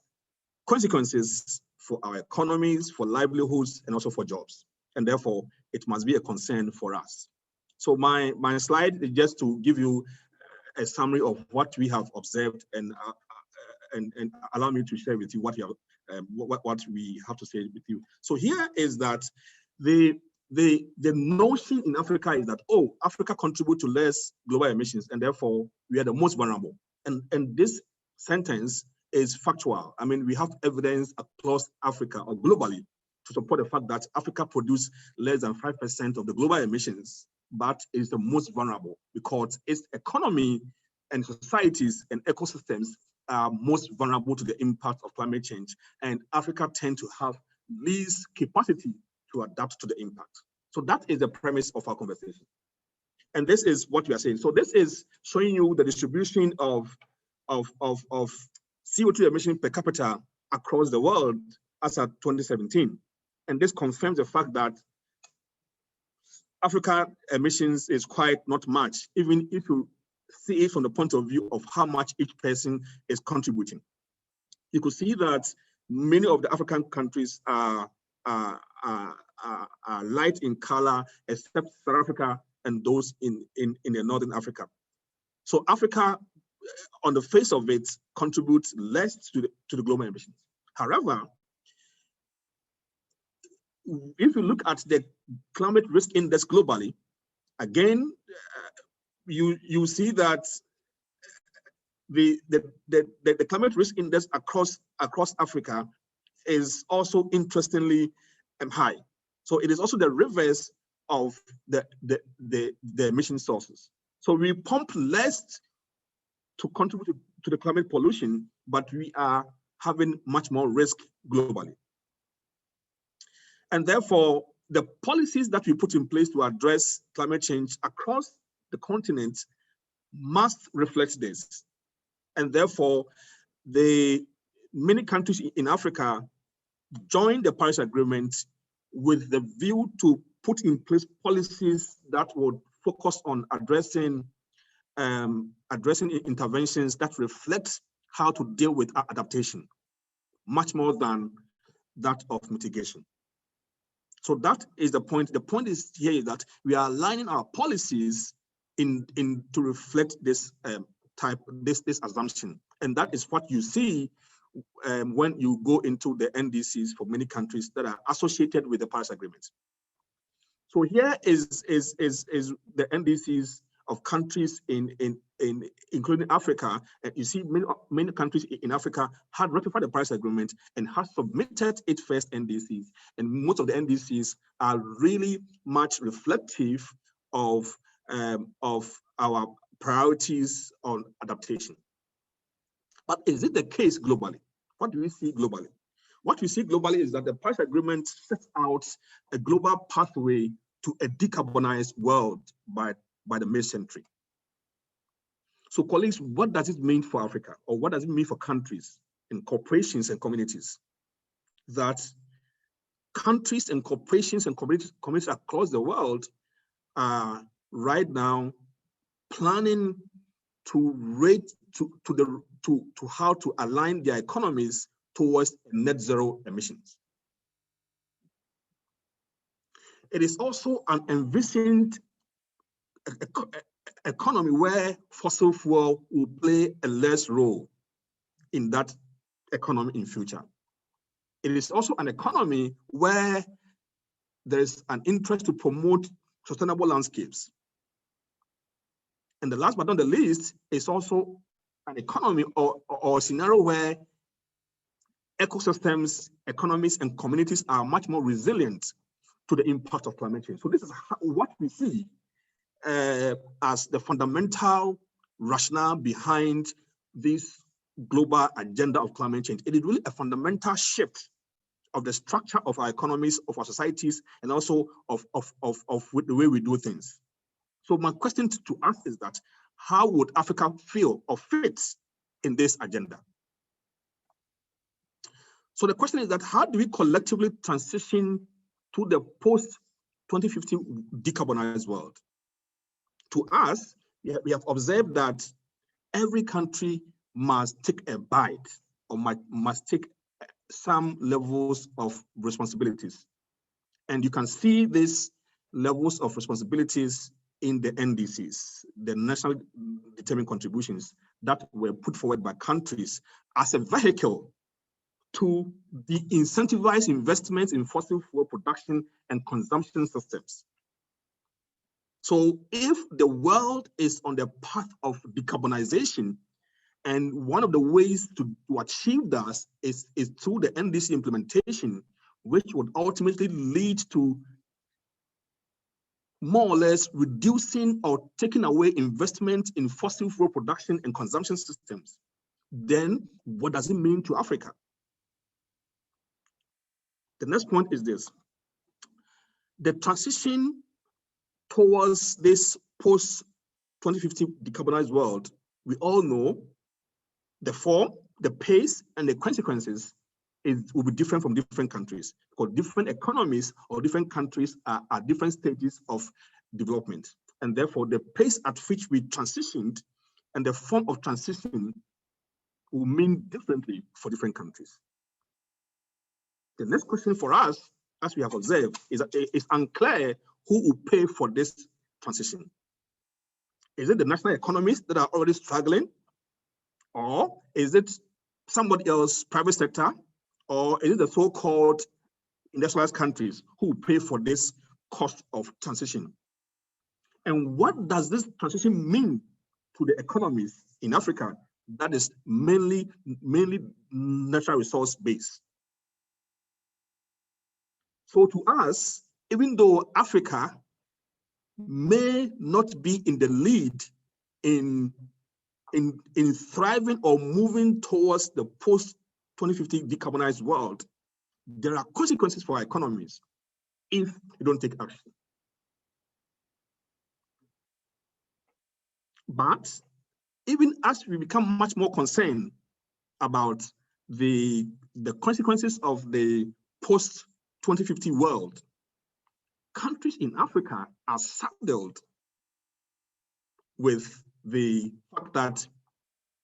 S6: consequences for our economies, for livelihoods, and also for jobs. and therefore it must be a concern for us. So my slide is just to give you a summary of what we have observed, and allow me to share with you what we have to say with you. So here is that the notion in Africa is that, oh, Africa contributes to less global emissions, and therefore we are the most vulnerable. And this sentence is factual. I mean, we have evidence across Africa or globally to support the fact that Africa produces less than 5% of the global emissions, but is the most vulnerable because its economy and societies and ecosystems are most vulnerable to the impact of climate change. And Africa tends to have least capacity to adapt to the impact. So that is the premise of our conversation. And this is what we are saying. So this is showing you the distribution of CO2 emission per capita across the world as at 2017. And this confirms the fact that Africa emissions is quite not much, even if you see it from the point of view of how much each person is contributing. You could see that many of the African countries are light in color, except South Africa and those in the Northern Africa. So Africa, on the face of it, contributes less to the global emissions. However, if you look at the climate risk index globally, again, you see that the climate risk index across Africa is also interestingly high. So it is also the reverse of the emission sources. So we pump less to contribute to the climate pollution, but we are having much more risk globally. And therefore, the policies that we put in place to address climate change across the continent must reflect this. And therefore, many countries in Africa joined the Paris Agreement with the view to put in place policies that would focus on addressing interventions that reflect how to deal with adaptation, much more than that of mitigation. So that is the point. The point is here is that we are aligning our policies to reflect this this assumption, and that is what you see when you go into the NDCs for many countries that are associated with the Paris Agreement. So here is the NDCs of countries including Africa, and you see many countries in Africa had ratified the Paris Agreement and has submitted its first NDCs, and most of the NDCs are really much reflective of our priorities on adaptation. But is it the case globally? What do we see globally? What we see globally is that the Paris Agreement sets out a global pathway to a decarbonized world by the mid-century. So colleagues, what does it mean for Africa? Or what does it mean for countries and corporations and communities? That countries and corporations and communities across the world are right now planning to how to align their economies towards net zero emissions. It is also an envisioned economy where fossil fuel will play a less role in that economy in future. It is also an economy where there is an interest to promote sustainable landscapes. And the last but not the least is also an economy or a scenario where ecosystems, economies, and communities are much more resilient to the impact of climate change. So this is what we see as the fundamental rationale behind this global agenda of climate change. It is really a fundamental shift of the structure of our economies, of our societies, and also of the way we do things. So my question to us is that, how would Africa feel or fit in this agenda? So the question is that, how do we collectively transition to the post-2050 decarbonized world? To us, we have observed that every country must take a bite or must take some levels of responsibilities. And you can see these levels of responsibilities in the NDCs, the national determined contributions that were put forward by countries as a vehicle to incentivize investments in fossil fuel production and consumption systems. So if the world is on the path of decarbonization, and one of the ways to achieve that is through the NDC implementation, which would ultimately lead to more or less reducing or taking away investment in fossil fuel production and consumption systems, then what does it mean to Africa? The next point is this. The transition towards this post-2050 decarbonized world, we all know the form, the pace, and the consequences will be different from different countries, because different economies or different countries are at different stages of development. And therefore, the pace at which we transitioned and the form of transition will mean differently for different countries. The next question for us, as we have observed, is that it's unclear who will pay for this transition. Is it the national economies that are already struggling? Or is it somebody else, private sector? Or is it the so-called industrialized countries who will pay for this cost of transition? And what does this transition mean to the economies in Africa that is mainly natural resource based? So to us, even though Africa may not be in the lead in thriving or moving towards the post-2050 decarbonized world, there are consequences for our economies if we don't take action. But even as we become much more concerned about the consequences of the post-2050 world, countries in Africa are saddled with the fact that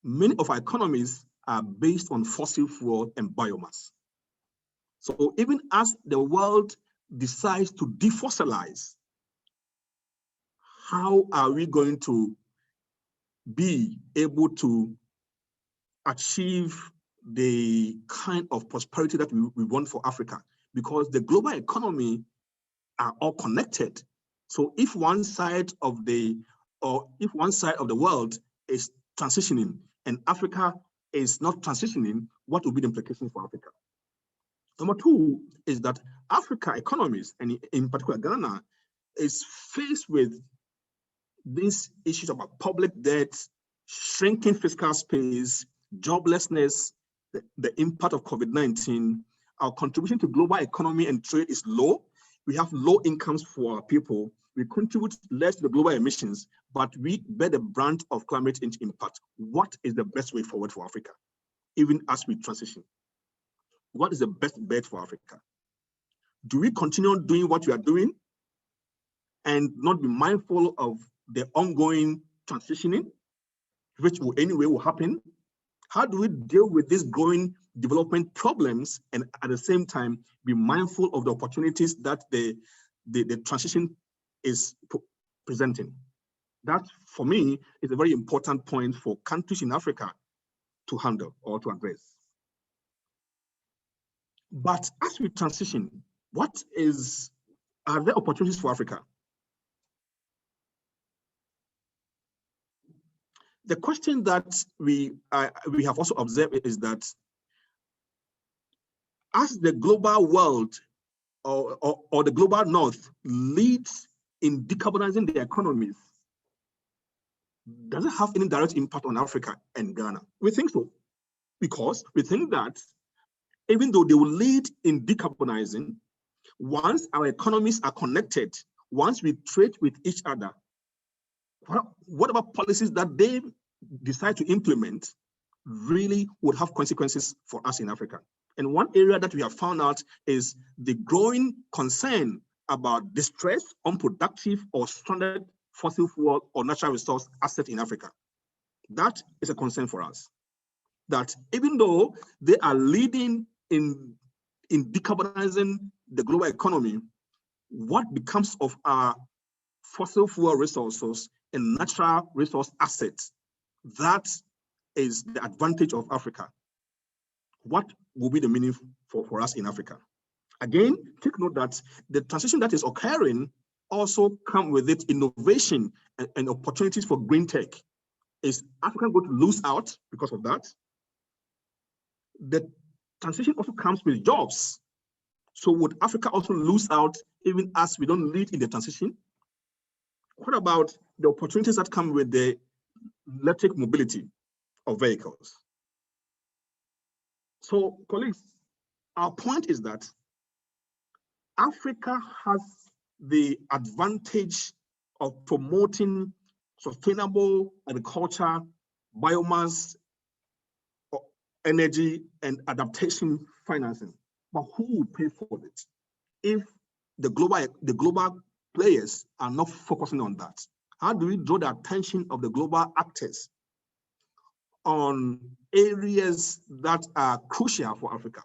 S6: many of our economies are based on fossil fuel and biomass. So even as the world decides to defossilize, how are we going to be able to achieve the kind of prosperity that we want for Africa? Because the global economy are all connected. So if one side of the world is transitioning and Africa is not transitioning, what will be the implications for Africa? Number two is that Africa economies, and in particular Ghana, is faced with these issues about public debt, shrinking fiscal space, joblessness, the impact of COVID-19. Our contribution to global economy and trade is low. We have low incomes for our people. We contribute less to the global emissions, but we bear the brunt of climate change impact. What is the best way forward for Africa, even as we transition? What is the best bet for Africa? Do we continue doing what we are doing and not be mindful of the ongoing transitioning, which will anyway will happen? How do we deal with these growing development problems and at the same time be mindful of the opportunities that the transition is presenting? That, for me, is a very important point for countries in Africa to handle or to address. But as we transition, are there opportunities for Africa? The question that we have also observed is that as the global world or the global north leads in decarbonizing the economies, does it have any direct impact on Africa and Ghana? We think so, because we think that even though they will lead in decarbonizing, once our economies are connected, once we trade with each other, whatever policies that they decide to implement really would have consequences for us in Africa. And one area that we have found out is the growing concern about distressed, unproductive, or stranded fossil fuel or natural resource assets in Africa. That is a concern for us. That even though they are leading in decarbonizing the global economy, what becomes of our fossil fuel resources and natural resource assets? That is the advantage of Africa. What will be the meaning for us in Africa? Again, take note that the transition that is occurring also come with it innovation and opportunities for green tech. Is Africa going to lose out because of that? The transition also comes with jobs. So would Africa also lose out even as we don't lead in the transition? What about the opportunities that come with the electric mobility of vehicles? So colleagues, our point is that Africa has the advantage of promoting sustainable agriculture, biomass, energy, and adaptation financing. But who will pay for it if the global players are not focusing on that? How do we draw the attention of the global actors on areas that are crucial for Africa?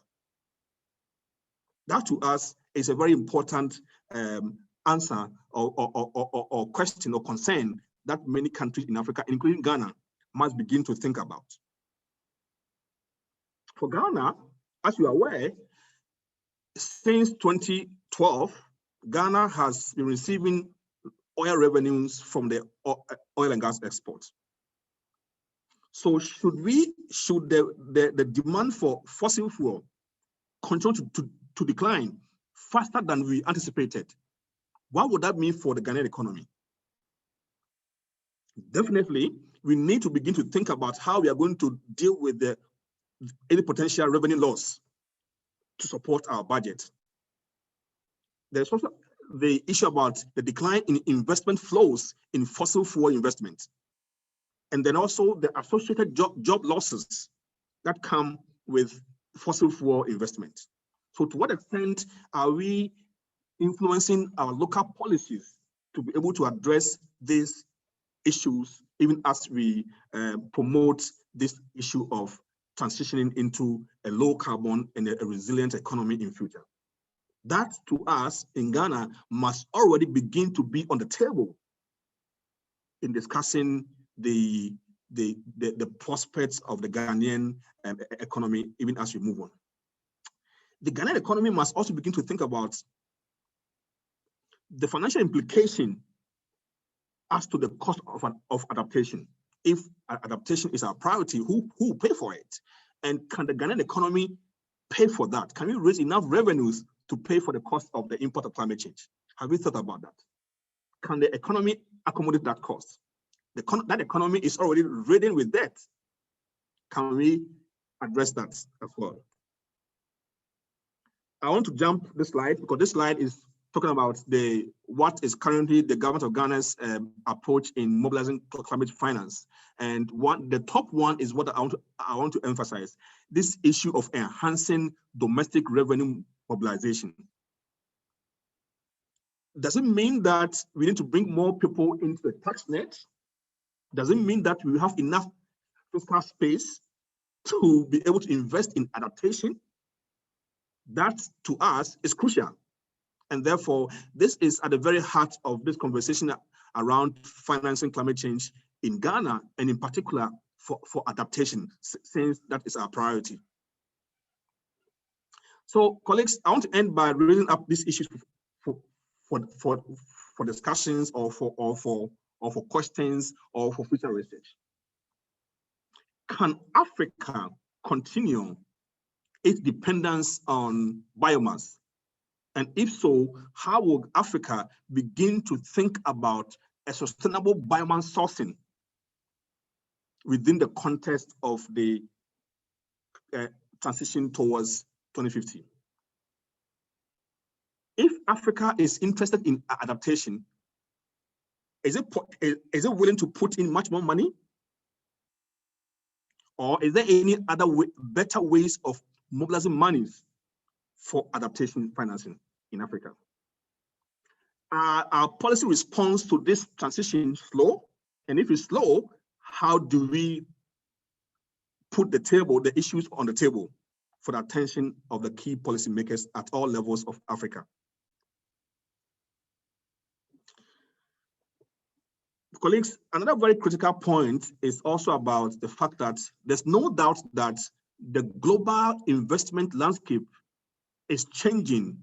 S6: That to us is a very important answer or question or concern that many countries in Africa, including Ghana, must begin to think about. For Ghana, as you are aware, since 2012, Ghana has been receiving oil revenues from the oil and gas exports. So should the demand for fossil fuel continue to decline faster than we anticipated, what would that mean for the Ghanaian economy? Definitely, we need to begin to think about how we are going to deal with any potential revenue loss to support our budget. There's also the issue about the decline in investment flows in fossil fuel investment, and then also the associated job losses that come with fossil fuel investment. So to what extent are we influencing our local policies to be able to address these issues, even as we promote this issue of transitioning into a low carbon and a resilient economy in future? That to us in Ghana must already begin to be on the table in discussing the prospects of the Ghanaian economy, even as we move on. The Ghanaian economy must also begin to think about the financial implication as to the cost of adaptation. If adaptation is our priority, who will pay for it? And can the Ghanaian economy pay for that? Can we raise enough revenues to pay for the cost of the impact of climate change? Have we thought about that? Can the economy accommodate that cost? That economy is already ridden with debt. Can we address that as well? I want to jump this slide because this slide is talking about what is currently the government of Ghana's approach in mobilizing climate finance. And the top one is what I want to emphasize: this issue of enhancing domestic revenue mobilization. Does it mean that we need to bring more people into the tax net? Does it mean that we have enough fiscal space to be able to invest in adaptation? That to us is crucial. And therefore, this is at the very heart of this conversation around financing climate change in Ghana, and in particular for adaptation, since that is our priority. So colleagues, I want to end by raising up these issues for discussions or for questions or for future research. Can Africa continue its dependence on biomass? And if so, how will Africa begin to think about a sustainable biomass sourcing within the context of the transition towards 2050? If Africa is interested in adaptation, is it willing to put in much more money? Or is there any other better ways of mobilizing monies for adaptation financing in Africa? Our policy response to this transition slow? And if it's slow, how do we put the issues on the table for the attention of the key policymakers at all levels of Africa? colleagues, another very critical point is also about the fact that there's no doubt that the global investment landscape is changing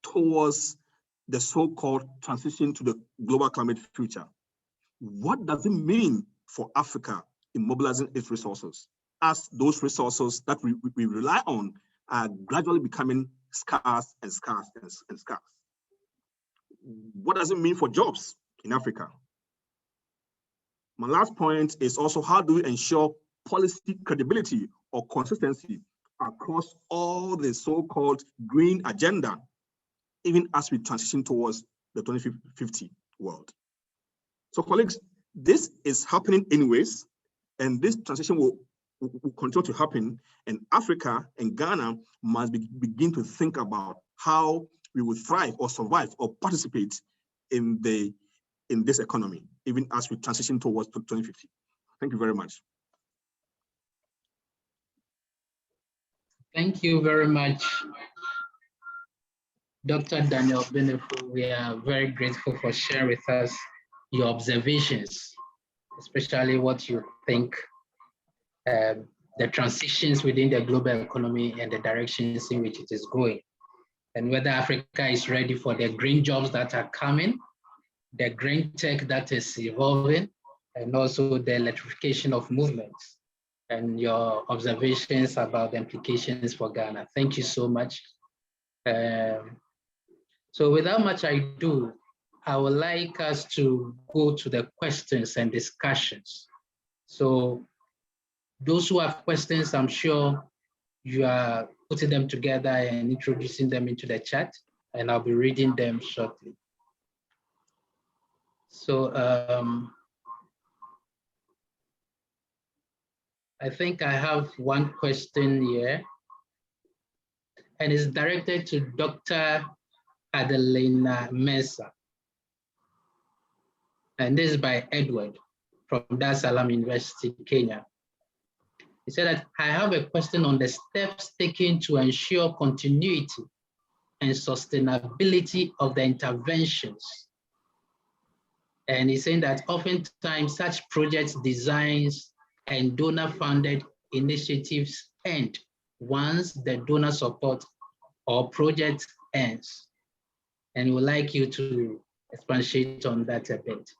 S6: towards the so-called transition to the global climate future. What does it mean for Africa in mobilizing its resources, as those resources that we rely on are gradually becoming scarce and scarce and scarce? What does it mean for jobs in Africa? My last point is also, how do we ensure policy credibility or consistency across all the so-called green agenda, even as we transition towards the 2050 world? So colleagues, this is happening anyways, and this transition will continue to happen, and Africa and Ghana must begin to think about how we will thrive or survive or participate in this economy, even as we transition towards 2050. Thank you very much.
S1: Thank you very much, Dr. Daniel Benefu. We are very grateful for sharing with us your observations, especially what you think the transitions within the global economy and the directions in which it is going, and whether Africa is ready for the green jobs that are coming, the green tech that is evolving, and also the electrification of movements, and your observations about the implications for Ghana. Thank you so much. So without much ado, I would like us to go to the questions and discussions. So those who have questions, I'm sure you are putting them together and introducing them into the chat, and I'll be reading them shortly. So I think I have one question here, and it's directed to Dr. Adelina MEMSAH. And this is by Edward from Dar es Salaam University, Kenya. He said that, I have a question on the steps taken to ensure continuity and sustainability of the interventions. And he's saying that oftentimes such project designs and donor-funded initiatives end once the donor support or project ends. And we'd like you to expatiate on that a bit.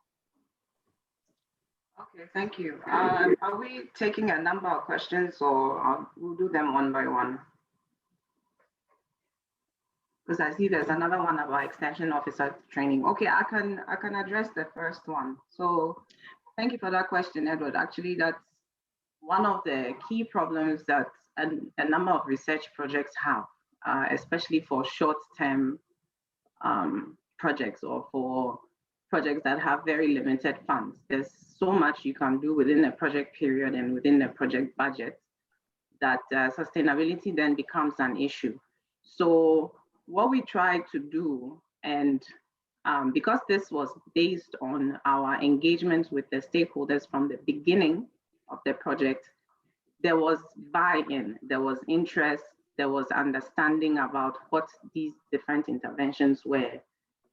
S2: Okay, thank you. Are we taking a number of questions, or we'll do them one by one? Because I see there's another one about extension officer training. Okay, I can address the first one. So thank you for that question, Edward. Actually, that's one of the key problems that a number of research projects have, especially for short-term projects or for projects that have very limited funds. There's so much you can do within a project period and within a project budget that sustainability then becomes an issue. So what we tried to do, and because this was based on our engagement with the stakeholders from the beginning of the project, there was buy-in, there was interest, there was understanding about what these different interventions were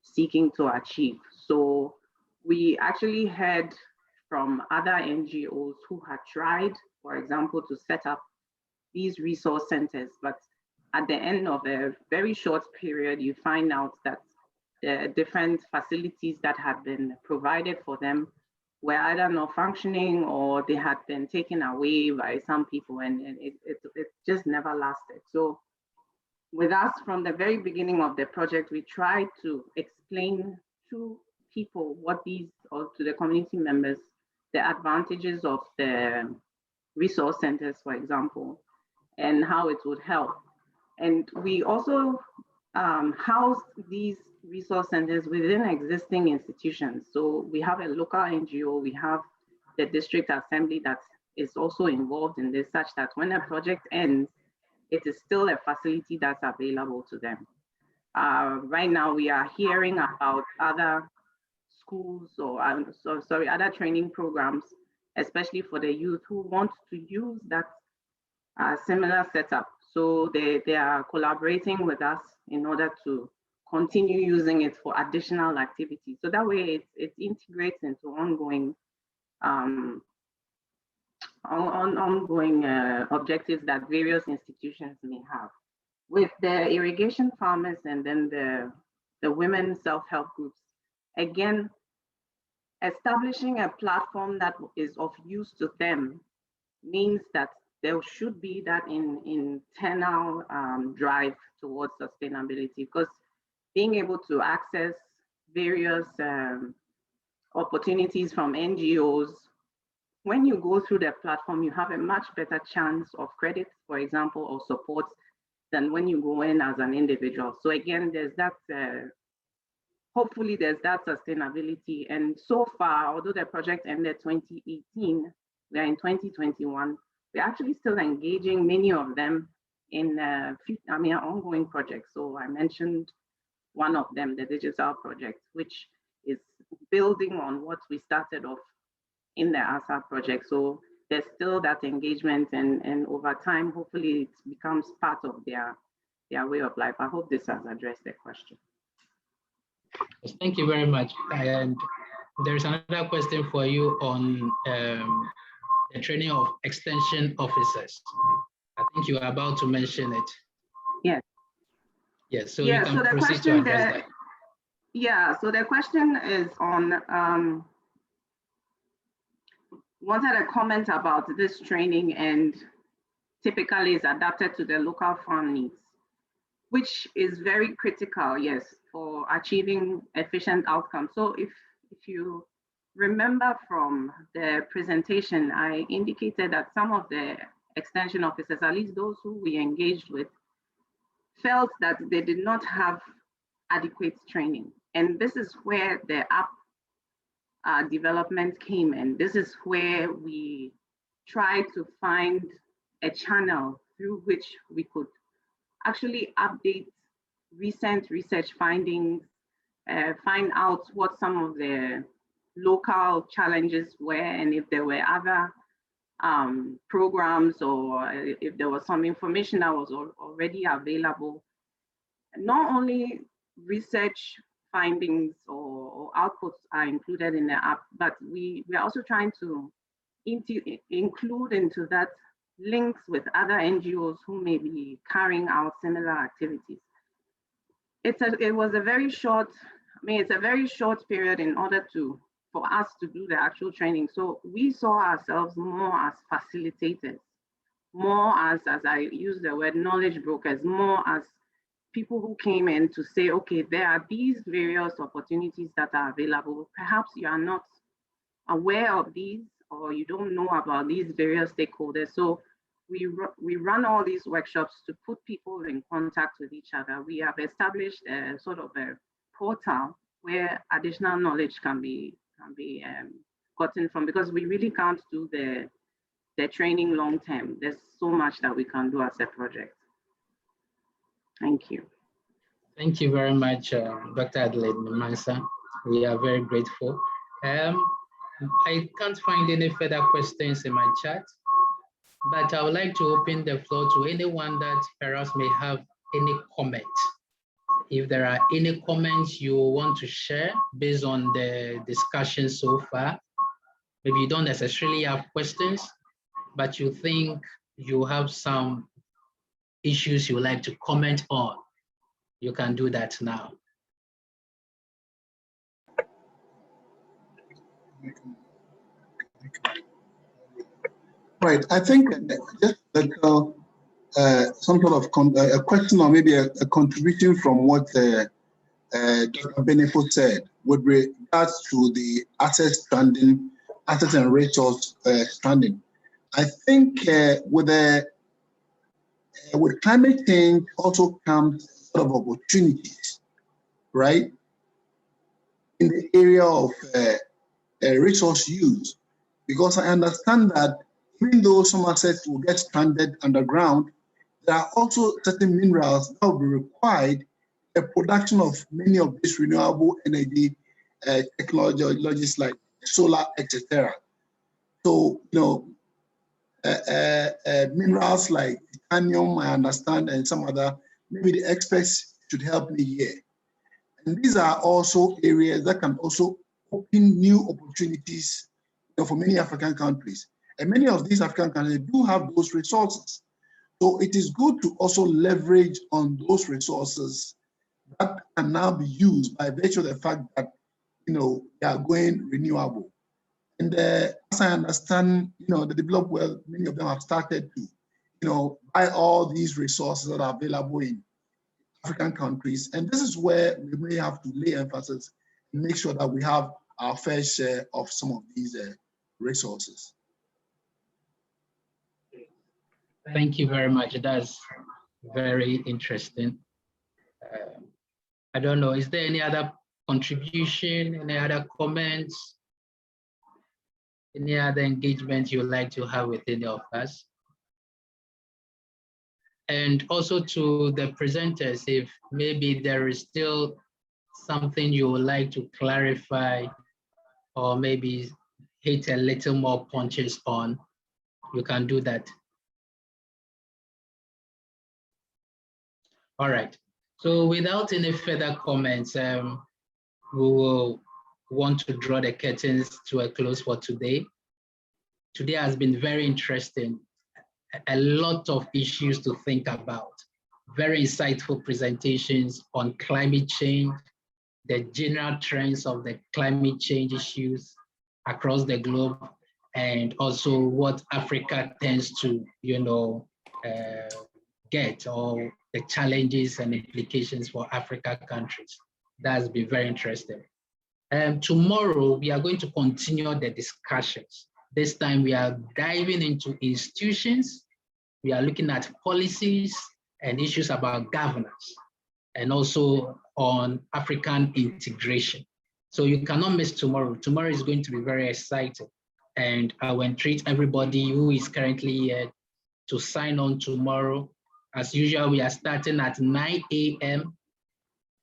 S2: seeking to achieve. So we actually heard from other NGOs who had tried, for example, to set up these resource centers, but at the end of a very short period, you find out that the different facilities that had been provided for them were either not functioning or they had been taken away by some people, and it just never lasted. So with us from the very beginning of the project, we tried to explain to people what these, or to the community members, the advantages of the resource centers, for example, and how it would help. And we also house these resource centers within existing institutions. So we have a local NGO, we have the district assembly that is also involved in this, such that when a project ends, it is still a facility that's available to them. Right now, we are hearing about other schools or other training programs, especially for the youth who want to use that similar setup. So they are collaborating with us in order to continue using it for additional activities. So that way it integrates into ongoing objectives that various institutions may have. With the irrigation farmers and then the women self-help groups, again, establishing a platform that is of use to them means that there should be that internal drive towards sustainability, because being able to access various opportunities from NGOs, when you go through their platform, you have a much better chance of credit, for example, or support than when you go in as an individual. So again, there's that, hopefully there's that sustainability. And so far, although the project ended 2018, we are in 2021, we're actually still engaging many of them in ongoing projects. So I mentioned one of them, the digital project, which is building on what we started off in the ASA project. So there's still that engagement, and over time, hopefully it becomes part of their way of life. I hope this has addressed the question.
S1: Yes, thank you very much. And there's another question for you on the training of extension officers. I think you are about to mention it.
S2: Yes.
S1: Yes, so you can proceed to address that.
S2: Yeah, so the question is on, wanted a comment about this training, and typically is adapted to the local farm needs, which is very critical, yes, for achieving efficient outcomes. So if you remember from the presentation, I indicated that some of the extension officers, at least those who we engaged with, felt that they did not have adequate training. And this is where the app development came in. This is where we tried to find a channel through which we could actually update recent research findings, find out what some of the local challenges were, and if there were other programs, or if there was some information that was already available. Not only research findings or outputs are included in the app, but we are also trying to include into that links with other NGOs who may be carrying out similar activities. It was a very short, it's a very short period in order for us to do the actual training. So we saw ourselves more as facilitators, more as I use the word knowledge brokers, more as people who came in to say, okay, there are these various opportunities that are available. Perhaps you are not aware of these, or you don't know about these various stakeholders. So we run all these workshops to put people in contact with each other. We have established a sort of a portal where additional knowledge can be gotten from, because we really can't do the training long term. There's so much that we can do as a project. Thank you.
S1: Thank you very much, Dr. Adelina MEMSAH. We are very grateful. I can't find any further questions in my chat, but I would like to open the floor to anyone that perhaps may have any comment. If there are any comments you want to share based on the discussion so far, maybe you don't necessarily have questions, but you think you have some issues you would like to comment on, you can do that now.
S7: Right, I think just some sort of a question, or maybe a contribution from what Dr. Benefo said with regards to the asset and resource stranding. I think with climate change also comes sort of opportunities, right? In the area of resource use, because I understand that even though some assets will get stranded underground, there are also certain minerals that will be required in the production of many of these renewable energy technologies like solar, etc. So, minerals like titanium, I understand, and some other, maybe the experts should help me here. And these are also areas that can also open new opportunities for many African countries. And many of these African countries do have those resources. So it is good to also leverage on those resources that can now be used by virtue of the fact that, they are going renewable. And as I understand, the developed world, many of them have started to, buy all these resources that are available in African countries. And this is where we may have to lay emphasis and make sure that we have our fair share of some of these resources.
S1: Thank you very much. That's very interesting. I don't know, is there any other contribution, any other comments, any other engagement you would like to have with any of us? And also to the presenters, if maybe there is still something you would like to clarify or maybe hit a little more punches on, you can do that. All right, so without any further comments, we will want to draw the curtains to a close for today. Today has been very interesting, a lot of issues to think about, very insightful presentations on climate change, the general trends of the climate change issues across the globe, and also what Africa tends to, get, or the challenges and implications for Africa countries. That's been very interesting. Tomorrow, we are going to continue the discussions. This time we are diving into institutions. We are looking at policies and issues about governance, and also on African integration. So you cannot miss tomorrow. Tomorrow is going to be very exciting. And I will entreat everybody who is currently here to sign on tomorrow. As usual, we are starting at 9 a.m.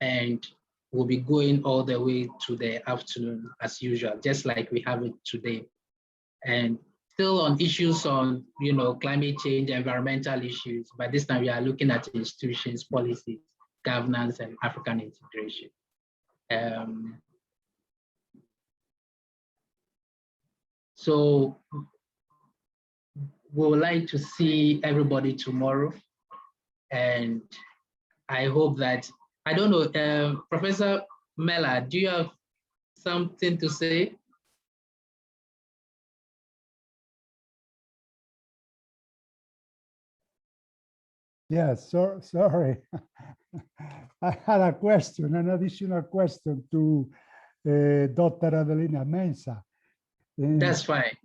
S1: and we'll be going all the way to the afternoon as usual, just like we have it today. And still on issues on, climate change, environmental issues, but this time we are looking at institutions, policies, governance, and African integration. So we would like to see everybody tomorrow. And I hope that, I don't know, Professor Mela, do you have something to say?
S8: Yes, sorry. I had a question, an additional question to Dr. Adelina MEMSAH.
S1: That's fine.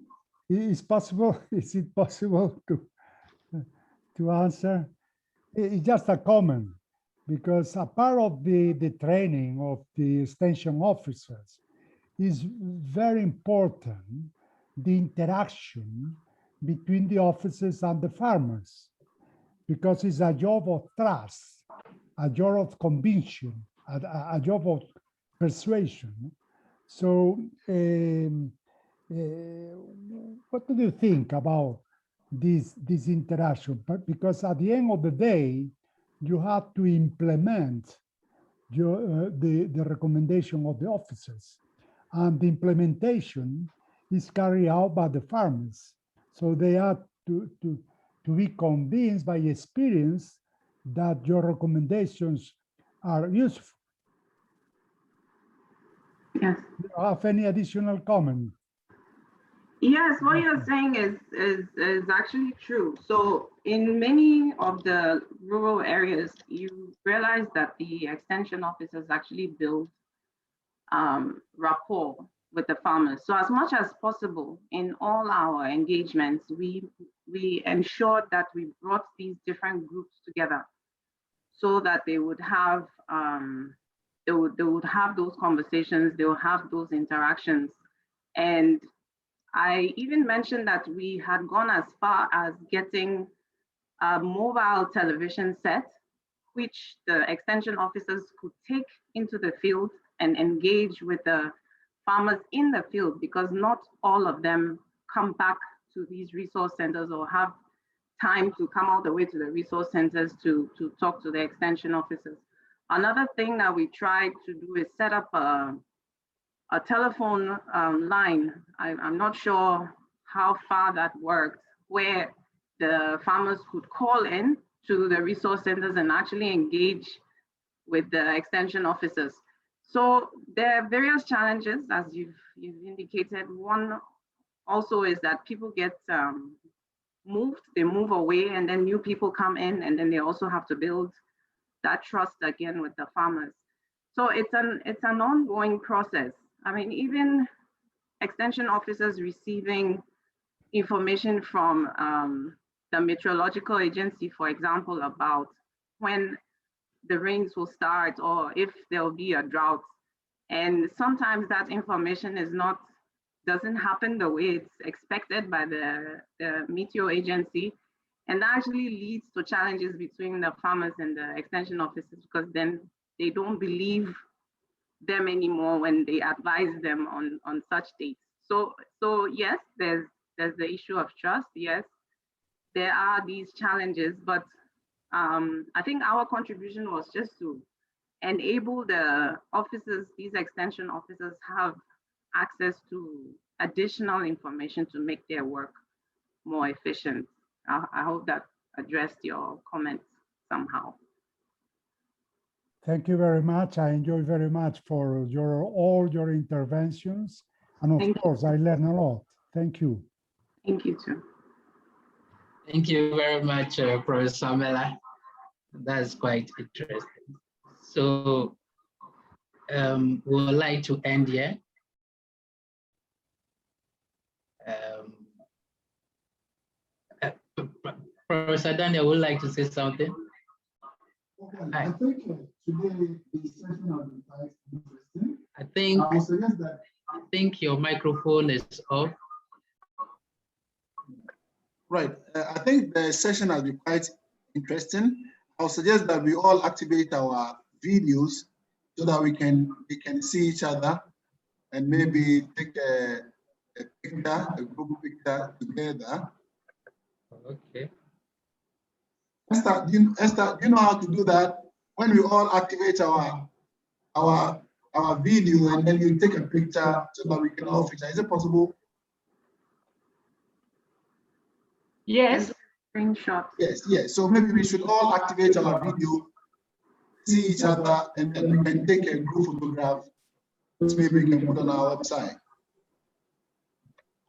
S8: Is it possible to answer? It's just a comment, because a part of the training of the extension officers is very important, the interaction between the officers and the farmers, because it's a job of trust, a job of conviction, a job of persuasion. So what do you think about this interaction? But because at the end of the day, you have to implement the recommendation of the officers, and the implementation is carried out by the farmers. So they have to be convinced by experience that your recommendations are useful.
S2: Yes.
S8: Do you have any additional comment?
S2: Yes, what you're saying is actually true. So in many of the rural areas, you realize that the extension officers actually build rapport with the farmers. So as much as possible in all our engagements, we ensured that we brought these different groups together so that they would have they would have those conversations, they would have those interactions. And I even mentioned that we had gone as far as getting a mobile television set, which the extension officers could take into the field and engage with the farmers in the field, because not all of them come back to these resource centers or have time to come all the way to the resource centers to talk to the extension officers. Another thing that we tried to do is set up a telephone line. I'm not sure how far that worked, where the farmers could call in to the resource centers and actually engage with the extension officers. So there are various challenges, as you've indicated. One also is that people get moved, they move away, and then new people come in, and then they also have to build that trust again with the farmers. So it's an ongoing process. I mean, even extension officers receiving information from the meteorological agency, for example, about when the rains will start or if there will be a drought. And sometimes that information doesn't happen the way it's expected by the meteor agency. And that actually leads to challenges between the farmers and the extension officers, because then they don't believe them anymore when they advise them on such dates. So yes, there's the issue of trust. Yes, there are these challenges, but I think our contribution was just to enable the officers, these extension officers, have access to additional information to make their work more efficient. I hope that addressed your comments somehow.
S8: Thank you very much. I enjoy very much for all your interventions. And of course, I learned a lot. Thank you.
S2: Thank you too.
S1: Thank you very much, Professor Mela. That's quite interesting. So we would like to end here. Professor Daniel would like to say something.
S7: Okay, I think today the session has been quite interesting.
S1: I think your microphone is off.
S7: Right. I think the session has been quite interesting. I'll suggest that we all activate our videos so that we can see each other and maybe take a picture, a group picture together.
S1: Okay.
S7: Esther, do you know how to do that? When we all activate our video and then you take a picture so that we can all feature. Is it possible?
S2: Yes. Screenshot.
S7: Yes. So maybe we should all activate our video, see each other, and then we can take a group photograph, which maybe we can put on our website.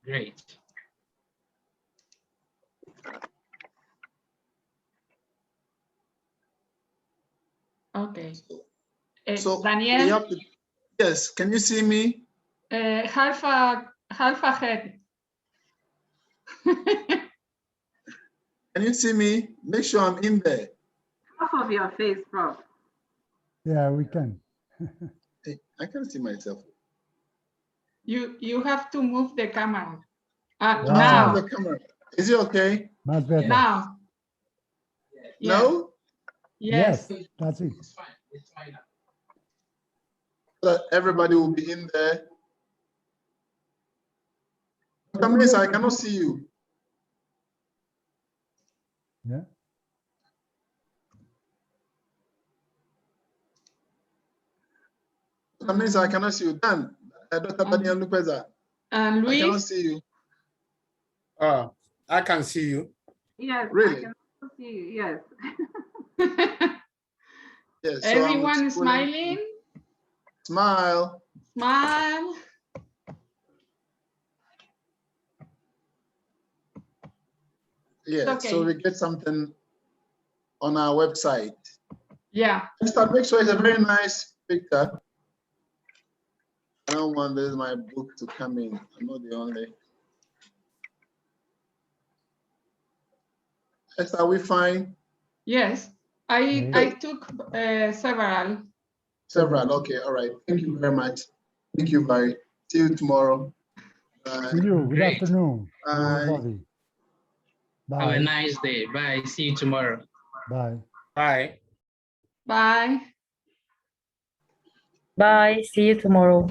S1: Great.
S9: Okay.
S7: So
S9: Daniel,
S7: we have to, yes, can you see me?
S9: half a head.
S7: Can you see me? Make sure I'm in there.
S2: Half of your face, Prof.
S8: Yeah, we can.
S7: I can't see myself.
S9: You have to move the camera.
S8: Wow.
S9: Now.
S7: The camera. Is it okay?
S8: Much better.
S9: Now.
S7: No?
S8: Yes, that's it.
S1: It's fine. It's fine now.
S7: That everybody will be in there. I cannot see you.
S8: Yeah.
S7: I cannot see you. Dan, Dr. Daniel NUKPEZAH.
S9: And Luis?
S7: I cannot see you.
S3: I can see you.
S2: Yes,
S7: Really?
S2: I can see you. Yes.
S7: Yes. So
S9: Everyone smiling?
S7: Smile.
S9: Smile.
S7: Yeah,
S9: Okay.
S7: so we get something on our website.
S9: Yeah.
S7: Just make sure it's a very nice picture. I don't want this my book to come in. I'm not the only. Esther, are we fine?
S9: Yes. I took several.
S7: Several. Okay. All right. Thank you very much. Thank you. Bye. See you tomorrow.
S8: See you. Good
S1: Great.
S8: afternoon,
S7: Bye.
S8: everybody. Bye.
S1: Have a nice day. Bye. See you tomorrow.
S8: Bye.
S3: Bye.
S9: Bye.
S10: Bye. See you tomorrow.